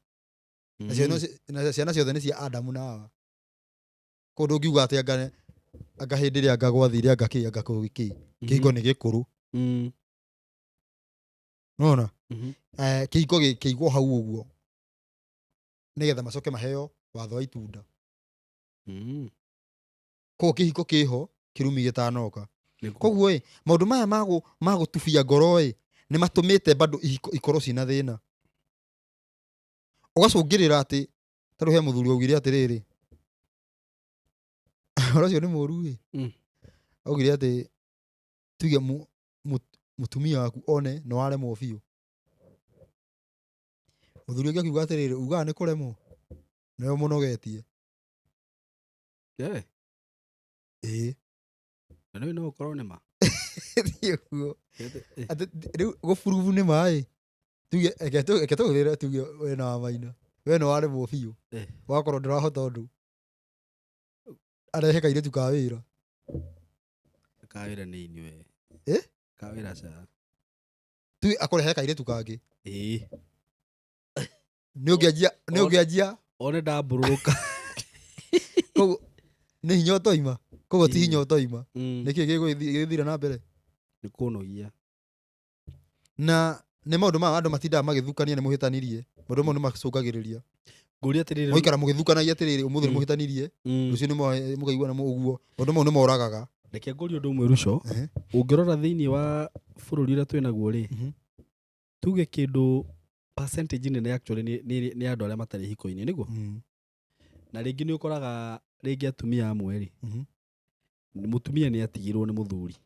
Na ciana ciothe nĩ cia Adamu na Hawa. Kũndũ ũngiuga atĩ anga hĩndĩ ĩrĩa anga gwathire anga kĩhiko nĩ gĩkũrũ. Nona kĩhiko kĩigwo hau ũguo nĩgetha macoke maheo watho wa itunda. Koguo kĩhiko kĩho kĩrumi gĩtanoka. Koguo maũndũ maya magũtubia ngoro nĩ matũmĩte bado ihiko ikorwo cina thĩna. Ũgacũngĩrĩra atĩ tarũ he mũthuri augire atĩrĩrĩ ũcio nĩ mũru augire atĩ tuge mũtumia waku one no aremwo biũ. Mũthuri ũngĩ akiuga atĩrĩrĩ ugaga nĩ kũremwo nĩwe mũnogetie. Na rĩu no ũkorwo nĩ ma. Rĩu gũburubu nĩ ma tuge eke tũhũthĩre tuge we na Wamaina we no waremwo biũ wakorwo ndũrahota ũndũ arehe kairĩtu ka wĩra. Ka wĩra nĩ inyuĩ. Ka wĩra ca. Tuge akũrehe kairĩtu kangĩ. Nĩ ũngĩanjia one ndambũrũka. Koguo nĩ hinya ũtoima. Koguo ti hinya ũtoima. Nĩkĩ gĩgũthira na mbere? Nĩ kũnogia. Na nĩ maũndũ ma andũ matindaga magĩthukania nĩ mũhĩtanirie. Maũndũ mau nĩ macũngagĩrĩria. Ngũria atĩrĩrĩ. Mũikara mũgĩthukanagia atĩrĩrĩ ũmũthĩ nĩ mũhĩtanirie. Rũciũ nĩ mũkaigua na ũguo. Maũndũ mau nĩ moragaga. Reke ngũrie ũndũ ũmwe Ruco. Ũngĩrora thĩinĩ wa bũrũri ũrĩa twĩnaguo rĩ. Tuge kĩndũ percentage nene actually nĩ andũ arĩa matarĩ hiko-inĩ nĩguo. Na rĩngĩ nĩ ũkoraga rĩngĩ atumia amwe rĩ. Mũtumia nĩ atigirwo nĩ mũthuri.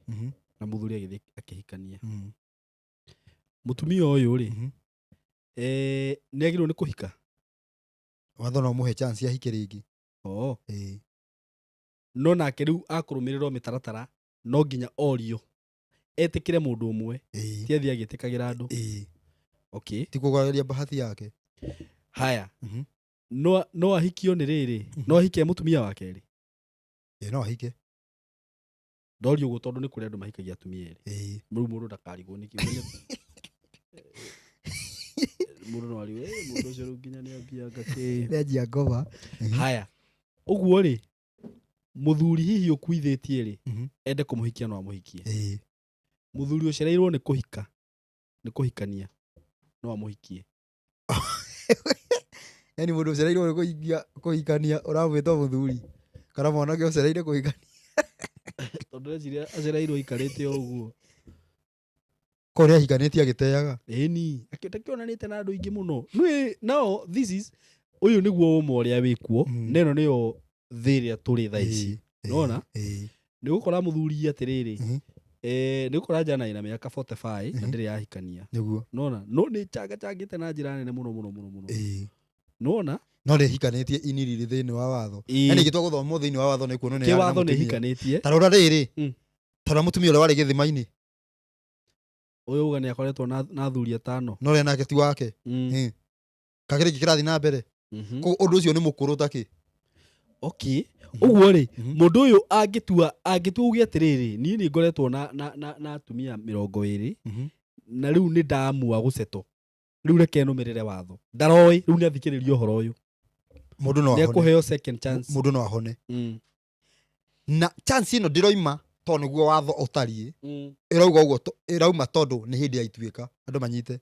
Na mũthuri agĩthiĩ akĩhikania. Mũtumia ũyũ rĩ nĩ agĩrĩirwo nĩ kũhika. Watho no mũhe chance ahike rĩngĩ. No nake rĩu akũrũmĩrĩrwo mĩtaratara no nginya orio etĩkĩre mũndũ ũmwe ti athiĩ agĩtĩkagĩra andũ. Okay. Ti kũgaĩria bahati yake. Haya. No ahikio nĩ rĩrĩ. No ahike mũtumia wa kerĩ. No ahike. Ndorio ũguo tondũ nĩ kũrĩ andũ mahikagia atumia erĩ. Rĩu mũndũ ndakarigwo nĩ kiugo. Mũndũ no arigwo mũndũ ũcio rĩu nginya nĩ ambianga kĩ. Nĩanjia ngoma. Haya. Ũguo rĩ mũthuri hihi ũkuithĩtie rĩ ende kũmũhikia no amũhikie. Mũthuri ũcio erirwo nĩ kũhika nĩ kũhikania no amũhikie. Yaani mũndũ ũcio erirwo nĩ kũhikania ũramwĩta mũthuri kana mwanake ũcio erirwo kũhikania. Tondũ reciria acereirwo ikarĩte ũguo. Kũrĩa hikanĩtie agĩteaga. Ĩni akĩonanĩte na andũ aingĩ mũno. No this is ũyũ nĩguo ũmwe ũrĩa wĩkuo. Neno nĩyo thĩ ĩrĩa tũrĩ thaa ici. Nona? Nĩ gũkora mũthuri atĩrĩrĩ. Nĩ gũkora njana ĩna mĩaka 45 na ndĩrĩ yahikania. Nona? No nĩ changĩte na njĩra nene mũno. Nona? No nĩ hikanĩtie iniriri thĩinĩ wa watho. Yaani gĩtwa gũthomwo thĩinĩ wa watho nĩ kuonwo nĩ watho nĩ hikanĩtie. Tarora rĩrĩ. Tarora mũtumia ũrĩa warĩ gĩthima-inĩ. Ũyũ uga nĩ akoretwo na athuri 5. No rĩa nake ti wake. Kagĩrĩ kĩrathi na mbere. Ũndũ ũcio nĩ mũkũrũ takĩ. Okay. Ũguo rĩ mũndũ ũyũ angĩtua uge atĩrĩrĩ niĩ nĩ ngoretwo na atumia 20 na rĩu nĩ ndamua gũceto. Rĩu reke nũmĩrĩre watho. Ndaroĩ rĩu nĩ athikĩrĩrio ũhoro ũyũ. Mũndũ no ahone. Nĩ akũheo second chance. Mũndũ no ahone. Na chance ĩno ndĩroima to nĩguo watho ũtariĩ. Ĩrauga ũguo ĩrauma tondũ nĩ hĩndĩ ya ituĩka andũ manyite.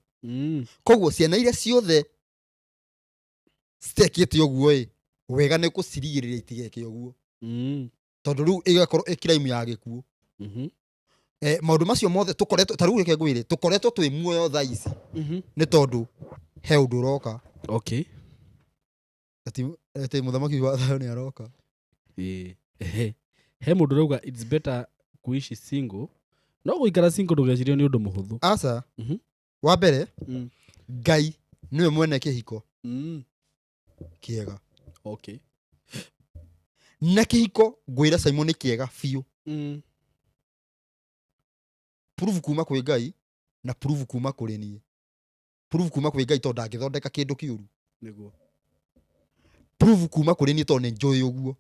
Koguo ciana iria ciothe citekĩte ũguo wega nĩ kũcirigĩrĩria itigeke ũguo. Tondũ rĩu ĩgakorwo ĩkiraimu ya gĩkuũ. maundu macio mothe tukoretwo taru reke ngwire tukoretwo twi muoyo tha ici ni tondu he undu uroka okay ati muthamaki wa thayo ni aroka he mundu rauga it's better kuishi single no guikara single ndugecirio ni undu muhuthu asa wa mbere Ngai niwe mwene kihiko kiega okay na kihiko ngwira Simon ni kiega fiu prove kuma kwi Ngai na prove kuma kuri nie prove kuma kwi Ngai tondu ndangithondeka kindu kiuru niguo prove kuma kuri nie tondu enjoy uguo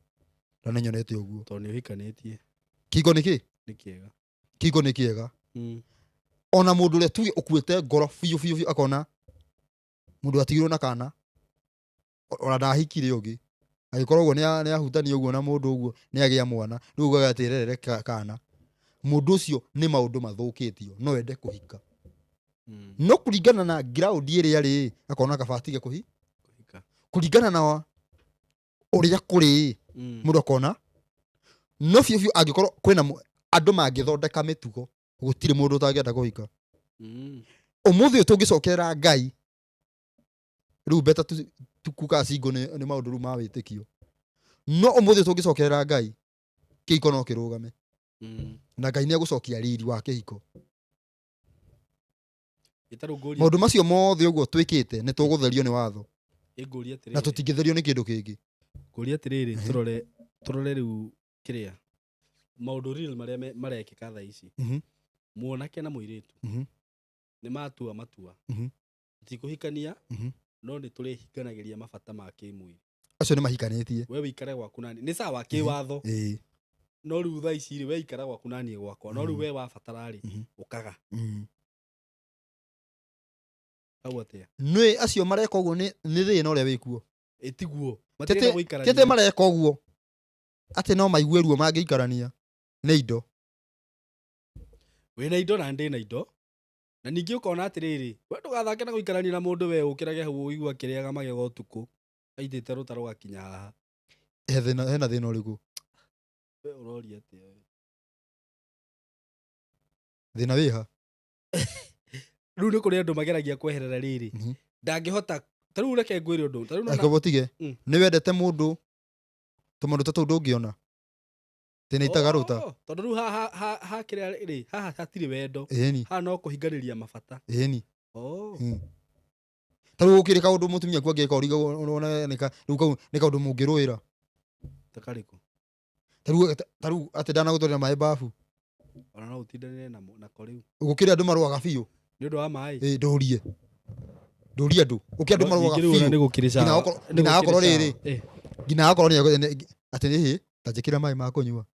na nyonete uguo tondu ni hikanitie kigo niki ni kiega kigo ni kiega ona mundu le tuge ukuete ngoro fiu akona mundu atigirwo na kana ona ndahikire ungi agikorwo ni ahutani uguo na mundu uguo ni agia mwana riu gagatirere kana mundu ucio ni maundu mathukitio no ende kuhika no kuringana na ground iri ari akona kabatige kuhika kuringana na uria kuri mundu akona no fiu agikorwo kwina andu mangithondeka mitugo gutire mundu utangienda kuhika umuthi tungicokera Ngai riu beta tukuka singo ni maundu ma witikio no umuthi tungicokera Ngai kihiko no kirugame na Ngai ni agucokia riri wa kihiko maundu macio mothe uguo twikite ni tugutherio ni watho na tutingitherio ni kindu kingi kuria atiriri turore riu kiria maundu real maria marekika tha ici muonake na muiritu ni matua tikuhikania no ni turihikanagiria mabata ma kimwiri acio ni mahikanitie we wikare gwaku nani ni sawa kiwatho no riu tha ici we ikara gwaku nani gwakwa no riu we wabatara ri ukaga awatia nwe acio mareka uguo ni thina uria wikuo etiguo matira guikarania tete mareka uguo ati no maigueruo mangiikarania ni indo wina indo na ndina indo na ningi ukona atiriri we ndugathake na guikarania na mundu we ukirage hau uigua kiriaga magego utuku aitite rutaro gakinya haha hena thina uriku we uroria atia thina wiha riu ni kuri andu mageragia kweherera riri ndangihota taru reke ngwire undu taru na akabotige ni wendete mundu tumundu tatu ndungiona tena itagaruta tondu riu ha kiria ri haha hatiri wendo ha no kuhinganiria mabata taru ukire kaundu mutumia kwa ngeka uriga urona ni kaundu mungiruira takariko taru ati ndana gutwarira mai bafu ona no utindane na koriu ugukire andu maruaga biu ni undu wa mai ndurie andu ukia andu maruaga biu ni gukirisha ngina akorwo riri ngina akorwo ni ati ni hi tajikira mai ma kunyua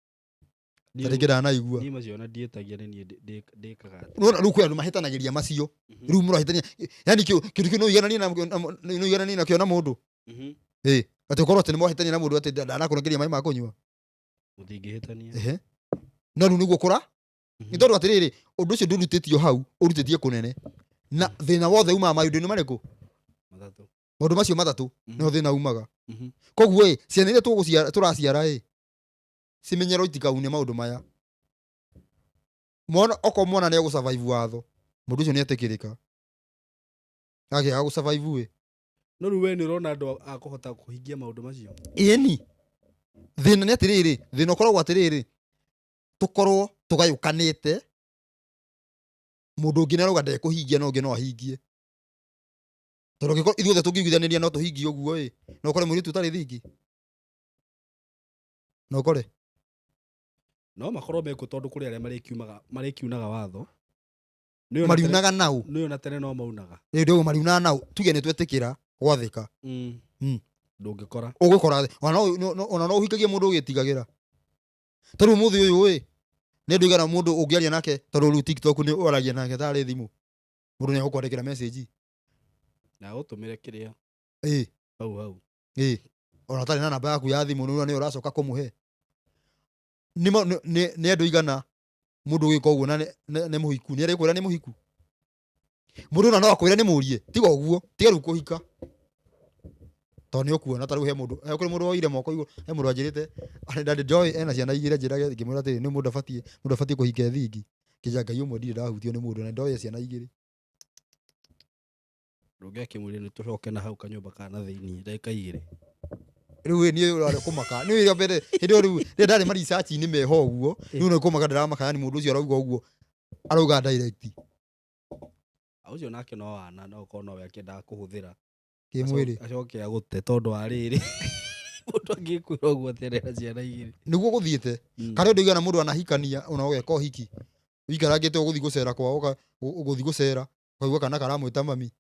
tarikira na igua ni macio na dietagia ni ndikaga no riu kwi andu mahitanagiria macio riu murahitania yani kindu no iganani na kiona mundu ati ukorwo ati ni mohitania na mundu ati ndanakurengeria mai ma kunyua uthingihitania no riu niguo kura ni tondu atiriri undu ucio ndurutitio hau urutitie kunene na thina wothe uma maundu ni mariku maundu macio mathatu no thina umaga koguo ciana iria turaciara cimenyero itikaune maundu maya mwana ni agusurvive watho mundu ucio ni etikirika agia agusurvive no riu we ni urona andu akuhota kuhingia maundu macio ni thina ni atiriri thina ukoragwo atiriri tukorwo tugayukanite mundu ungi naruga ndekuhingia no ungi no ahingie tondu gikorwo ithuothe tungiguithaniria no tuhingie uguo no ukore mwiritu utari thingi no ukore no makorwo meko tondu kuri aria marikiunaga watho mariunaga nau ni ona tene no maunaga ndio mariunaga nau tuge ni twetikira gwathika ndungikora ugukora ona no uhikagie mundu ugitigagira taru muthi uyu ni andu igana mundu ungiaria nake tondu riu TikTok ni oragia nake tari thimu mundu ni agukwandikira message na utumire kiria hau ona tari na namba yaku ya thimu ni uracoka kumuhe ni andu igana mundu ugika uguo na ni muhiku ni arikwira ni muhiku mundu na no akwira ni murie tiga uguo tiga riu kuhika tondu ni ukuona taru he mundu kuri mundu oire moko iguru he mundu anjirite Daddy Joy ena ciana igire njira ngimwira ati ni mundu abatie kuhika thingi Kijangai umwe ndire ndahutio nĩ mũndũ na ndoya ciana igĩrĩ. Ndũngĩake mwĩrĩ nĩ tũcoke na hau kanyũmba kana thĩinĩ ndagĩka 2. Rĩu niĩ ũrarĩ kũmaka. Nĩ wĩra mbere hĩndĩ rĩu ndarĩ ma research-inĩ meho ũguo. Rĩu nĩ kũmaka ndĩramaka yani mũndũ ũcio arauga ũguo. Arauga direct. Ũcio nake no wana no korwo nowe akĩendaga kũhũthĩra. Kĩmwĩrĩ. Acoke agũte tondũ wa rĩrĩ. Mũndũ angĩkwĩra ũguo atĩrera ciana igĩrĩ. Nĩguo gũthiĩte. Kana ndũigana mũndũ anahikania ona ũgeka ũhiki. Ũikarangĩte ũgũthiĩ gũcera kwao ũgũthiĩ gũcera. Ũkaigua kana karamwĩta mami.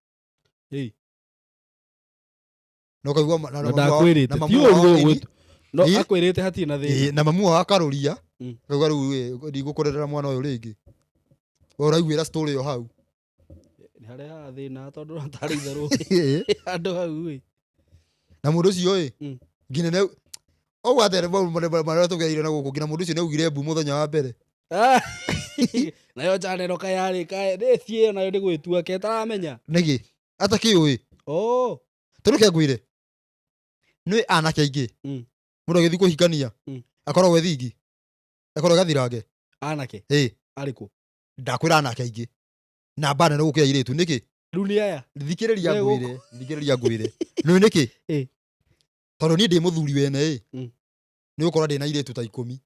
No kaigua na ndakwĩrĩte ti ũguo no akwĩrĩte hatirĩ na thĩna na mamu wao akaroria kaigua rĩu ndigũkũrerera mwana ũyũ rĩngĩ ũraiguĩra story ĩyo hau nĩ harehaga thĩna tondũ ratarĩ itherũ andũ hau na mũndũ ũcio nginya ũguo atere marĩa tũgereire na gũkũ nginya mũndũ ũcio nĩaugire mbu mũthenya wa mbere nayo chanero kayarĩ ndĩthiĩ nayo ndĩgwĩtua ke taramenya nĩgĩ atakĩũĩ tondũ kĩangwĩre nĩ anake aingĩ mũndũ agĩthiĩ kũhikania akoragwo ethingi akoragwo gathirange anake arĩkũ ndakwĩra anake aingĩ na mbana nĩ gũkĩa irĩtu nĩkĩ rĩu nĩ aya thikĩrĩria ngwĩre nĩ nĩkĩ tondũ niĩ ndĩ mũthuri wene nĩ gũkorwo ndĩ na irĩtu ta 10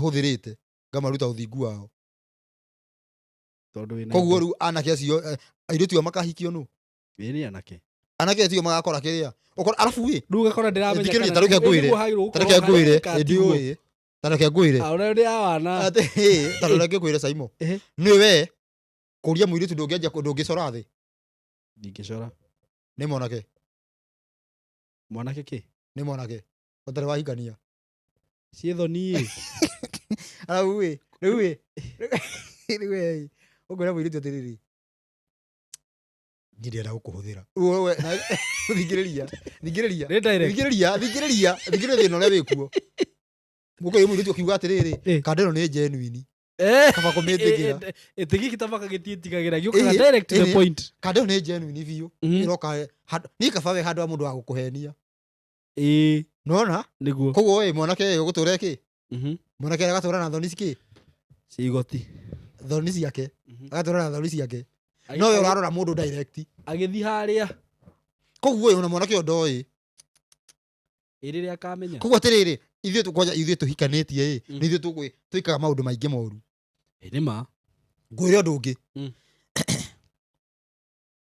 hũthĩrĩte ngamaruta ũthingu wao koguo rĩu anake acio airĩtu ao makahikio nũ nĩ anake acio magakora kĩrĩa arabu rĩu gakora ndĩramenya thikĩrĩria tareke ngwĩre ũrĩa ya wana tareke ngwĩre Saimo nĩ we kũria mũirĩtu ndũngĩcora thĩ ndingĩcora nĩ mwanake kĩ nĩ mwanake ũtarĩ wahikania ciĩthoni arabu rĩu ũkwĩra mũirĩtu atĩrĩrĩ ndirenda gũkũhũthĩra thikĩrĩria thikĩrĩria thĩna ũrĩa wĩkuo mũkũrĩ mũirĩtu akiuga atĩrĩrĩ kandero nĩ genuine kaba kũmĩtĩkĩra gĩkĩ tabaka gĩtiĩtigagĩra gĩũkaga direct to the point kandero nĩ genuine biũ ĩroka niĩ kaba we handũ wa mũndũ wa gũkũhenia nona nĩguo koguo mwanake ũgũtũra kĩ mwanake agatũra na thoni cikĩ cigoti thoni ciake agatũra na thoni ciake no we ũrarora mũndũ direct agĩthiĩ harĩa koguo ona mwanake ũyũ ndoĩ rĩrĩa akamenya koguo atĩrĩrĩ ithuĩ tũhikanĩtie nĩ ithuĩ twĩkaga maũndũ maingĩ moru nĩma ngwĩre ũndũ ũngĩ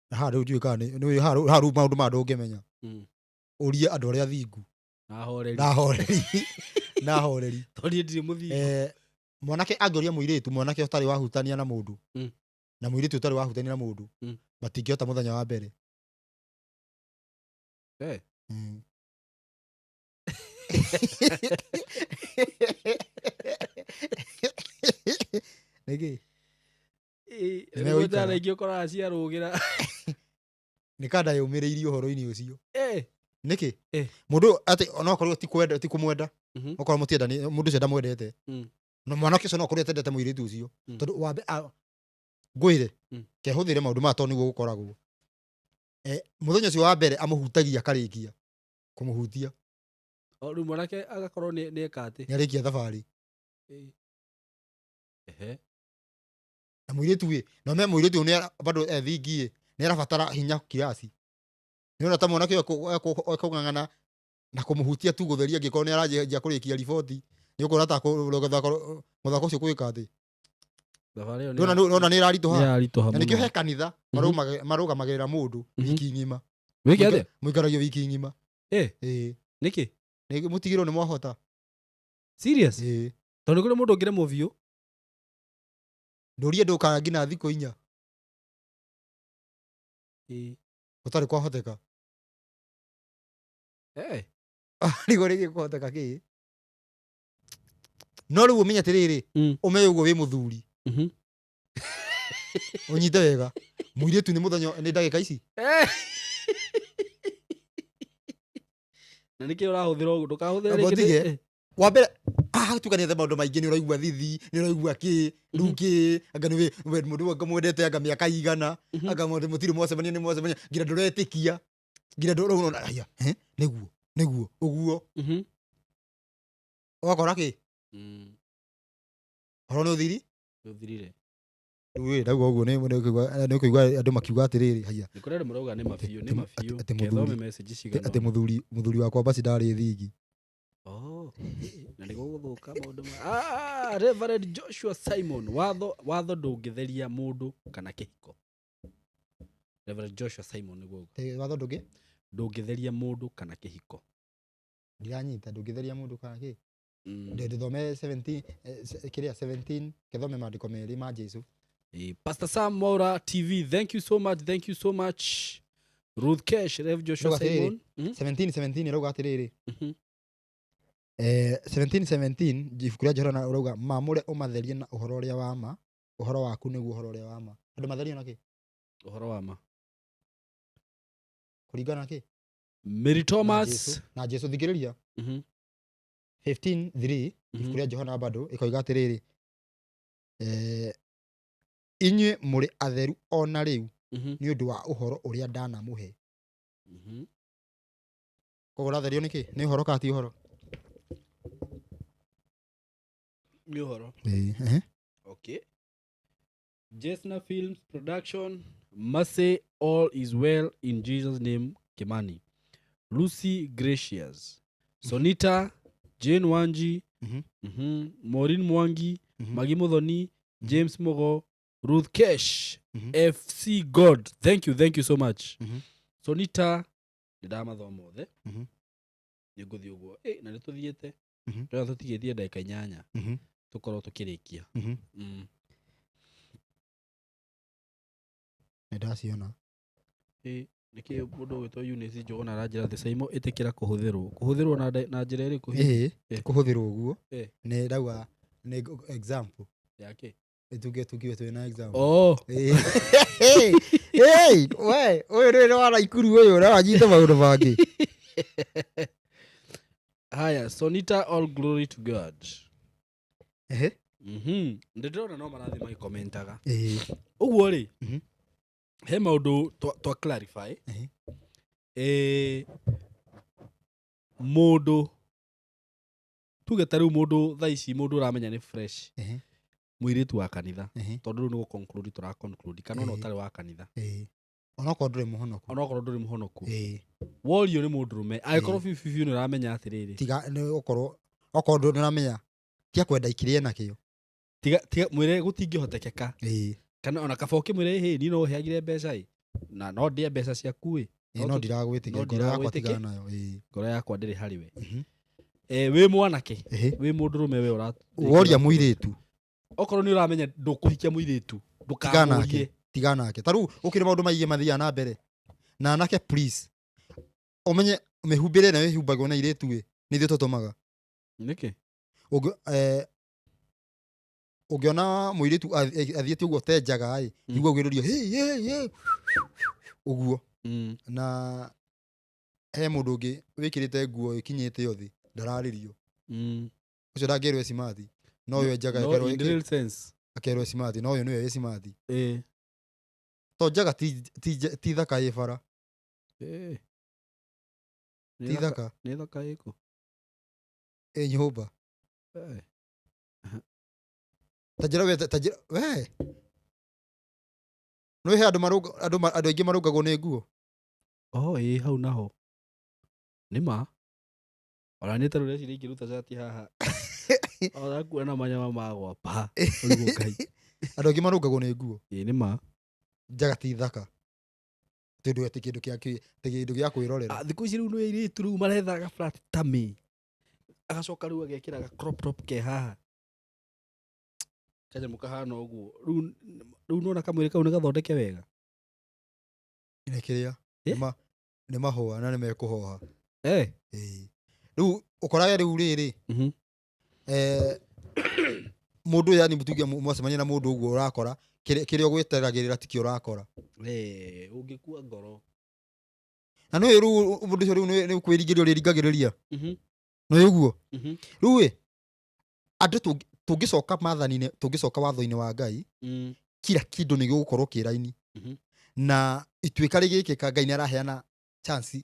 haha rĩu ndiũĩ kana haha rĩu maũndũ maya ndũngĩmenya ũrie andũ arĩa thingu nahoreri tondũ ndirĩ mũthingu mwanake angĩũria mũirĩtu mwanake ũtarĩ wahutania na mũndũ na mũirĩtu ũtarĩ wahutania na mũndũ matingĩhota mũthenya wa mbere nĩkĩ nĩgũtara ingĩ ũkoraga ciarũgĩra nĩ kanda yũmĩrĩirie ũhoro-inĩ ũcio nĩkĩ mũndũ atĩ onokorwo ti kũmwenda okorwo mũtiendani mũndũ ũcio ndamwendete na mwanake ũcio no kũrĩa atendete mũirĩtu ũcio tondũ wambe ngwĩre kehũthĩre maũndũ maya tondũ nĩguo gũkoragwo mũthenya ũcio wa mbere amũhutagia akarĩkia kũmũhutia rĩu mwanake agakorwo nĩ eka atĩ nĩarĩkia thabarĩ na mũirĩtu na me mũirĩtu ũyũ bado ethingi nĩ arabatara hinya kĩasi nĩona ta mwanake ekũng'ang'ana na kũmũhutia tu gũtheria angĩkorwo nĩ aranjia kũrĩkia riboti nĩ ũkũona ta mũthako ũcio kwĩka atĩ nona nĩ ĩraritũha na nĩkĩo he kanitha marũgamagĩrĩra mũndũ wiki ng'ima mũikaragio wiki ng'ima nĩkĩ mũtigĩrwo nĩ mwahota serious tondũ kũrĩ mũndũ ũngĩremwo biũ ndũrie ndũkaga nginya thikũ 4 gũtarĩ kwahoteka nĩguo rĩngĩ kwahoteka kĩ no rĩu ũmenye atĩrĩrĩ ũmenye ũguo wĩ mũthuri ũnyite wega mũirĩtu nĩ mũthenya nĩ ndagĩka ici na nĩkĩ ũrahũthĩra ũguo ndũkahũthĩra rĩngĩ wa mbere tukanĩte maũndũ maingĩ nĩ ũraigua thithi nĩ ũraigua kĩ rĩu kĩ anga nĩ mũndũ ngamwendete anga mĩaka igana anga mũtirĩ mwacemania nĩ mwacemania nginya ndũretĩkia nginya ndũrona nĩguo ũguo ũgakora kĩ horo no thiri uthirire we ndauga uguo nĩ kuigua andũ makiuga atĩrĩrĩ haya nĩ kũrĩ andũ marauga nĩ mabiũ atĩ kethome message cigana atĩ mũthuri wakwa basi ndarĩ thingi na nĩ gũgũthũka maũndũ Reverend Joshua Simon watho ndũngĩtheria mũndũ kana kĩhiko. Reverend Joshua Simon nĩguo watho ndũngĩtheria mũndũ kana kĩhiko. Ndiranyita ndũngĩtheria mũndũ kana kĩ ndĩthome 17 kĩrĩa 17 kĩthome maandĩko merĩ ma Jesũ. Pastor Sam Mwaura TV, thank you so much. Ruth Kesh, Rev Joshua Simon 17 rauga atĩrĩrĩ 17 jifukuria Johana urauga mamure umatherie na uhoro ũrĩa wa ma, uhoro waku nĩguo uhoro ũrĩa wa ma. Andũ matherio na kĩ? Uhoro wa ma. Kuringana na kĩ? Mary Thomas na Jesũ thikĩrĩria 15:3 jifukuria Johana bado ikoiga atĩrĩrĩ inyuĩ mũrĩ atheru ona rĩu nĩ ũndũ wa uhoro ũrĩa ndanamũhe. Koguo ũratherio nĩ kĩ? Nĩ uhoro kana ti uhoro? Ni uhoro. Okay. Jesna Films Production, Mercy, all is well in Jesus name. Kimani, Lucy Gracious, Sonita, Jane Wanji, Maureen Mwangi, Magi Muthoni, James Mogo, Ruth Kesh, FC God. Thank you so much. Sonita ndamathoma othe nĩngũthiĩ ũguo na nĩ tũthiĩte rĩrĩa tũtigĩtie ndagĩka 8 tukorwo tukirikia. Ndaciona niki mundu gwitwo Eunice Njuguna aranjira thĩ Saimo itikira kuhuthirwo na njira ĩrĩkũ? Kuhuthirwo ũguo nĩ ndauga nĩ example yake tuge twina example. We uyu nĩ wara ikuru uyu ũranyita maũndũ mangĩ. Haya, Sonita, all glory to God. Ndĩrona no marathi magĩkomentaga ũguo rĩ he maũndũ twa clarify. Mũndũ tuge ta rĩu mũndũ thaa ici mũndũ ũramenya nĩ fresh mũirĩtu wa kanitha tondũ rĩu nĩ gũ-conclude tũra-conclude kana ona ũtarĩ wa kanitha onokorwo ndũrĩ mũhonoku worio nĩ mũndũrũme angĩkorwo biũ nĩ ũramenya atĩrĩrĩ tiga okorwo ndũrĩ ũramenya tia kwenda ikirĩe nakĩo tiga mwĩre gũtingĩhotekeka kana ona kaba ũkĩmwĩre niĩ no ũheagire mbeca na no ndĩe mbeca ciaku no ndiragwĩtĩkia ngoro yakwa tigana nayo ngoro yakwa ndĩrĩ harĩ we wĩ mwanake wĩ mũndũrũme we woria mũirĩtu okorwo nĩ ũramenya ndũkũhikia mũirĩtu ndũkamũrie tigana nake. Tarĩu ũkĩrĩ maũndũ maingĩ mathiaga na mbere na anake please ũmenye mĩhumbĩre ĩno ĩhumbagwo na airĩtu nĩ ithuĩ tũtũmaga nĩkĩ ũngĩona mũirĩtu athiĩte ũguo tenjaga igua gwĩrũrio ũguo na he mũndũ ũngĩ wĩkĩrĩte nguo ĩkinyĩte thĩ ndararĩrio ũcio ndangĩrwo smart no ũyũ enjaga akerwo smart no ũyũ nĩwe smart to njaga ti thaka ĩ bara ti thaka nĩ thaka ĩkũ nyũmba tajira we no he andũ aingĩ marũngagwo nĩ nguo hau naho nĩma ona nĩ tarũ reciria ingĩruta cati haha ona kuona manyama magwapa ũrigwo Ngai. Andũ aingĩ marũngagwo nĩ nguo nĩma njaga ti thaka tondũ ati kĩndũ gĩa kwĩrorera. Thikũ ici rĩu nĩ airĩtu rĩu maretha gabrat tami agacoka rĩu agekĩra ga crop top ke haha kaja mũkahana ũguo rĩu nona kamwĩrĩ kau nĩ gathondeke wega nĩ kĩrĩa nĩ mahũa na nĩ mekũhoha rĩu ũkoraga rĩu rĩrĩ mũndũ yani mũtuge mwacemania na mũndũ ũguo ũrakora kĩrĩa ũgweteragĩrĩra tikio ũrakora ũngĩkua ngoro na nĩ rĩu mũndũ ũcio rĩu nĩ kwĩringĩrio rĩringagĩrĩria nĩ ũguo rĩu andũ tũngĩcoka maathani-inĩ tũngĩcoka watho-inĩ wa Ngai kila kĩndũ nĩ gĩgũkorwo kĩraini na ituĩka rĩgĩkĩka Ngai nĩ araheana chance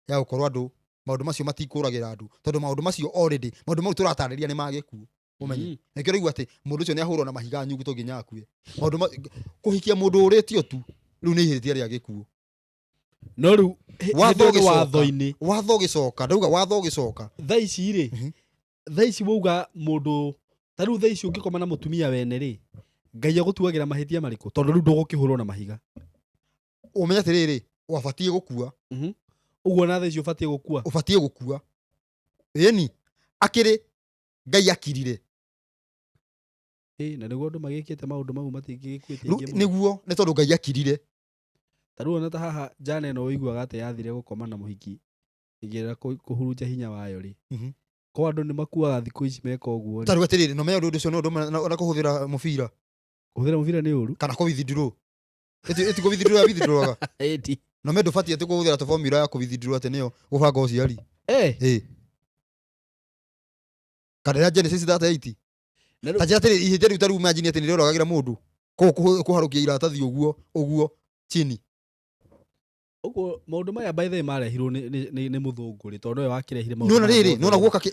ya gũkorwo andũ maũndũ macio matikũragĩra andũ tondũ maũndũ macio already maũndũ mau tũratarĩria nĩ magĩkuo umenye nekio rigwa ati mundu ucio ni ahurwo na mahiga nyungu to nginya akue maundu kuhikia mundu uritio tu riu ni ihiritia ria gikuo no riu watho gicoka ndauga watho gicoka thaici ri thaici wauga mundu tariu thaici ungikoma na mutumia wene ri Ngai agutuagira mahitia mariku tondu riu ndugukihurwo na mahiga umenya tiriri wabatie gukua uguo na thaici ubatie gukua eni akiri Ngai akirire na niguo andu magikite maundu mau matingigikuitie ingi niguo ni tondu Ngai akirire tariu ona ta haha jana eno uiguaga ati yathire gukoma na muhiki igirira kuhurunja hinya wayo ri ko andu ni makuaga thiku ici meka uguo tariu atiriri no menya undu ucio no na kuhuthira mubira ni uru kana ko withindiro eti ko withindiro withindiraga eti no me ndubatie ati kuhuthira to formula ya kuwithindiro ati niyo gubanga uciari kana Genesis 38 tajira tiri ihijeri utaru imagine ati nirorogagira mundu kuharukia iratathi uguo chini uguo maundu maya by the way marehirwo ni muthungu ri tondu we wakirehire maundu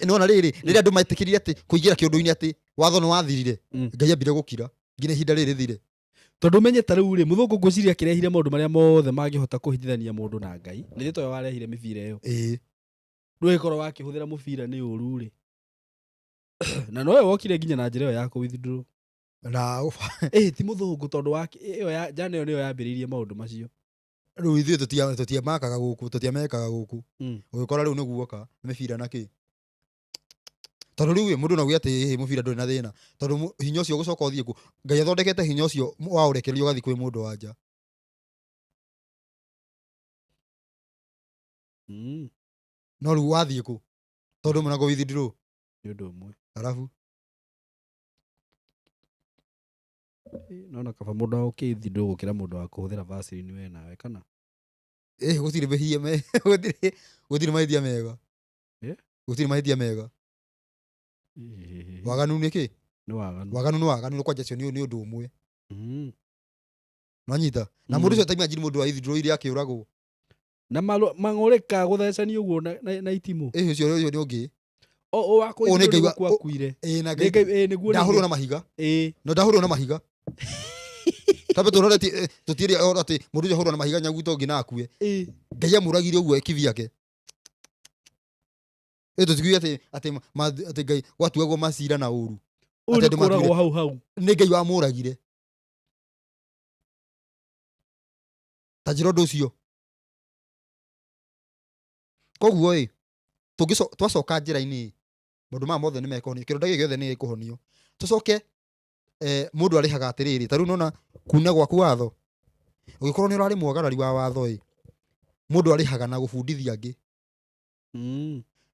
nona riri riri andu maitikirire ati kuigira kiundu-ini ati watho ni wathirire Ngai ambire gukira nginya ihinda riri thire tondu menye tariu ri muthungu ngwiciria kirehire maundu maria mothe mangihota kuhithithania mundu na Ngai ni to warehire mibira iyo ndwe korwo wakihuthira mubira ni uru ri na nowe wokire nginya na njira iyo ya kuwithindro na ti muthungu tondu wake iyo ya jana iyo niyo yambiririe maundu macio riu ithuĩ tutiamakaga guku tutiamekaga guku ugikora riu niguoka mibira na ki tondu riu mundu nauge ati mubira nduri na thina tondu hinya ucio gucoka uthie ku Ngai athondekete hinya ucio wa urekererio ugathi kwi mundu wanja no riu wathie ku tondu muna kuwithindro ni undu umwe arafu nona kaba mundu ukithindro gukira mundu wa kuhuthira vaseline we nawe kana gutire behia me gutire mahithia mega gutire mahithia mega waganu ni ki ni waganu ni waganu kwa jacio ni undu umwe nanyita na mundu ucio taimagine mundu wa ithindro iri akiuragwo na mang'urika guthecania uguo na itimu ucio ni ungi wako ithindro kwakuire niguo ndahurwo na mahiga no ndahurwo na mahiga tabe turore tutiri ati mundu ucio hurwo na mahiga nyagu to ngina akue Ngai amuragire uguo kivyake tutigiye ati Ngai watuagwo macira na uru ati kuragwo hau ni Ngai wamuragire tajiro nducio koguo twacoka njira-ini maundu ma mothe ni mekonio kironda giothe ni gikuhonio tucoke mundu arihaga atiriri tariu nona kuna gwaku watho ugikorwo ni urari mwagarari wa watho mundu arihaga na gubundithia angi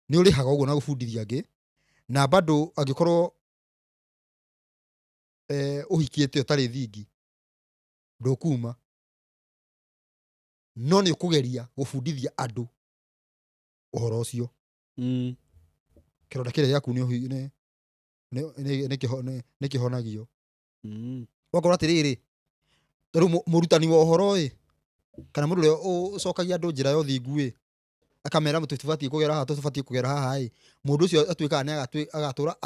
ni urihaga uguo na gubundithia angi na bado agikorwo uhikiete utari thingi ndukuma no ni ukugeria gubundithia andu uhoro ucio kironda kiria giaku ni kihonagio wakorwo atiriri tariu murutani wa uhoro kana mundu uria ucokagia andu njira ya uthingu akamera tutibatie kugera haha tutibatie kugera haha mundu ucio atuikaga ni agatura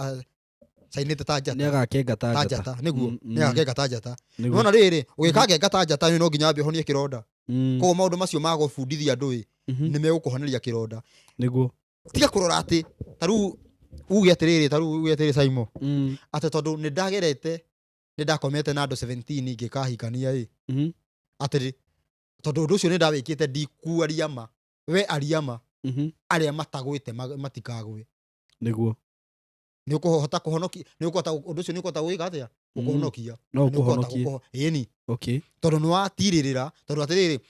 sainite ta njata ni agakenga ta njata niguo ni agakenga ta njata nona riri ugikagenga ta njata no nginya ambe honie kironda koguo maundu macio ma gubundithia andu ni megukuhoneria kironda niguo tiga kurora ati tariu uge atiriri Saimo ati tondu ni ndagerete ni ndakomete na andu 17 ngikahikania atiri tondu undu ucio ni ndawikite ndikuaria ma we ariama aria matagwite matikagwe niguo ni ukuhota kuhonokia ni ukuhota undu ucio ni ukuhota gwika atia ukuhonokia no ukuhonokia eni okay tondu ni watiririra tondu atiriri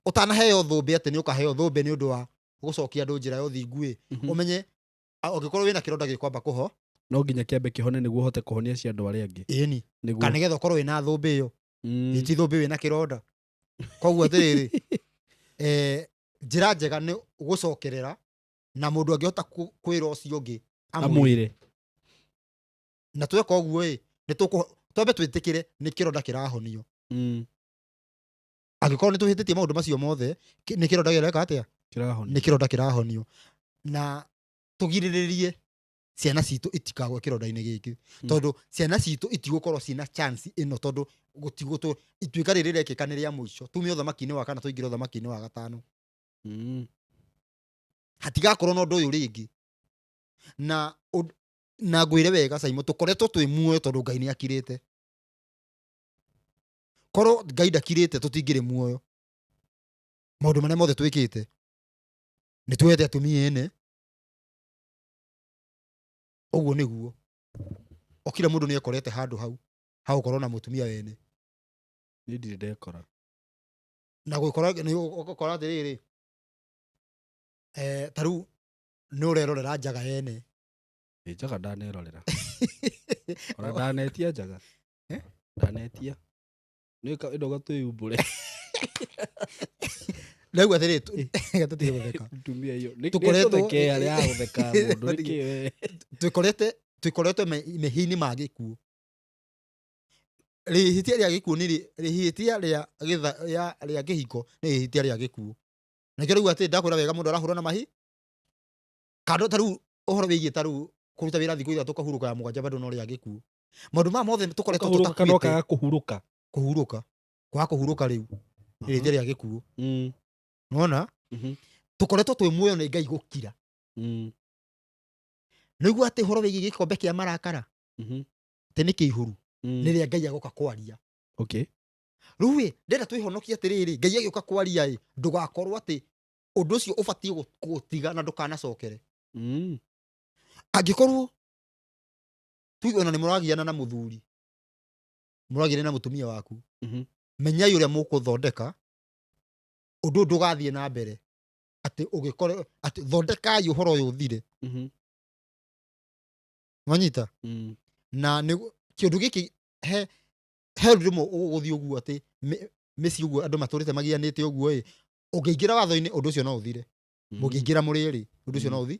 utanaheo thumbe ati ni ukaheo thumbe ni undu wa gucokia andu njira ya uthingu umenye ugikorwo wina kironda gikwamba kuho no nginya kiambe kihone niguo uhote kuhonia cia andu aria angi eni kana getha ukorwo wina thumbe iyo iti thumbe wina kironda koguo atiriri njira njega ni gucokerera na mundu angihota kwira ucio ungi amwire na tweka uguo ni twambe twitikire ni kironda kirahonio agikorwo ni tuhititie maundu macio mothe ni kironda gireka atia kirahonio ni kironda kirahonio na tugiriririe ciana citũ itikagwe kĩronda-inĩ gĩkĩ tondũ ciana citũ itigũkorwo ciĩna chance ĩno tondũ gũtigũtũ ituĩka rĩrĩ rekĩka nĩ rĩa mũico tume ũthamaki-inĩ wa kana tũingĩre ũthamaki-inĩ wa gatano hatigakorwo na ũndũ ũyũ rĩngĩ na ngwĩre wega Simon tũkoretwo twĩ muoyo tondũ Ngai nĩ akirĩte korwo Ngai ndakirĩte tũtingĩrĩ muoyo maũndũ marĩa mothe twĩkĩte nĩ twete atumia ene ũguo nĩguo o kila mũndũ nĩ ekorete handũ hau gũkorwo na mũtumia wene niĩ ndirĩ ndekora na gũkora atĩrĩrĩ ta rĩu nĩ ũrerorera njaga yene njaga ndanerorera ona ndanetia njaga ndanetia nĩ ĩndo gatwĩumbũre rĩu atĩrĩrĩ gatũtige gũtheka tumia iyo tũkoretwo arĩa ya gũtheka mũndũ nĩkĩ twĩkoretwo mehia-inĩ ma gĩkuũ rĩhĩtia rĩa gĩkuũ nĩ rĩhĩtia rĩa kĩhiko nĩ rĩhĩtia rĩa gĩkuũ nakĩo rĩu atĩ ndakwĩra wega mũndũ arahũrana mahi kando ta rĩu ũhoro wĩgiĩ ta rĩu kũruta wĩra thikũ ithatũ kahurũka ya mũgwanja bado no rĩa gĩkuũ maũndũ maya mothe tũkoretwo tũtakuĩte kwaga kũhurũka rĩu rĩhĩtia rĩa gĩkuũ nona tũkoretwo twĩ muoyo nĩ Ngai gũkira nĩguo atĩ ũhoro wĩgiĩ gĩkombe kĩa marakara atĩ nĩ kĩihũru nĩ rĩa Ngai agoka kwaria rĩu ndenda twĩhonokie atĩrĩrĩ Ngai agĩũka kwaria ndũgakorwo atĩ ũndũ ũcio ũbatiĩ gũtiga na ndũkanacokere angĩkorwo tuge ona nĩ mũragiana na mũthuri mũragiana na mũtumia waku menyai ũrĩa mũkũthondeka ũndũ ndũgathiĩ na mbere atĩ ũgĩkorwo atĩ thondekai ũhoro ũyũ ũthire manyita na kĩũndũ gĩkĩ he rĩmwe ũgũthiĩ ũguo atĩ mĩciĩ ũguo andũ matũrĩte magianĩte ũguo ũngĩingĩra watho-inĩ ũndũ ũcio no ũthire mũngĩingĩra mũrĩ ũndũ ũcio no ũthi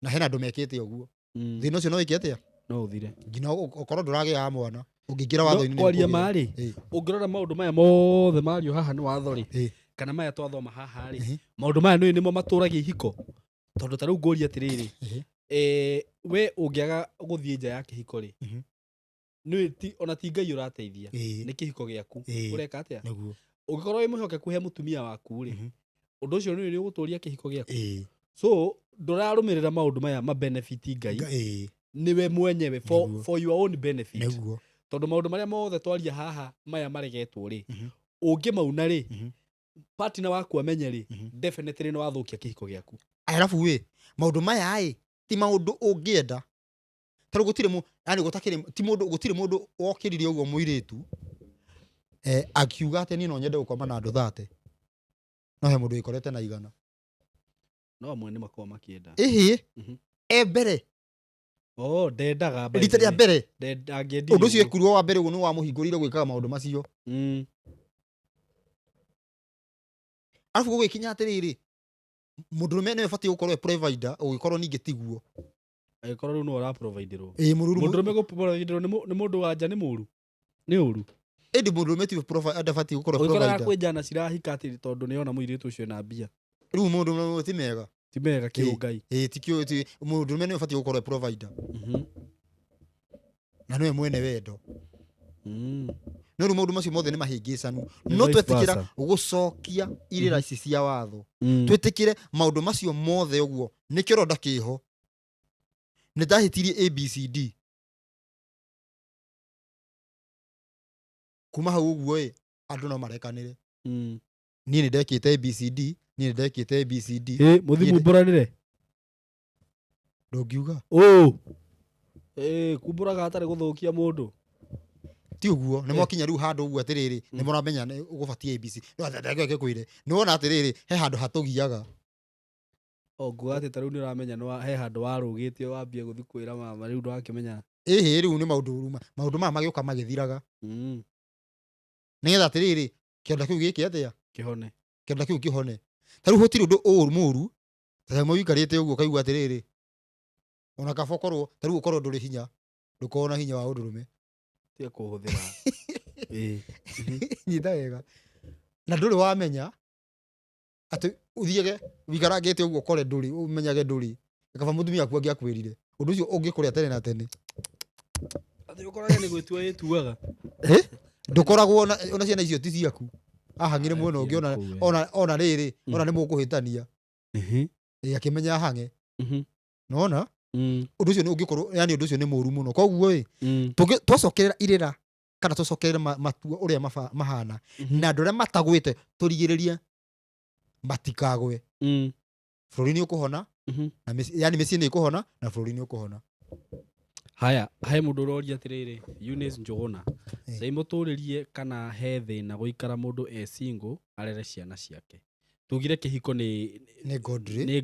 na hena andũ mekĩte ũguo thĩna ũcio no wĩke atĩa no ũthire nginya ũkorwo ndũragĩa mwana ũngĩingĩra watho-inĩ kwaria marĩ ũngĩrora maũndũ maya mothe mario haha nĩ watho rĩ kana maya twathoma haha rĩ maũndũ maya nĩmo matũragia ihiko tondũ ta rĩu ngũria atĩrĩrĩ we ũngĩaga gũthiĩ nja ya kĩhiko rĩ ona ti Ngai ũrateithia nĩ kĩhiko gĩaku ũreka atĩa ũngĩkorwo wĩ mwĩhokeku he mũtumia waku rĩ ũndũ ũcio nĩ ũgũtũria kĩhiko gĩaku so ndũrarũmĩrĩra maũndũ maya benefit Ngai niwe mwenyewe for your own benefit tondũ maũndũ marĩa mothe twaria haha maya maregetwo rĩ ũngĩmauna rĩ partner waku amenye rĩ definitely nĩ wathũkia kĩhiko gĩaku arabu maũndũ maya ti maũndũ ũngĩenda tarũ gũtirĩ yani gũtirĩ mũndũ wokĩrire ũguo mũirĩtu akiuga atĩ niĩ no nyende gũkoma na andũ 30 no he mũndũ wĩkorete na 100 no amwe nĩ makorwo makĩenda mbere ndendaga rita rĩa mbere ũndũ ũcio ekirwo wa mbere ũguo nĩ wamũhingũrire gwĩkaga maũndũ macio arabu gũgĩkinya atĩrĩrĩ mũndũrũme nĩwe batiĩ gũkorwo provider ũgĩkorwo ningĩ tiguo agĩkorwo rĩu no ũraproviderwo mũndũrũme gũproviderwo nĩ mũndũ wa nja nĩ mũru nĩ ũru ĩndĩ mũndũrũme ti batiĩ gũkorwo provider kwĩ njana cirahika atĩ tondũ nĩona mũirĩtu ũcio na mbia rĩu mũndũrũme ti mega kĩũngai ti mũndũrũme nĩwe batiĩ gũkorwo provider na nĩwe mwene wendo no rĩu maũndũ macio mothe nĩ mahĩngĩcanu no twetĩkĩra gũcokia irĩra ici cia watho twetĩkĩre maũndũ macio mothe ũguo nĩ kĩronda kĩho nĩ ndahĩtirie ABCD kuma hau ũguo andũ no marekanĩre niĩ nĩ ndekĩte ABCD mũthimũ mbũranĩre ndũngiuga kumbũraga hatarĩ gũthũkia mũndũ ti ũguo nĩ mwakinya rĩu handũ ũguo atĩrĩrĩ nĩ mũramenya ũgũbatie ABC ndagĩke kwĩre nĩ wona atĩrĩrĩ he handũ hatũgiaga nguga atĩ ta rĩu nĩ ũramenya he handũ warũgĩte wambie gũthiĩ kwĩra mama rĩu ndwakĩmenya rĩu nĩ maũndũ maya magĩũka magĩthiraga nĩgetha atĩrĩrĩ kĩronda kĩu gĩkĩ atĩa kĩronda kĩu kĩhone ta rĩu gũtirĩ ũndũ mũru ta rĩu mũikarĩte ũguo kaigua atĩrĩrĩ ona kaba ũkorwo ta rĩu ũkorwo ndũrĩ hinya ndũkorwo na hinya wa ũndũrũme tiga kũhũthĩra nyita wega na ndũrĩ wamenya atĩ ũthiege wikarangĩte ũguo ũkore ndũrĩ ũmenyage ndũrĩ kaba mũtumia waku angĩakwĩrire undu ucio ungikuria tene na tene ati ukoraga ni gwitua yituaga ndukoragwo ona ciana icio ti ciaku ahangire muno ungi ona riri ona ni mukuhitania akimenya hange nona undu ucio ni ungikorwo yani undu ucio ni muru muno koguo twacokerera irira kana tucokerere matua uria mahana na andu aria matagwite turigiririe matikagwe bururi ni ukuhona na yani micii ni ikuhona na bururi ni ukuhona. Haya he mundu uroria atiriri Eunice Njuguna sai muturirie kana he thina guikara mundu single arere ciana ciake tugire kihiko ni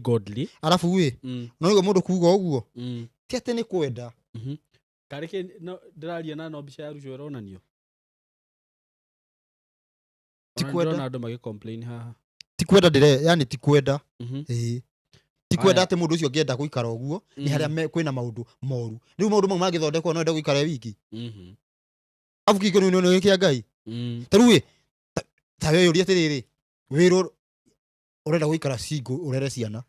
godly arafu wi no igo mundu kuuga uguo ti ati ni kwenda karike ndiraria na no bica ya rujo ironanio ti kwenda na andu magi complain haha ti kwenda dire yani ti kwenda ti kwenda ati mundu ucio ngienda guikara uguo ni haria kwina maundu moru riu maundu mau magithondekwo no enda guikara wiki afu kiko ni no kia ngai taruwe tawe yuri atiriri wiro urenda guikara single urere ciana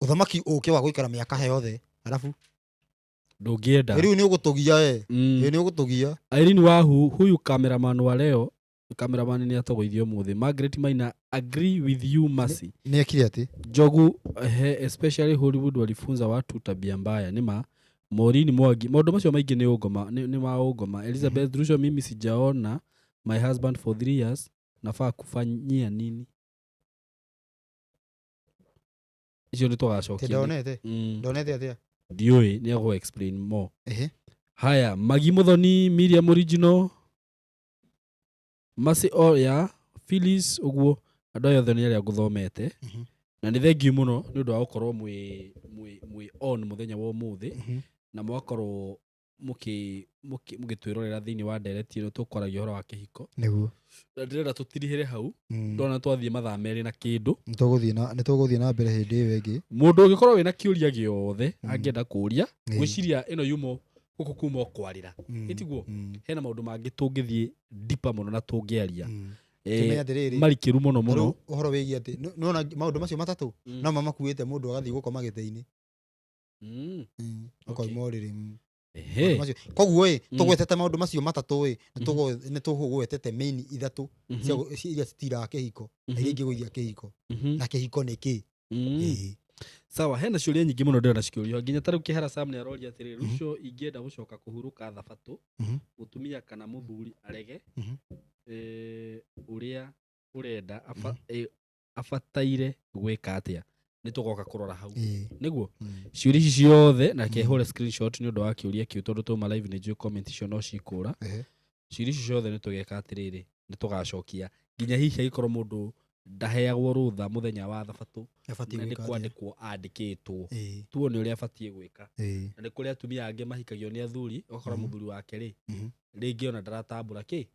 uthamaki uke wa guikara miaka yothe alafu ndungienda riu ni ugutugia ni ugutugia Irene Wahu huyu cameraman wa leo cameraman ni atogoithio muthi Margaret Maina agree with you Mercy ni akiri ati Jogu especially Hollywood walifunza watu tabia mbaya nima Morini Mwangi maundu macio maingi ni ungoma ni maungoma Elizabeth Rusho mimi sijaona my husband for 3 years nafaa kufanyia nini icio ni twacokia ndonete atia dioi ni ago explain more haya Magi Muthoni Miriam Original Mercy ya Phyllis uguo andu yothe ni aria nguthomete na ni thengiu muno ni undu wa gukorwo mwi on muthenya wa umuthi na mwakorwo mugitwirorera thiini wa direct ino tukoragia horo wa kihiko niguo ndirenda tutirihire hau ndona twathie mathaa meri na kindu nituguthie na mbere hindi iyo ingi mundu ungikorwo wina kiuria giothe angienda kuria gwiciria ino yumo guku kuma kwarira itiguo hena maundu mangi tungithie deeper muno na tungiaria marikiru muno uhoro wigi ati nona maundu macio matatu no mamakuite mundu agathii gukoma giteini okoimoriri koguo tugwetete maundu macio matatu ni tugwetete main ithatu iria citiraga kihiko iria ingiguithia kihiko na kihiko ni ki sawa hena ciuria nyingi muno ndira ciuria nginya taru kihara Sam ni aroria atiri rucio ingienda gucoka kuhuruka thabatu gutumia kana muthuri arege uria urenda afataire gwika atia ni tugoka kurora hau niguo ciuria ici ciothe na kehure screenshot ni undu wa kiuria kiu tondu tuma live ni juu comment icio no cikura ciuria ici ciothe ni tugeka atiriri ni tugacokia nginya hihi agikorwo mundu ndaheagwo rutha muthenya wa thabatu na ni kwandikwo andikitwo tuone uria afatie gwika na ni kuria atumia ange mahikagio ni athuri okora muthuri wake ri ringi ona ndaratambura ki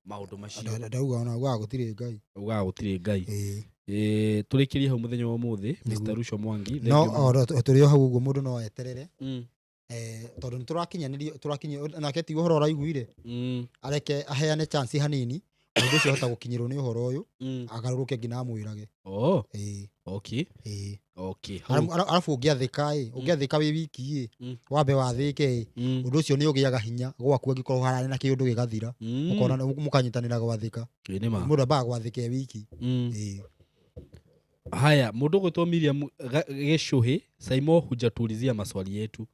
maundu macio ndauga ona uga gutire ngai turikirie hau muthenya wa umuthi Mr. Rusho Mwangi no turio hau uguo mundu no eterere tondu turakinya nake ti uhoro raiguire areke aheane chance hanini mundu ucio hota gukinyirwo ni uhoro uyu agaruruke ngina amwirage okay alafu ungiathika wi wiki wambe wathike undu ucio ni ugiaga hinya gwaku angikorwo harane na kiundu gigathira ukona mukanyitanira gwathika mundu ambaga gwathika wiki haya mundu gwitwo Miriam Geshuhi Saimo hujatulizia maswali yetu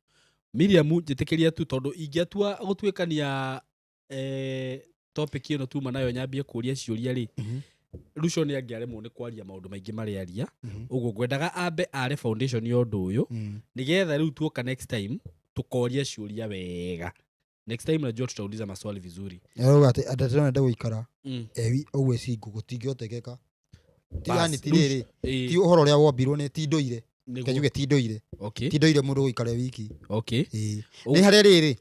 Miriam jitikiria tu tondu ingiatua gutwikania topic ino tuma nayo nyambie kuria ciuria ri Rusho ni angiaremwo ni kwaria maundu maingi mari aria uguo ngwendaga ambe are foundation ya undu uyu nigetha riu tuoka next time tukoria ciuria wega next time najua tutauliza maswali vizuri ati atatena nda guikara ewi ogwe singu gutingiotegeka yani tiriri ti uhoro ria wombirwo ni ti ndoire kejuge ti ndoire ti ndoire mundu guikara wiki ni haria riri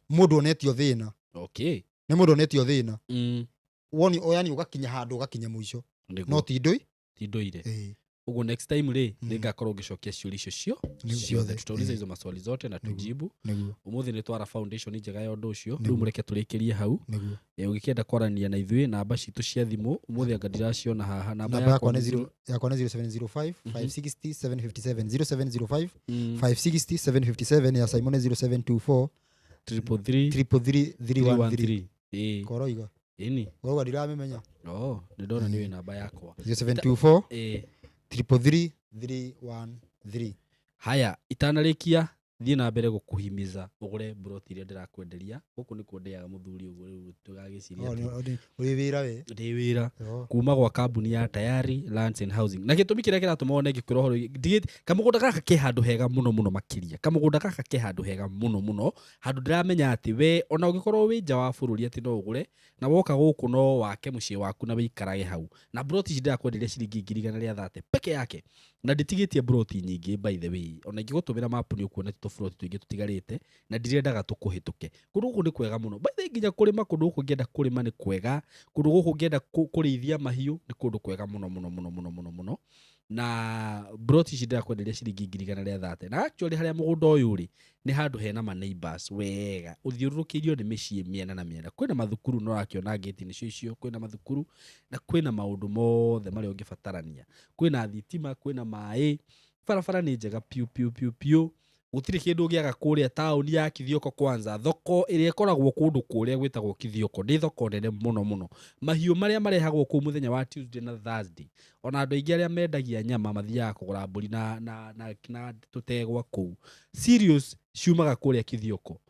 mundu onetio thina ni mundu onetio thina woni oyani ugakinya handu ugakinya muico no ti ndoire Ugo next time ri ngakorwo ngicokia ciũria icio ciothe tutauliza hizo maswali zote na tujibu. Umuthi ni twara foundation njega ya undu ucio riu mureke turikirie hau. Ugikienda kwarania na ithui namba citu cia thimu umuthi anga ndiraciona haha namba yakwa ni 0705 560 757 0705 560 757 ya Simon 0724 333 koroiga ini wewe ndiramenya ndona niwe namba yakwa 0724 333 haya itanarikia thie na mbere gukuhimiza ugure broti iria ndirakwenderia guku ni kundeaga muthuri uguo riu tugagiciria uri wira we ndi wira kuma gwa kambuni ya Tayari Lands and Housing na gitumi kiria kiratuma one gikwira horo kamugunda gaka ke handu hega muno makiria kamugunda gaka ke handu hega muno handu ndiramenya ati we ona ugikorwo wi nja wa bururi ati no ugure na woka guku no wake mucii waku na wikarage hau na broti ici ndirakwenderia ciringi 130 peke yake na nditigitie broti nyingi by the way ona ingigutumira map ni ukuona tofroti twingi tutigarite na ndirendaga tukuhituke kundu guku ni kwega muno by the way nginya kurima kundu guku ngienda kurima ni kwega kundu guku ngienda kurithia mahiu ni kundu kwega muno na broti ici ndirakwenderia ciringi 130 na actually haria mugunda uyu ri ni handu hena ma neighbors wega uthiurukirio ni micii miena na miena kwina mathukuru no rakiona gate ni cio kwina mathukuru na kwina maundu mothe mari ungibatarania kwina thitima kwina mai barabara ni njega piu gutiri kindu giaga kuria town ya Kithioko kwanza thoko iria ikoragwo kundu kuria gwitagwo Kithioko ni thoko nene muno mahiu maria marehagwo ku muthenya wa Tuesday na Thursday ona andu aingi aria mendagia nyama mathiaga kugura mburi na tutegwa ku serious ciumaga kuria Kithioko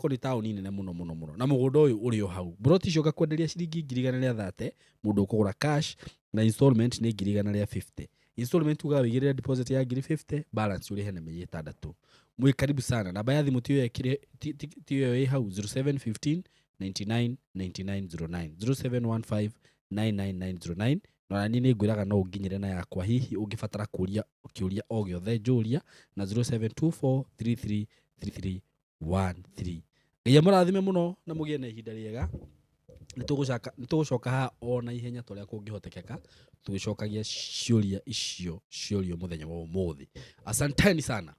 ni town nene muno na mugunda uyu uri o hau broti cio gakwenderia ciringi 130 mundu ukugura cash na installment ni 150 installment uga wigirira deposit ya 50 balance uri hena mei 6 mwe karibu sana namba ya thimu tiyo yakire tiyo hau 0715 999909 0715 99909 na nini ngwiraga no nginyire na yakwa hihi ungifatara kuria ukiuria o giothe njuria na 0724333313 nginya murathime muno na mugie na ihinda riega nitugucoka ha ona ihenya toria kungihotekeka tugicokagia ciuria icio ciurio muthenya wa umuthi asanteni sana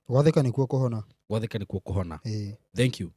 gwatheka nikuo kuhona thank you